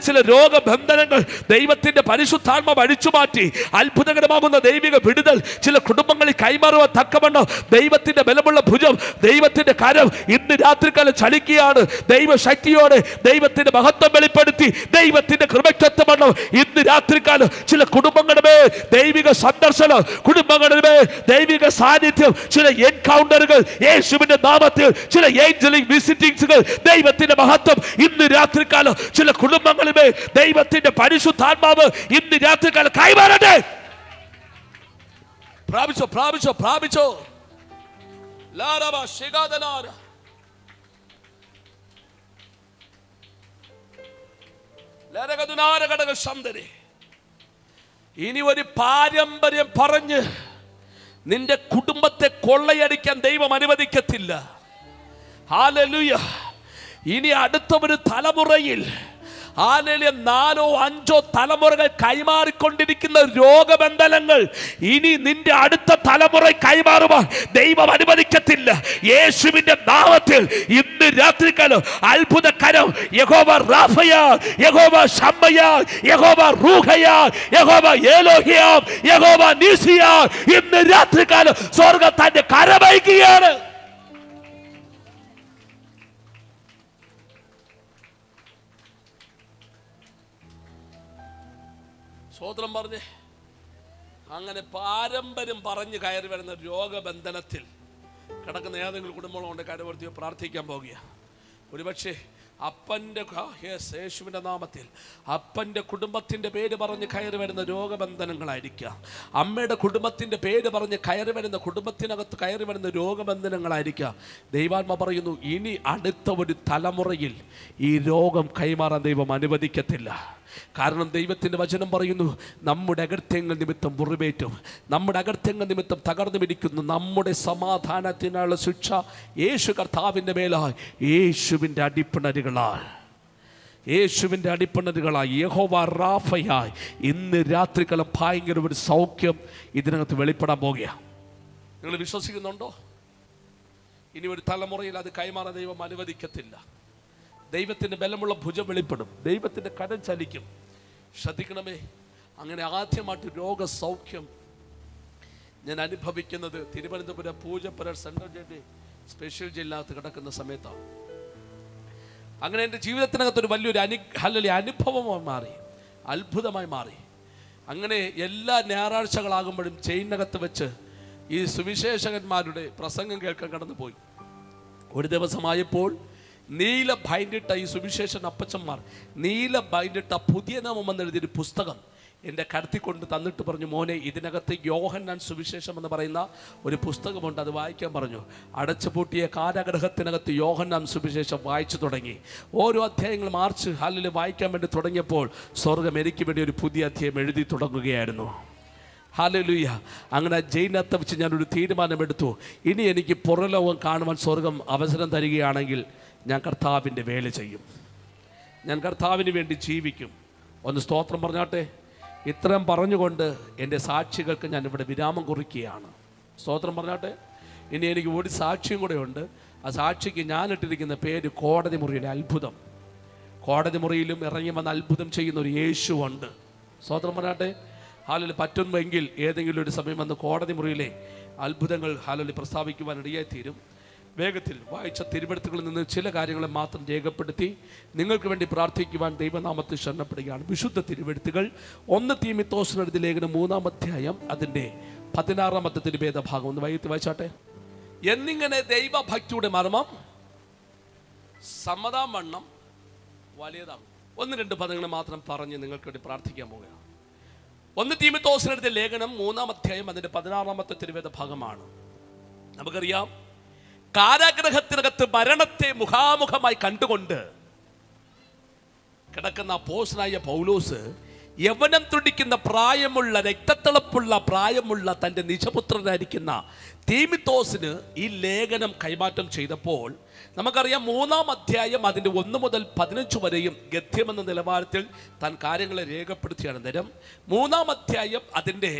ചില രോഗബന്ധനങ്ങൾ ദൈവത്തിന്റെ പരിശുദ്ധാത്മാവ് അഴിച്ചു മാറ്റി അത്ഭുതകരമാകുന്ന ദൈവിക വിടുതൽ ചില കുടുംബങ്ങളിൽ കൈമാറുവാൻ തക്കവണ്ണം ദൈവത്തിന്റെ ബലമുള്ള ഭുജം, ദൈവത്തിന്റെ കരം ഇന്ന് രാത്രികാലം ചലിക്കുകയാണ്. ദൈവശക്തിയോടെ ദൈവത്തിന്റെ മഹത്വം വെളിപ്പെടുത്തി ദൈവത്തിന്റെ കൃപയ്ക്കൊത്തവണ്ണം ഇന്ന് രാത്രികാലം ചില കുടുംബങ്ങളുടെ ദൈവിക സന്ദർശനം, കുടുംബങ്ങളുടെ ദൈവിക സാന്നിധ്യം, ചില എൻകൗണ്ടറുകൾ യേശുവിന്റെ നാമത്തിൽ, ചില ഏഞ്ചലിക് വിസിറ്റിംഗ്സുകൾ, ദൈവത്തിന്റെ മഹത്വം ഇന്ന് രാത്രികാലം ചില കുടുംബങ്ങളിലെ ദൈവത്തിന്റെ പരിശുദ്ധാത്മാവ് ഇന്ന് രാത്രികാലം കൈമാറട്ടെ. പ്രാപിച്ചോ, പ്രാപിച്ചോ, പ്രാപിച്ചോ. ഇനി ഒരു പാരമ്പര്യം പറഞ്ഞ് നിന്റെ കുടുംബത്തെ കൊള്ളയടിക്കാൻ ദൈവം അനുവദിക്കത്തില്ല. ഹല്ലേലൂയ. ഇനി അടുത്ത ഒരു തലമുറയിൽ 4 or 5 തലമുറകൾ കൈമാറിക്കൊണ്ടിരിക്കുന്ന രോഗബന്ധനങ്ങൾ ഇനി നിന്റെ അടുത്ത തലമുറ കൈമാറുവാൻ ദൈവം അനുവദിക്കത്തില്ല. യേശുവിന്റെ നാമത്തിൽ ഇന്ന് രാത്രികാലം അത്ഭുത കരം യഹോവ റാഫയാ, യഹോവ ശമ്മയാ, യഹോവ റൂഹയാ, യഹോവ എലോഹിയാ, യഹോവ നീസിയാ, ഇന്ന് രാത്രികാലം സ്വർഗ്ഗം തന്റെ കരമയക്കുകയാണ്. സ്വോത്രം പറഞ്ഞ് അങ്ങനെ പാരമ്പര്യം പറഞ്ഞ് കയറി വരുന്ന രോഗബന്ധനത്തിൽ കിടക്കുന്ന ഏതെങ്കിലും കുടുംബങ്ങളുണ്ട്, കരവർത്തിയോ പ്രാർത്ഥിക്കാൻ പോകുക. ഒരുപക്ഷെ അപ്പൻ്റെ യേശുവിൻ്റെ നാമത്തിൽ അപ്പൻ്റെ കുടുംബത്തിൻ്റെ പേര് പറഞ്ഞ് കയറി വരുന്ന രോഗബന്ധനങ്ങളായിരിക്കാം. അമ്മയുടെ കുടുംബത്തിൻ്റെ പേര് പറഞ്ഞ് കയറി വരുന്ന കുടുംബത്തിനകത്ത് കയറി വരുന്ന രോഗബന്ധനങ്ങളായിരിക്കാം. ദൈവാത്മ പറയുന്നു, ഇനി അടുത്ത ഒരു തലമുറയിൽ ഈ രോഗം കൈമാറാൻ ദൈവം അനുവദിക്കത്തില്ല. കാരണം ദൈവത്തിൻ്റെ വചനം പറയുന്നു, നമ്മുടെ അകൃത്യങ്ങൾ നിമിത്തം മുറിവേറ്റും, നമ്മുടെ അകൃത്യങ്ങൾ നിമിത്തം തകർന്നു പിടിക്കുന്നു, നമ്മുടെ സമാധാനത്തിനുള്ള ശിക്ഷ യേശു കർത്താവിൻ്റെ മേലായി യേശുവിൻ്റെ അടിപ്പിണരുകളാൽ, യേശുവിൻ്റെ അടിപ്പിണരുകളായി യഹോവ റാഫയായി ഇന്ന് രാത്രികാലം ഭയങ്കര ഒരു സൗഖ്യം ഇതിനകത്ത് വെളിപ്പെടാൻ പോകുകയാണ്. നിങ്ങൾ വിശ്വസിക്കുന്നുണ്ടോ? ഇനി ഒരു തലമുറയിൽ അത് കൈമാറാൻ ദൈവം അനുവദിക്കത്തില്ല. ദൈവത്തിൻ്റെ ബലമുള്ള ഭുജം വെളിപ്പെടും, ദൈവത്തിൻ്റെ കരം ചലിക്കും. ശ്രദ്ധിക്കണമേ. അങ്ങനെ ആദ്യമായിട്ട് രോഗസൗഖ്യം ഞാൻ അനുഭവിക്കുന്നത് തിരുവനന്തപുരം പൂജപ്പുര സെൻട്രൽ ജയിലിൽ സ്പെഷ്യൽ ജയിലിനകത്ത് കിടക്കുന്ന സമയത്താണ്. അങ്ങനെ എൻ്റെ ജീവിതത്തിനകത്തൊരു വലിയൊരു അനുഭവമായി മാറി, അത്ഭുതമായി മാറി. അങ്ങനെ എല്ലാ ഞായറാഴ്ചകളാകുമ്പോഴും ജയിലിനകത്ത് വെച്ച് ഈ സുവിശേഷകന്മാരുടെ പ്രസംഗം കേൾക്കാൻ കടന്നു പോയി. ഒരു ദിവസമായപ്പോൾ നീല ബൈൻഡിട്ട ഈ സുവിശേഷൻ അപ്പച്ചന്മാർ നീല ബൈൻഡിട്ട പുതിയ നാമം എന്നെഴുതിയൊരു പുസ്തകം എൻ്റെ കടത്തിക്കൊണ്ട് തന്നിട്ട് പറഞ്ഞു, മോനെ ഇതിനകത്ത് യോഹന്നാൻ സുവിശേഷം എന്ന് പറയുന്ന ഒരു പുസ്തകമുണ്ട്, അത് വായിക്കാൻ പറഞ്ഞു. അടച്ചുപൂട്ടിയ കാരാഗൃഹത്തിനകത്ത് യോഹന്നാൻ സുവിശേഷം വായിച്ചു തുടങ്ങി. ഓരോ അധ്യായങ്ങൾ മാർച്ച് ഹാലിൽ വായിക്കാൻ വേണ്ടി തുടങ്ങിയപ്പോൾ സ്വർഗ്ഗം എനിക്ക് വേണ്ടി ഒരു പുതിയ അധ്യായം എഴുതി തുടങ്ങുകയായിരുന്നു. ഹല്ലേലൂയ. അങ്ങനെ ജയിലിനകത്ത് വെച്ച് ഞാനൊരു തീരുമാനമെടുത്തു, ഇനി എനിക്ക് പുറലോകം കാണുവാൻ സ്വർഗ്ഗം അവസരം തരികയാണെങ്കിൽ ഞാൻ കർത്താവിൻ്റെ വേല ചെയ്യും, ഞാൻ കർത്താവിന് വേണ്ടി ജീവിക്കും. ഒന്ന് സ്തോത്രം പറഞ്ഞാട്ടെ. ഇത്രയും പറഞ്ഞുകൊണ്ട് എൻ്റെ സാക്ഷികൾക്ക് ഞാൻ ഇവിടെ വിരാമം കുറിക്കുകയാണ്. സ്തോത്രം പറഞ്ഞാട്ടെ. ഇനി എനിക്ക് ഒരു സാക്ഷിയും കൂടെ ഉണ്ട്. ആ സാക്ഷിക്ക് ഞാനിട്ടിരിക്കുന്ന പേര് കോടതി മുറിയിലെ അത്ഭുതം. കോടതി മുറിയിലും ഇറങ്ങി വന്ന് അത്ഭുതം ചെയ്യുന്ന ഒരു യേശുവുണ്ട്. സ്തോത്രം പറഞ്ഞാട്ടെ. ഹാലിൽ പറ്റുമെങ്കിൽ ഏതെങ്കിലും ഒരു സമയം വന്ന് കോടതി മുറിയിലെ അത്ഭുതങ്ങൾ ഹാലിൽ പ്രസ്താവിക്കുവാൻ ഇടയായിത്തീരും. വേഗത്തിൽ വായിച്ച തിരുവെഴുത്തുകളിൽ നിന്ന് ചില കാര്യങ്ങളെ മാത്രം രേഖപ്പെടുത്തി നിങ്ങൾക്ക് വേണ്ടി പ്രാർത്ഥിക്കുവാൻ ദൈവനാമത്തിൽ ശരണപ്പെടുകയാണ്. വിശുദ്ധ തിരുവെഴുത്തുകൾ 1 തീമോഥെയോസിന് എഴുതിയ ലേഖനം 3-ാം അധ്യായം അതിൻ്റെ 16-ാമത്തെ തിരുവേദഭാഗം ഒന്ന് വായിച്ചാട്ടെ. എന്നിങ്ങനെ ദൈവഭക്തിയുടെ മർമ്മം സമ്മതാവണ്ണം വലിയതാണ്. 1-2 പദങ്ങൾ മാത്രം പറഞ്ഞ് നിങ്ങൾക്ക് വേണ്ടി പ്രാർത്ഥിക്കാൻ പോവുക. 1 തീമോഥെയോസിന് എഴുതിയ ലേഖനം 3-ാം അധ്യായം അതിൻ്റെ 16-ാമത്തെ തിരുവേദഭാഗമാണ്. നമുക്കറിയാം, കാരാഗൃഹത്തിനകത്ത് മരണത്തെ മുഖാമുഖമായി കണ്ടുകൊണ്ട് കിടക്കുന്ന അപ്പോസ്തലനായ പൗലോസ് യവനം തുടിക്കുന്ന പ്രായമുള്ള രക്തത്തിളപ്പുള്ള പ്രായമുള്ള തൻ്റെ നിജപുത്രനായിരിക്കുന്ന തീമോഥെയോസിന് ഈ ലേഖനം കൈമാറ്റം ചെയ്തപ്പോൾ നമുക്കറിയാം, 3-ാം അധ്യായം അതിൻ്റെ 1 മുതൽ 15 വരെയും ഗദ്യമെന്ന നിലവാരത്തിൽ താൻ കാര്യങ്ങളെ രേഖപ്പെടുത്തിയാണ്. നേരം 3-ാം അധ്യായം അതിൻ്റെ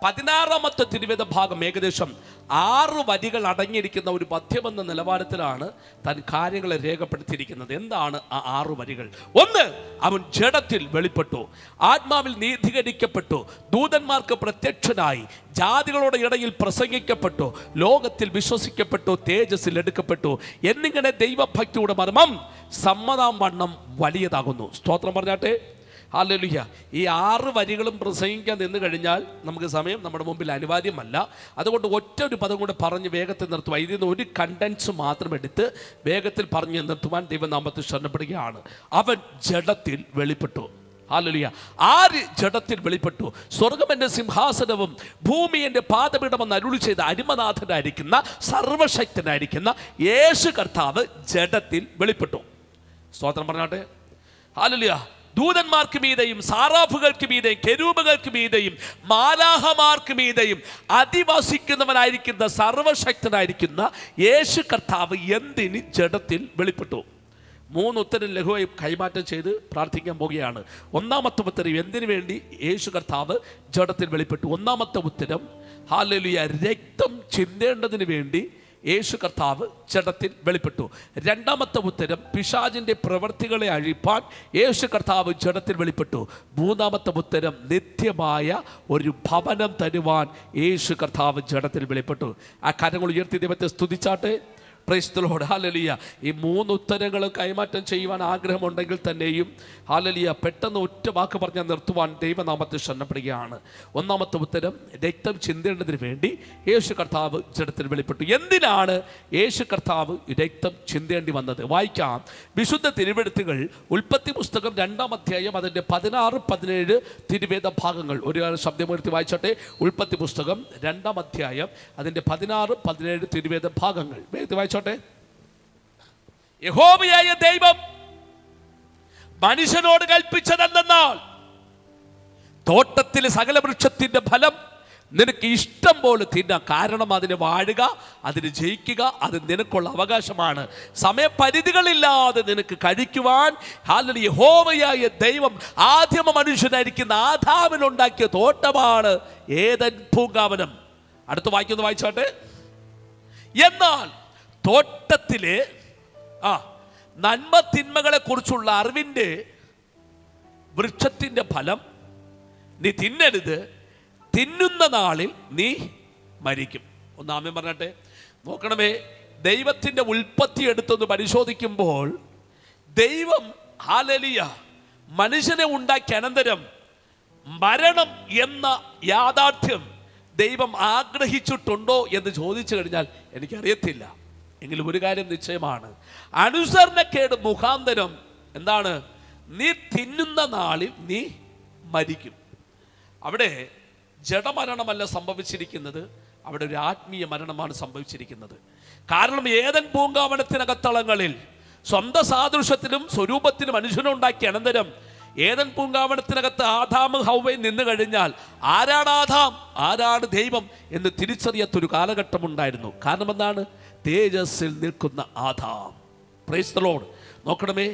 16-ാമത്തെ തിരുവേദ ഭാഗം ഏകദേശം 6 വരികൾ അടങ്ങിയിരിക്കുന്ന ഒരു പദ്യമെന്ന നിലവാരത്തിലാണ് താൻ കാര്യങ്ങളെ രേഖപ്പെടുത്തിയിരിക്കുന്നത്. എന്താണ് ആ 6 വരികൾ? 1, അവൻ ജഡത്തിൽ വെളിപ്പെട്ടു, ആത്മാവിൽ നീതീകരിക്കപ്പെട്ടു, ദൂതന്മാർക്ക് പ്രത്യക്ഷനായി, ജാതികളുടെ ഇടയിൽ പ്രസംഗിക്കപ്പെട്ടു, ലോകത്തിൽ വിശ്വസിക്കപ്പെട്ടു, തേജസ്സിൽ എടുക്കപ്പെട്ടു. എന്നിങ്ങനെ ദൈവഭക്തിയുടെ മർമ്മം സമ്മതാം വണ്ണം വലിയതാകുന്നു. സ്തോത്രം പറഞ്ഞാട്ടെ. ഹല്ലേലൂയ. ഈ 6 വരികളും പ്രസംഗിക്കാൻ നിന്ന് കഴിഞ്ഞാൽ നമുക്ക് സമയം നമ്മുടെ മുമ്പിൽ അനിവാര്യമല്ല. അതുകൊണ്ട് ഒറ്റ ഒരു പദം കൂടെ പറഞ്ഞ് വേഗത്തിൽ നിർത്തുവാൻ, ഇതിൽ നിന്ന് ഒരു കണ്ടൻസ് മാത്രം എടുത്ത് വേഗത്തിൽ പറഞ്ഞ് നിർത്തുവാൻ ദൈവനാമത്തിൽ ശരണപ്പെടുകയാണ്. അവൻ ജഡത്തിൽ വെളിപ്പെട്ടു. ഹല്ലേലൂയ. ആര് ജഡത്തിൽ വെളിപ്പെട്ടു? സ്വർഗം എൻ്റെ സിംഹാസനവും ഭൂമി എൻ്റെ പാദപീഠമെന്ന് അരുളി ചെയ്ത അരിമനാഥനായിരിക്കുന്ന സർവശക്തനായിരിക്കുന്ന യേശു കർത്താവ് ജഡത്തിൽ വെളിപ്പെട്ടു. സ്തോത്രം പറഞ്ഞാട്ടെ. ഹല്ലേലൂയ. ദൂതന്മാർക്ക് മീതെയും സാറാഫുകൾക്ക് മീതെയും കെരൂബുകൾക്ക് മീതെയും മാലാഹമാർക്ക് മീതെയും അധിവസിക്കുന്നവനായിരിക്കുന്ന സർവശക്തനായിരിക്കുന്ന യേശു കർത്താവ് എന്തിന് ജഡത്തിൽ വെളിപ്പെട്ടു? 3 ഉത്തരം ലഘുവായി കൈമാറ്റം ചെയ്ത് പ്രാർത്ഥിക്കാൻ പോവുകയാണ്. ഒന്നാമത്തെ ഉത്തരം എന്തിനു വേണ്ടി യേശു കർത്താവ് ജഡത്തിൽ വെളിപ്പെട്ടു? ഒന്നാമത്തെ ഉത്തരം ഹല്ലേലൂയ, രക്തം ചിന്തേണ്ടതിന് വേണ്ടി യേശു കർത്താവ് ജഡത്തിൽ വെളിപ്പെട്ടു. രണ്ടാമത്തെ ഉത്തരം പിശാചിൻ്റെ പ്രവൃത്തികളെ അഴിപ്പാൻ യേശു കർത്താവ് ജഡത്തിൽ വെളിപ്പെട്ടു. മൂന്നാമത്തെ ഉത്തരം നിത്യമായ ഒരു ഭവനം തരുവാൻ യേശു കർത്താവ് ജഡത്തിൽ വെളിപ്പെട്ടു. ആ കാര്യങ്ങൾ ഉയർത്തി ദൈവത്തെ സ്തുതിച്ചാട്ടെ. Praise the Lord. ഹല്ലേലൂയ. ഈ 3 ഉത്തരങ്ങളും കൈമാറ്റം ചെയ്യുവാൻ ആഗ്രഹമുണ്ടെങ്കിൽ തന്നെയും ഹല്ലേലൂയ പെട്ടെന്ന് ഒറ്റ വാക്ക് പറഞ്ഞാൽ നിർത്തുവാൻ ദൈവനാമത്തിൽ ശരണപ്പെടുകയാണ്. ഒന്നാമത്തെ ഉത്തരം രക്തം ചിന്തേണ്ടതിന് വേണ്ടി യേശു കർത്താവ് ജഡത്തിൽ വെളിപ്പെട്ടു. എന്തിനാണ് യേശു കർത്താവ് രക്തം ചിന്തേണ്ടി വന്നത്? വായിക്കാം. വിശുദ്ധ തിരുവെഴുത്തുകൾ ഉൽപ്പത്തി പുസ്തകം 2-ാം അധ്യായം അതിൻ്റെ 16-17 തിരുവേദ ഭാഗങ്ങൾ ഒരു ശബ്ദമുയർത്തി വായിച്ചോട്ടെ. ഉൽപ്പത്തി പുസ്തകം 2-ാം അധ്യായം അതിൻ്റെ 16-17 തിരുവേദ ഭാഗങ്ങൾ വായിച്ചോട്ടെ. യഹോവയായ ദൈവം മനുഷ്യനോട് കൽപ്പിച്ചതെന്നാൽ തോട്ടത്തിലെ സകല വൃക്ഷത്തിന്റെ ഫലം നിനക്ക് ഇഷ്ടം പോലെ തിന്നാം. കാരണം അതിന് വാഴുക, അതിന് ജയിക്കുക, അത് നിനക്കുള്ള അവകാശമാണ്. സമയപരിധികളില്ലാതെ നിനക്ക് കഴിക്കുവാൻ ഹല്ലേലൂയ യഹോവയായ ദൈവം ആദ്യമ മനുഷ്യനായിരിക്കുന്ന ആദാമിനുണ്ടാക്കിയ തോട്ടമാണ് ഏദൻ പൂങ്കാവനം. അടുത്ത് വായിച്ചോട്ടെ. എന്നാൽ തോട്ടത്തിലെ നന്മ തിന്മകളെ കുറിച്ചുള്ള അറിവിൻ്റെ വൃക്ഷത്തിൻ്റെ ഫലം നീ തിന്നരുത്, തിന്നുന്ന നാളിൽ നീ മരിക്കും. ഒന്ന് ആമേൻ പറഞ്ഞട്ടെ. നോക്കണമേ, ദൈവത്തിൻ്റെ ഉൽപ്പത്തി എടുത്തൊന്ന് പരിശോധിക്കുമ്പോൾ ദൈവം ഹല്ലേലൂയ മനുഷ്യനെ ഉണ്ടാക്കിയ അനന്തരം മരണം എന്ന യാഥാർത്ഥ്യം ദൈവം ആഗ്രഹിച്ചിട്ടുണ്ടോ എന്ന് ചോദിച്ചു കഴിഞ്ഞാൽ എനിക്കറിയത്തില്ല. എങ്കിലും ഒരു കാര്യം നിശ്ചയമാണ്, അനുസരണക്കേട് മുഖാന്തരം എന്താണ്? നീ തിന്നുന്ന നാളിൽ നീ മരിക്കും. അവിടെ ജഡമരണമല്ല സംഭവിച്ചിരിക്കുന്നത്, അവിടെ ഒരു ആത്മീയ മരണമാണ് സംഭവിച്ചിരിക്കുന്നത്. കാരണം ഏദൻ പൂങ്കാവനത്തിനകത്തളങ്ങളിൽ സ്വന്തം സാദൃശ്യത്തിലും സ്വരൂപത്തിലും മനുഷ്യനുണ്ടാക്കിയ അനന്തരം ഏദൻ പൂങ്കാവനത്തിനകത്ത് ആദാമും ഹവ്വയും നിന്ന് കഴിഞ്ഞാൽ ആരാണ് ആദാം, ആരാണ് ദൈവം എന്ന് തിരിച്ചറിയാത്തൊരു കാലഘട്ടം ഉണ്ടായിരുന്നു. കാരണം എന്താണ്? തേജസ്സിൽ നിൽക്കുന്ന ആദാം. Praise the Lord. നോക്കണമേ,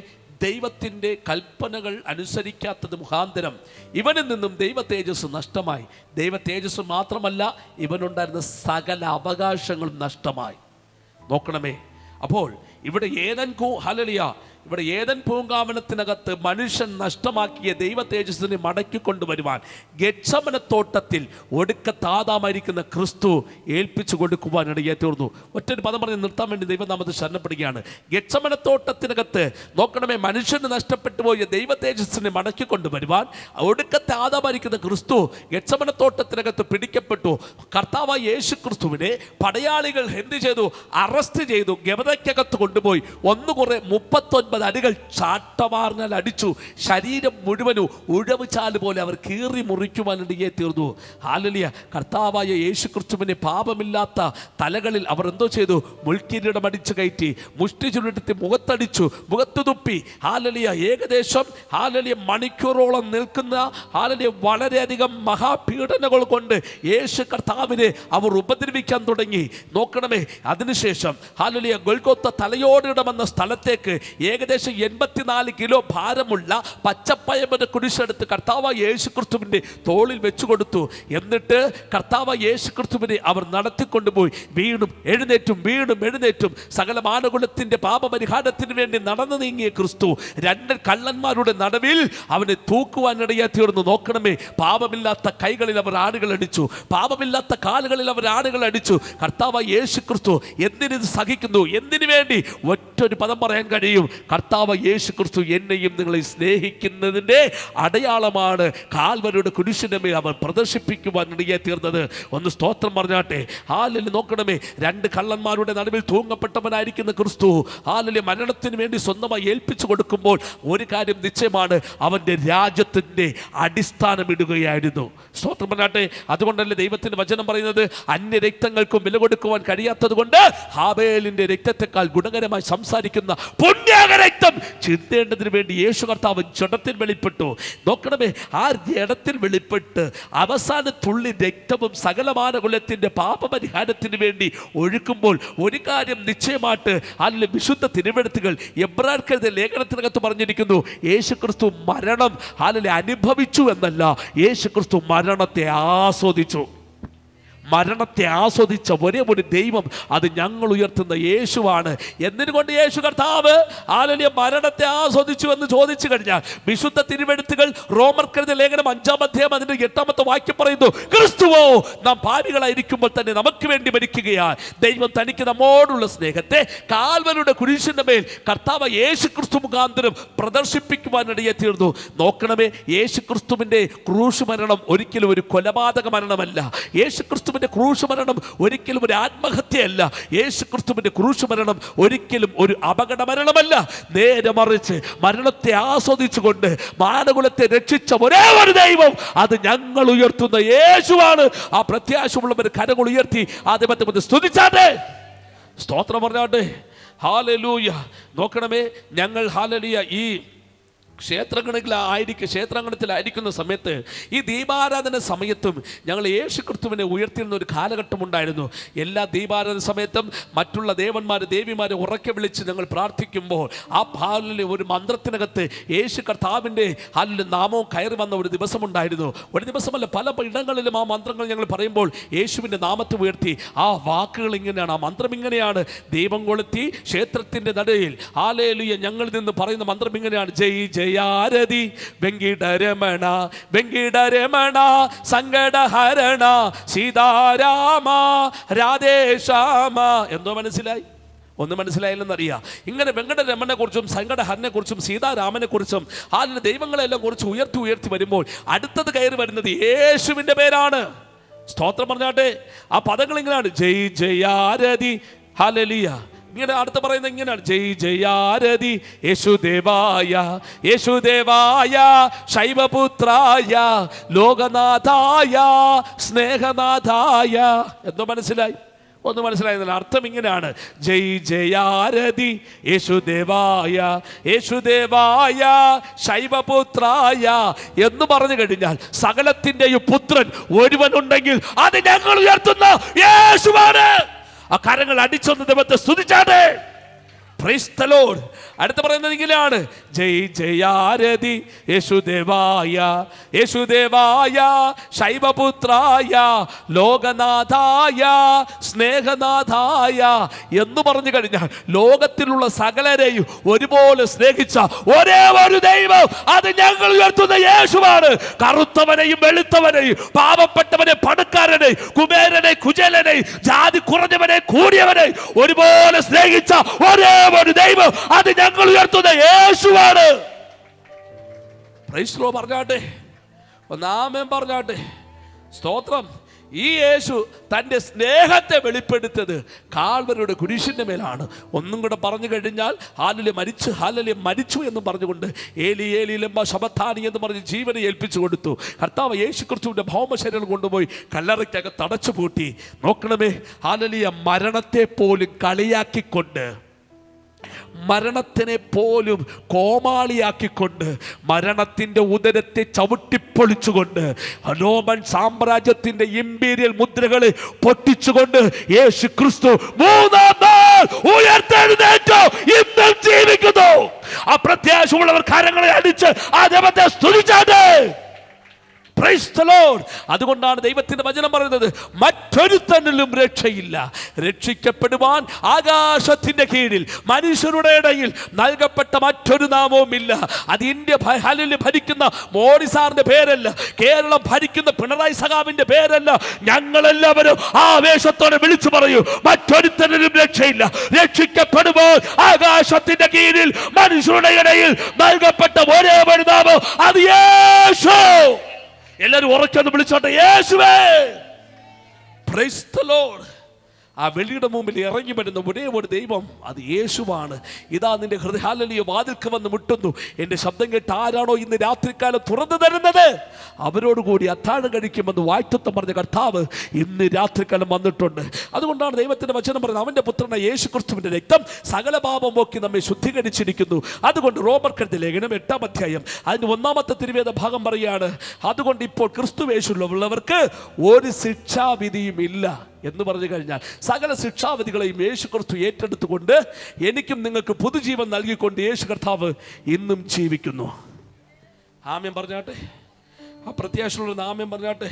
ദൈവത്തിൻ്റെ കൽപ്പനകൾ അനുസരിക്കാത്തത് മുഖാന്തരം ഇവനിൽ നിന്നും ദൈവ തേജസ് നഷ്ടമായി. ദൈവ തേജസ് മാത്രമല്ല, ഇവനുണ്ടായിരുന്ന സകല അവകാശങ്ങളും നഷ്ടമായി. നോക്കണമേ, അപ്പോൾ ഇവിടെ ഇവിടെ ഏദൻ പൂങ്കാവനത്തിനകത്ത് മനുഷ്യൻ നഷ്ടമാക്കിയ ദൈവ തേജസ്സിനെ മടക്കിക്കൊണ്ടുവരുവാൻ ഗെത്സമനത്തോട്ടത്തിൽ ഒടുക്കത്താതാമായിരിക്കുന്ന ക്രിസ്തു ഏൽപ്പിച്ചു കൊടുക്കുവാൻ ഇടയായി തീർന്നു. ഒറ്റൊരു പദം പറഞ്ഞ് നിർത്താൻ വേണ്ടി ദൈവനാമത്തിൽ ശരണപ്പെടുകയാണ്. ഗെത്സമനത്തോട്ടത്തിനകത്ത് നോക്കണമേ, മനുഷ്യന് നഷ്ടപ്പെട്ടു പോയ ദൈവ തേജസ്സിനെ മടക്കിക്കൊണ്ടുവരുവാൻ ഒടുക്കത്തെ ആദാമായിരിക്കുന്ന ക്രിസ്തു ഗെത്സമനത്തോട്ടത്തിനകത്ത് പിടിക്കപ്പെട്ടു. കർത്താവായ യേശു ക്രിസ്തുവിനെ പടയാളികൾ എന്ത് ചെയ്തു? അറസ്റ്റ് ചെയ്തു. ഗബതയ്ക്കകത്ത് കൊണ്ടുപോയി 39 അടികൾ ചാട്ടവാർന്നാൽ അടിച്ചു. ശരീരം മുഴുവനും ഉഴവ് ചാല് പോലെ അവർ കീറി മുറിക്കുവാനിടയെ തീർന്നു. ഹല്ലേലൂയ. കർത്താവായ യേശു ക്രിസ്തുവിനെ പാപമില്ലാത്ത തലകളിൽ അവർ എന്തോ ചെയ്തു? മുൾക്കിരീടം അടിച്ചു കയറ്റി, മുഷ്ടി ചുരുട്ടി മുഖത്തടിച്ചു, മുഖത്തു തുപ്പി. ഹല്ലേലൂയ. ഏകദേശം ഹല്ലേലൂയ മണിക്കൂറോളം നിൽക്കുന്ന ഹല്ലേലൂയ വളരെയധികം മഹാപീഡനങ്ങൾ കൊണ്ട് യേശു കർത്താവിനെ അവർ ഉപദ്രവിക്കാൻ തുടങ്ങി. നോക്കണമേ, അതിനുശേഷം ഹല്ലേലൂയ ഗൊൽഗോത്ത തലയോടിടമെന്ന സ്ഥലത്തേക്ക് ഏകദേശം 84 കിലോ ഭാരമുള്ള പച്ചപ്പയമ്പന്റെ കുരിശെടുത്ത് കർത്താവായ യേശു ക്രിസ്തുവിന്റെ തോളിൽ വെച്ചു കൊടുത്തു. എന്നിട്ട് കർത്താവായ യേശു ക്രിസ്തുവിനെ അവർ നടത്തിക്കൊണ്ടുപോയി. വീണും എഴുന്നേറ്റും സകല മാനകുലത്തിന്റെ പാപപരിഹാരത്തിന് വേണ്ടി നടന്നു നീങ്ങിയ ക്രിസ്തു 2 കള്ളന്മാരുടെ നടുവിൽ അവനെ തൂക്കുവാനിടയായി തീർന്നു. നോക്കണമേ, പാപമില്ലാത്ത കൈകളിൽ അവർ ആടുകൾ അടിച്ചു, പാപമില്ലാത്ത കാലുകളിൽ അവർ ആടുകൾ അടിച്ചു. കർത്താവായ യേശു ക്രിസ്തു എന്തിന് സഹിക്കുന്നു? എന്തിനു വേണ്ടി? ഒറ്റൊരു പദം പറയാൻ കഴിയും. കർത്താവ് യേശു ക്രിസ്തു എന്നെയും നിങ്ങളെ സ്നേഹിക്കുന്നതിൻ്റെ അടയാളമാണ് കാൽവരിയുടെ കുരിശിന്റെ മേൽ അവൻ പ്രദർശിപ്പിക്കുവാൻ ഇടയായി തീർന്നത്. ഒന്ന് സ്തോത്രം പറഞ്ഞാട്ടെ. ഹാലലി നോക്കണമേ, രണ്ട് കള്ളന്മാരുടെ നടുവിൽ തൂങ്ങപ്പെട്ടവനായിരിക്കുന്ന ക്രിസ്തു ഹാലലി മരണത്തിന് വേണ്ടി സ്വന്തമായി ഏൽപ്പിച്ചു കൊടുക്കുമ്പോൾ ഒരു കാര്യം നിശ്ചയമാണ്, അവൻ്റെ രാജ്യത്തിൻ്റെ അടിസ്ഥാനം ഇടുകയായിരുന്നു. സ്തോത്രം പറഞ്ഞാട്ടെ. അതുകൊണ്ടല്ലേ ദൈവത്തിൻ്റെ വചനം പറയുന്നത്, അന്യ രക്തങ്ങൾക്കും വില കൊടുക്കുവാൻ കഴിയാത്തത് കൊണ്ട് ഹാബേലിന്റെ രക്തത്തെക്കാൾ ഗുണകരമായി സംസാരിക്കുന്ന പുണ്യാക രക്തം ചിന്തേണ്ടതിന് വേണ്ടി യേശു കർത്താവ് ജഡത്തിൽ വെളിപ്പെട്ടു. നോക്കണമേ, ആ ജഡത്തിൽ വെളിപ്പെട്ട് അവസാന തുള്ളി രക്തവും സകല മാനകുലത്തിന്റെ പാപപരിഹാരത്തിന് വേണ്ടി ഒഴുക്കുമ്പോൾ ഒരു കാര്യം നിശ്ചയമായിട്ട് അതിൽ വിശുദ്ധ തിരുവെഴുത്തുകൾ എബ്രായർക്കെഴുതിയ ലേഖനത്തിനകത്ത് പറഞ്ഞിരിക്കുന്നു, യേശു ക്രിസ്തു മരണം അതിൽ അനുഭവിച്ചു എന്നല്ല, യേശു ക്രിസ്തു മരണത്തെ ആസ്വദിച്ചു. മരണത്തെ ആസ്വദിച്ച ഒരേ ഒരു ദൈവം അത് ഞങ്ങൾ ഉയർത്തുന്ന യേശുവാണ്. എന്തിനുകൊണ്ട് യേശു കർത്താവ് ഹാലലിയ മരണത്തെ ആസ്വദിച്ചു എന്ന് ചോദിച്ചു കഴിഞ്ഞാൽ വിശുദ്ധ തിരുവെഴുത്തുകൾ റോമർക്കെഴുതിയ ലേഖനം 5-ാം അധ്യായം അതിന്റെ 8-ാമത്തെ വാക്യം പറയുന്നു, ക്രിസ്തുവോ നാം പാപികളായിരിക്കുമ്പോൾ തന്നെ നമുക്ക് വേണ്ടി മരിക്കുകയാൽ ദൈവം തനിക്ക് നമ്മോടുള്ള സ്നേഹത്തെ കാൽവരിയുടെ കുരിശിന്റെ മേൽ കർത്താവ് യേശു ക്രിസ്തു മുഖാന്തരം പ്രദർശിപ്പിക്കുവാനിടയെ തീർന്നു. നോക്കണമേ, യേശു ക്രിസ്തുവിന്റെ ക്രൂശ് മരണം ഒരിക്കലും ഒരു കൊലപാതക മരണമല്ല. യേശു ക്രിസ്തുവിന്റെ ക്രൂശ് മരണം ഒരിക്കലും ഒരു ആത്മഹത്യയല്ല. യേശു ക്രിസ്തുവിന്റെ ക്രൂശ് മരണം ഒരിക്കലും ഒരു അപകട മരണമല്ല. നേരെ മറിച്ച് മരണത്തെ ആസ്വദിച്ചുകൊണ്ട് മാനകുലത്തെ രക്ഷിച്ച ഒരേ ഒരു ദൈവം അത് ഞങ്ങൾ ഉയർത്തുന്ന യേശുവാണ്. ആ പ്രത്യാശമുള്ളവർ കരങ്ങൾ ഉയർത്തി ആദ്യമത്തെ സ്തുതിച്ചാട്ടെ, സ്തോത്രം പറഞ്ഞാട്ടെ. ഹല്ലേലൂയ. നോക്കണമേ, ഞങ്ങൾ ഹാലലിയ ഈ ക്ഷേത്രാങ്കണത്തിലായിരിക്കുന്ന സമയത്ത് ഈ ദീപാരാധന സമയത്തും ഞങ്ങൾ യേശു ക്രിസ്തുവിനെ ഉയർത്തിയിരുന്ന ഒരു കാലഘട്ടം ഉണ്ടായിരുന്നു. എല്ലാ ദീപാരാധന സമയത്തും മറ്റുള്ള ദേവന്മാർ ദേവിമാരെ ഉറക്കെ വിളിച്ച് ഞങ്ങൾ പ്രാർത്ഥിക്കുമ്പോൾ ആ ഹാലിലെ ഒരു മന്ത്രത്തിനകത്ത് യേശു കർത്താവിൻ്റെ ഹാലിലെ നാമവും കയറി വന്ന ഒരു ദിവസമുണ്ടായിരുന്നു. ഒരു ദിവസമല്ല, പല ഇടങ്ങളിലും ആ മന്ത്രങ്ങൾ ഞങ്ങൾ പറയുമ്പോൾ യേശുവിൻ്റെ നാമത്തെ ഉയർത്തി ആ വാക്കുകൾ ഇങ്ങനെയാണ്, ആ മന്ത്രം ഇങ്ങനെയാണ്. ദീപം കൊളുത്തി ക്ഷേത്രത്തിൻ്റെ നടുവിൽ ഹല്ലേലൂയ ഞങ്ങളിൽ നിന്ന് പറയുന്ന മന്ത്രം ഇങ്ങനെയാണ്, ജയ് ജയാരതി വെങ്കിടരമണ വെങ്കിടരമണ സങ്കടഹരണ സീതാരാമ രാധേശ്യാമ. എന്തോ മനസ്സിലായി? ഒന്ന് മനസ്സിലായില്ലെന്നറിയാം. ഇങ്ങനെ വെങ്കടരമനെ കുറിച്ചും സങ്കടഹരനെ കുറിച്ചും സീതാരാമനെ കുറിച്ചും അതിൻ്റെ ദൈവങ്ങളെല്ലാം കുറിച്ച് ഉയർത്തി വരുമ്പോൾ അടുത്തത് കയറി വരുന്നത് യേശുവിൻ്റെ പേരാണ്. സ്തോത്രം പറഞ്ഞാട്ടെ. ആ പദങ്ങൾ ഇങ്ങനെയാണ്, ജയ് ജയാരതി ഹല്ലേലൂയ. ഇങ്ങനെ അടുത്ത് പറയുന്നത് ഇങ്ങനെയാണ്, ജയ് ജയാരതി യേശുദേവായ യേശുദേവായ ശൈവപുത്രായ ലോകനാഥായ സ്നേഹനാഥായ. എന്തോ മനസ്സിലായി? ഒന്ന് മനസ്സിലായതില്ല. അർത്ഥം ഇങ്ങനെയാണ്, ജയ് ജയാരതി യേശുദേവായ യേശുദേവായ ശൈവപുത്രായ എന്ന് പറഞ്ഞു കഴിഞ്ഞാൽ സകലത്തിൻ്റെയും പുത്രൻ ഒരുവനുണ്ടെങ്കിൽ അത് ഞങ്ങൾ ഉയർത്തുന്ന യേശുവാണ്. ആ കരങ്ങൾ അടിച്ചൊന്ന് ദൈവത്തെ സ്തുതിച്ചാട്ടെ. Praise the Lord. അടുത്ത പറയുന്നത് ഇങ്ങനെയാണ്, ജയ് ജയാരതി യേശുദേവായ യേശുദേവായ ശൈവപുത്രായ ലോകനാഥായ സ്നേഹനാഥായ എന്ന് പറഞ്ഞു കഴിഞ്ഞാൽ ലോകത്തിലുള്ള സകലരെയും ഒരുപോലെ സ്നേഹിച്ച ഒരേ ഒരു ദൈവം അത് ഞങ്ങൾ ഉയർത്തുന്ന യേശുവാണ്. കറുത്തവനെയും വെളുത്തവനെയും പാവപ്പെട്ടവനെ പണക്കാരനെ കുബേരനെ കുചേലനെ ജാതി കുറഞ്ഞവനെ കൂടിയവനെ ഒരുപോലെ സ്നേഹിച്ച ഒരേ ഒരു ദൈവം അത് ഞങ്ങൾ ഉയർത്തുന്ന യേശുവാണ്. പ്രൈസ് ദി ലോർഡ് പറഞ്ഞാട്ടെ, ഒന്നാമേൻ പറഞ്ഞാട്ടെ. സ്തോത്രം. ഈ യേശു തൻ്റെ സ്നേഹത്തെ വെളിപ്പെടുത്തത് കാൽവരിയുടെ കുരിശിൻ്റെ മേലാണ്. ഒന്നും കൂടെ പറഞ്ഞു കഴിഞ്ഞാൽ ഹാലലിയ മരിച്ചു എന്ന് പറഞ്ഞുകൊണ്ട് ഏലി ഏലി ലംബ ശബത്താനി എന്ന് പറഞ്ഞ് ജീവനെ ഏൽപ്പിച്ചു കൊടുത്തു. കർത്താവ് യേശു ക്രിസ്തുവിൻ്റെ ഭൗമശരീരം കൊണ്ടുപോയി കല്ലറയ്ക്കകത്ത് അടച്ചു പൂട്ടി. നോക്കണമേ, ഹാലലിയ മരണത്തെ പോലും കളിയാക്കിക്കൊണ്ട്, മരണത്തിനെ പോലും കോമാളിയാക്കിക്കൊണ്ട്, മരണത്തിൻ്റെ ഉദരത്തെ ചവിട്ടിപ്പൊളിച്ചുകൊണ്ട്, റോമൻ സാമ്രാജ്യത്തിൻ്റെ ഇമ്പീരിയൽ മുദ്രകളെ പൊട്ടിച്ചുകൊണ്ട് യേശു ക്രിസ്തു മൂന്നാം നാൾ ഉയർത്തെഴുന്നേറ്റു ഇന്നും ജീവിക്കുന്നു. ആ പ്രത്യാശമുള്ളവർ കരങ്ങളെ അടിച്ച് ആ ദൈവത്തെ സ്തുതിച്ചാട്ടെ. Praise the Lord. അതുകൊണ്ടാണ് ദൈവത്തിന്റെ വചനം പറയുന്നത്, മറ്റൊരുത്തനിലും രക്ഷയില്ല. രക്ഷിക്കപ്പെടുവാൻ ആകാശത്തിന്റെ കീഴിൽ മനുഷ്യരുടെ ഇടയിൽ നൽകപ്പെട്ട മറ്റൊരു നാമവുമില്ല. അത് ഇന്ത്യ ഭരിക്കുന്ന മോഡി സാറിന്റെ പേരല്ല, കേരളം ഭരിക്കുന്ന പിണറായി സഖാവിന്റെ പേരല്ല. ഞങ്ങളെല്ലാവരും ആവേശത്തോടെ വിളിച്ചു പറയൂ, മറ്റൊരുത്തനിലും രക്ഷയില്ല. രക്ഷിക്കപ്പെടുമ്പോൾ ആകാശത്തിന്റെ കീഴിൽ മനുഷ്യരുടെ ഇടയിൽ നൽകപ്പെട്ട ഒരേ ഒരു നാമം, അത് യേശു. എല്ലാവരും ഉറക്കെ വിളിച്ചോട്ടെ, യേശുവേ. Price the Lord. ആ വെളിയുടെ മുമ്പിൽ ഇറങ്ങി വരുന്ന ഒരേ ഒരു ദൈവം, അത് യേശുവാണ്. ഇതാ നിന്റെ ഹൃദയാലയ വാതിൽക്ക് വന്ന് മുട്ടുന്നു. എൻ്റെ ശബ്ദം കേട്ട് ആരാണോ ഇന്ന് രാത്രികാലം തുറന്നു തരുന്നത്, അവരോടുകൂടി അത്താഴം കഴിക്കുമെന്ന് വാഴ്ത്തത്വം പറഞ്ഞ കർത്താവ് ഇന്ന് രാത്രികാലം വന്നിട്ടുണ്ട്. അതുകൊണ്ടാണ് ദൈവത്തിൻ്റെ വചനം പറയുന്നത്, അവൻ്റെ പുത്രനായ യേശു ക്രിസ്തുവിൻ്റെ രക്തം സകല പാപം പോക്കി നമ്മെ ശുദ്ധീകരിച്ചിരിക്കുന്നു. അതുകൊണ്ട് റോമർക്കെഴുതിയ ലേഖനം 8-ാം അധ്യായം അതിൻ്റെ 1-ാമത്തെ തിരുവേദ ഭാഗം പറയുകയാണ്, അതുകൊണ്ട് ഇപ്പോൾ ക്രിസ്തു യേശുവിലുള്ളവർക്ക് ഒരു ശിക്ഷാവിധിയും ഇല്ല എന്ന് പറഞ്ഞു കഴിഞ്ഞാൽ സകല ശിക്ഷാവിധികളെയും യേശു ക്രിസ്തു ഏറ്റെടുത്തുകൊണ്ട് എനിക്കും നിങ്ങൾക്ക് പുതുജീവൻ നൽകിക്കൊണ്ട് യേശു കർത്താവ് ഇന്നും ജീവിക്കുന്നു. ആമേൻ പറഞ്ഞാട്ടെ. ആ പ്രത്യാശയുള്ള ആമേൻ പറഞ്ഞാട്ടെ.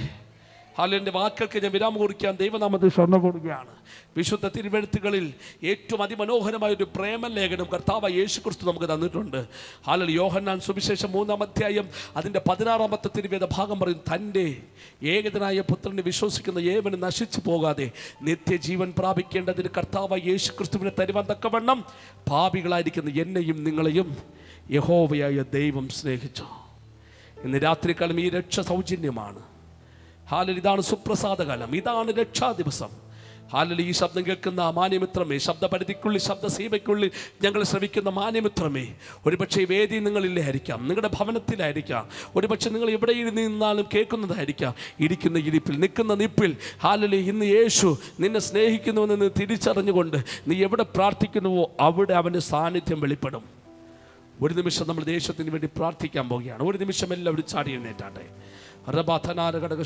ഹാലൻ്റെ വാക്കുകൾക്ക് ഞാൻ വിരാമം കുറിക്കാൻ ദൈവനാമത്തിൽ സ്വർണ്ണം കൊടുക്കുകയാണ്. വിശുദ്ധ തിരുവെഴുത്തുകളിൽ ഏറ്റവും അതിമനോഹരമായൊരു പ്രേമലേഖനം കർത്താവ് യേശു ക്രിസ്തു നമുക്ക് തന്നിട്ടുണ്ട്. ഹാലൽ യോഹന്നാൻ സുവിശേഷം 3-ാം അധ്യായം അതിൻ്റെ 16-ാമത്തെ തിരുവേദ ഭാഗം പറയും, തൻ്റെ ഏകനായ പുത്രനെ വിശ്വസിക്കുന്ന ഏവനും നശിച്ചു പോകാതെ നിത്യജീവൻ പ്രാപിക്കേണ്ടതിന് കർത്താവ് യേശു ക്രിസ്തുവിനെ തരുവാൻ തക്കവണ്ണം പാപികളായിരിക്കുന്ന എന്നെയും നിങ്ങളെയും യഹോവയായ ദൈവം സ്നേഹിച്ചു. ഇന്ന് രാത്രികാലം ഈ രക്ഷ സൗജന്യമാണ്. ഹാലൽ ഇതാണ് സുപ്രസാദകാലം, ഇതാണ് രക്ഷാ ദിവസം. ഹാലൽ ഈ ശബ്ദം കേൾക്കുന്ന മാന്യമിത്രമേ, ശബ്ദപരിധിക്കുള്ളിൽ ശബ്ദസീമയ്ക്കുള്ളിൽ ഞങ്ങൾ ശ്രമിക്കുന്ന മാന്യമിത്രമേ, ഒരുപക്ഷെ ഈ വേദി നിങ്ങളില്ലായിരിക്കാം, നിങ്ങളുടെ ഭവനത്തിലായിരിക്കാം, ഒരുപക്ഷെ നിങ്ങൾ എവിടെ നിന്നാലും കേൾക്കുന്നതായിരിക്കാം. ഇരിക്കുന്ന ഇരിപ്പിൽ, നിൽക്കുന്ന നിപ്പിൽ, ഹാലലി ഇന്ന് യേശു നിന്നെ സ്നേഹിക്കുന്നുവെന്ന് തിരിച്ചറിഞ്ഞുകൊണ്ട് നീ എവിടെ പ്രാർത്ഥിക്കുന്നുവോ അവിടെ അവൻ്റെ സാന്നിധ്യം വെളിപ്പെടും. ഒരു നിമിഷം നമ്മൾ ദേശത്തിന് വേണ്ടി പ്രാർത്ഥിക്കാൻ പോവുകയാണ്. ഒരു നിമിഷം എല്ലാവരും ചാടി എഴുന്നേറ്റാട്ടെ.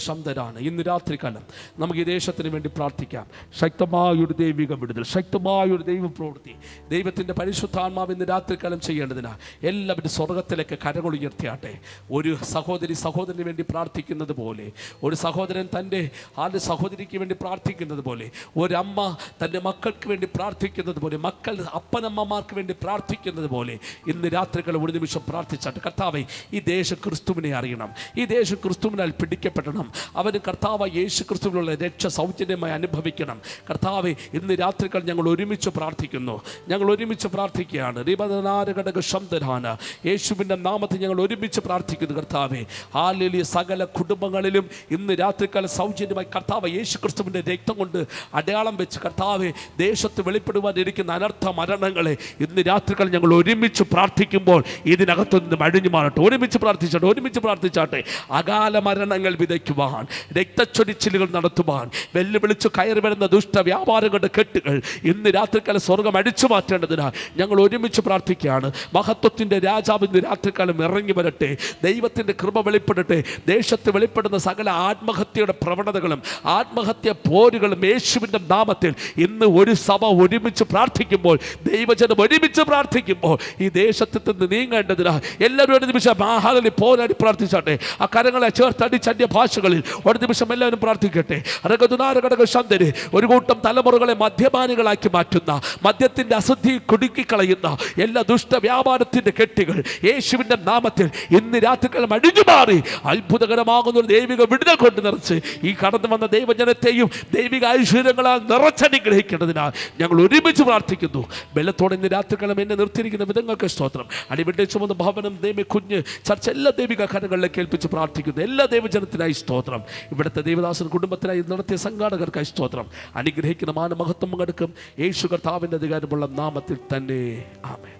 ശബ്ദരാണ്. ഇന്ന് രാത്രികാലം നമുക്ക് ഈ ദേശത്തിന് വേണ്ടി പ്രാർത്ഥിക്കാം. ശക്തമായൊരു ദൈവിക വിടുതൽ, ശക്തമായൊരു ദൈവ പ്രവൃത്തി ദൈവത്തിൻ്റെ പരിശുദ്ധാത്മാവ് ഇന്ന് രാത്രികാലം ചെയ്യേണ്ടതിനാ എല്ലാവരും സ്വർഗത്തിലേക്ക് കരങ്ങൾ ഉയർത്തിയാട്ടെ. ഒരു സഹോദരന് വേണ്ടി പ്രാർത്ഥിക്കുന്നത് പോലെ, ഒരു സഹോദരൻ തൻ്റെ ആദ്യ സഹോദരിക്ക് വേണ്ടി പ്രാർത്ഥിക്കുന്നത് പോലെ, ഒരമ്മ തൻ്റെ മക്കൾക്ക് വേണ്ടി പ്രാർത്ഥിക്കുന്നത് പോലെ, മക്കൾ അപ്പനമ്മമാർക്ക് വേണ്ടി പ്രാർത്ഥിക്കുന്നത് പോലെ ഇന്ന് രാത്രികാലം ഒരു നിമിഷം പ്രാർത്ഥിച്ചാട്ടെ. കർത്താവേ, ഈ ദേശം ക്രിസ്തുവിനെ അറിയണം, ഈ ദേശം ക്രിസ്തുവിനാൽ പിടിക്കപ്പെടണം, അവന് കർത്താവ് യേശു ക്രിസ്തുവിനുള്ള രക്ഷ സൗജന്യമായി അനുഭവിക്കണം. കർത്താവെ, ഇന്ന് രാത്രികൾ ഞങ്ങൾ ഒരുമിച്ച് പ്രാർത്ഥിക്കുന്നു, ഞങ്ങൾ ഒരുമിച്ച് പ്രാർത്ഥിക്കുകയാണ്. യേശുവിൻ്റെ നാമത്തിൽ ഞങ്ങൾ ഒരുമിച്ച് പ്രാർത്ഥിക്കുന്നു. കർത്താവെ, ഹാലേലൂയ, സകല കുടുംബങ്ങളിലും ഇന്ന് രാത്രികാലം സൗജന്യമായി കർത്താവ് യേശു ക്രിസ്തുവിൻ്റെ രക്തം കൊണ്ട് അടയാളം വെച്ച് കർത്താവെ, ദേശത്ത് വെളിപ്പെടുവാനിരിക്കുന്ന അനർത്ഥ മരണങ്ങളെ ഇന്ന് രാത്രികൾ ഞങ്ങൾ ഒരുമിച്ച് പ്രാർത്ഥിക്കുമ്പോൾ ഇതിനകത്തു നിന്ന് അഴിഞ്ഞു മാറട്ടെ. ഒരുമിച്ച് പ്രാർത്ഥിച്ചാട്ടെ. അകാല മരണങ്ങൾ വിതയ്ക്കുവാൻ, രക്തച്ചൊരിച്ചിലുകൾ നടത്തുവാൻ, വെല്ലുവിളിച്ചു കയറി വരുന്ന ദുഷ്ടവ്യാപാരങ്ങളുടെ കെട്ടുകൾ ഇന്ന് രാത്രിക്കാലം സ്വർഗം അടിച്ചു മാറ്റേണ്ടതിനാൽ ഞങ്ങൾ ഒരുമിച്ച് പ്രാർത്ഥിക്കുകയാണ്. മഹത്വത്തിൻ്റെ രാജാവ് ഇന്ന് രാത്രിക്കാലം ഇറങ്ങി വരട്ടെ. ദൈവത്തിൻ്റെ കൃപ വെളിപ്പെടട്ടെ. ദേശത്ത് വെളിപ്പെടുന്ന സകല ആത്മഹത്യയുടെ പ്രവണതകളും ആത്മഹത്യ പോരുകളും യേശുവിൻ്റെ നാമത്തിൽ ഇന്ന് ഒരു സഭ ഒരുമിച്ച് പ്രാർത്ഥിക്കുമ്പോൾ, ദൈവജനം ഒരുമിച്ച് പ്രാർത്ഥിക്കുമ്പോൾ ഈ ദേശത്ത് നിന്ന് നീങ്ങേണ്ടതിനാൽ എല്ലാവരും ഒരു നിമിഷം ആഹാരങ്ങളിൽ പോരാടി പ്രാർത്ഥിച്ചാട്ടെ. ആ കരങ്ങളെ ചേർത്തടിച്ചന്യ ഭാഷകളിൽ ഒരു നിമിഷം എല്ലാവരും പ്രാർത്ഥിക്കട്ടെ. ശാന്തര്, ഒരു കൂട്ടം തലമുറകളെ മദ്യപാനികളാക്കി മാറ്റുന്ന, മദ്യത്തിൻ്റെ അശുദ്ധി കുടുക്കിക്കളയുന്ന എല്ലാ ദുഷ്ടവ്യാപാരത്തിൻ്റെ കെട്ടുകൾ യേശുവിൻ്റെ നാമത്തിൽ ഇന്ന് രാത്രികാലം അഴിഞ്ഞു മാറി അത്ഭുതകരമാകുന്ന ഒരു ദൈവിക വിടുതൽ കൊണ്ട് നിറച്ച് ഈ കടന്നു വന്ന ദൈവജനത്തെയും ദൈവിക ഐശ്വര്യങ്ങളാൽ നിറച്ചനുഗ്രഹിക്കേണ്ടതിനാൽ ഞങ്ങൾ ഒരുമിച്ച് പ്രാർത്ഥിക്കുന്നു. ബലത്തോടെ ഇന്ന് രാത്രികാലം എന്നെ നിർത്തിയിരിക്കുന്ന വിധങ്ങൾക്ക് സ്തോത്രം. അടിവിട്ട് ചുമന്ന ഭവനം, കുഞ്ഞ്, ചർച്ച എല്ലാ ദൈവിക കരങ്ങളിലേക്ക് ഏൽപ്പിച്ച് പ്രാർത്ഥിക്കുന്നു. എല്ലാ ദൈവജനത്തിനായി സ്തോത്രം. ഇവിടുത്തെ ദേവദാസൻ കുടുംബത്തിനായി നടത്തിയ സംഘാടകർക്കായി സ്തോത്രം. അനുഗ്രഹിക്കുന്ന മാനമഹത്വം പങ്കെടുക്കും യേശു കർത്താവിൻ്റെ അധികാരമുള്ള നാമത്തിൽ തന്നെ. ആമേൻ.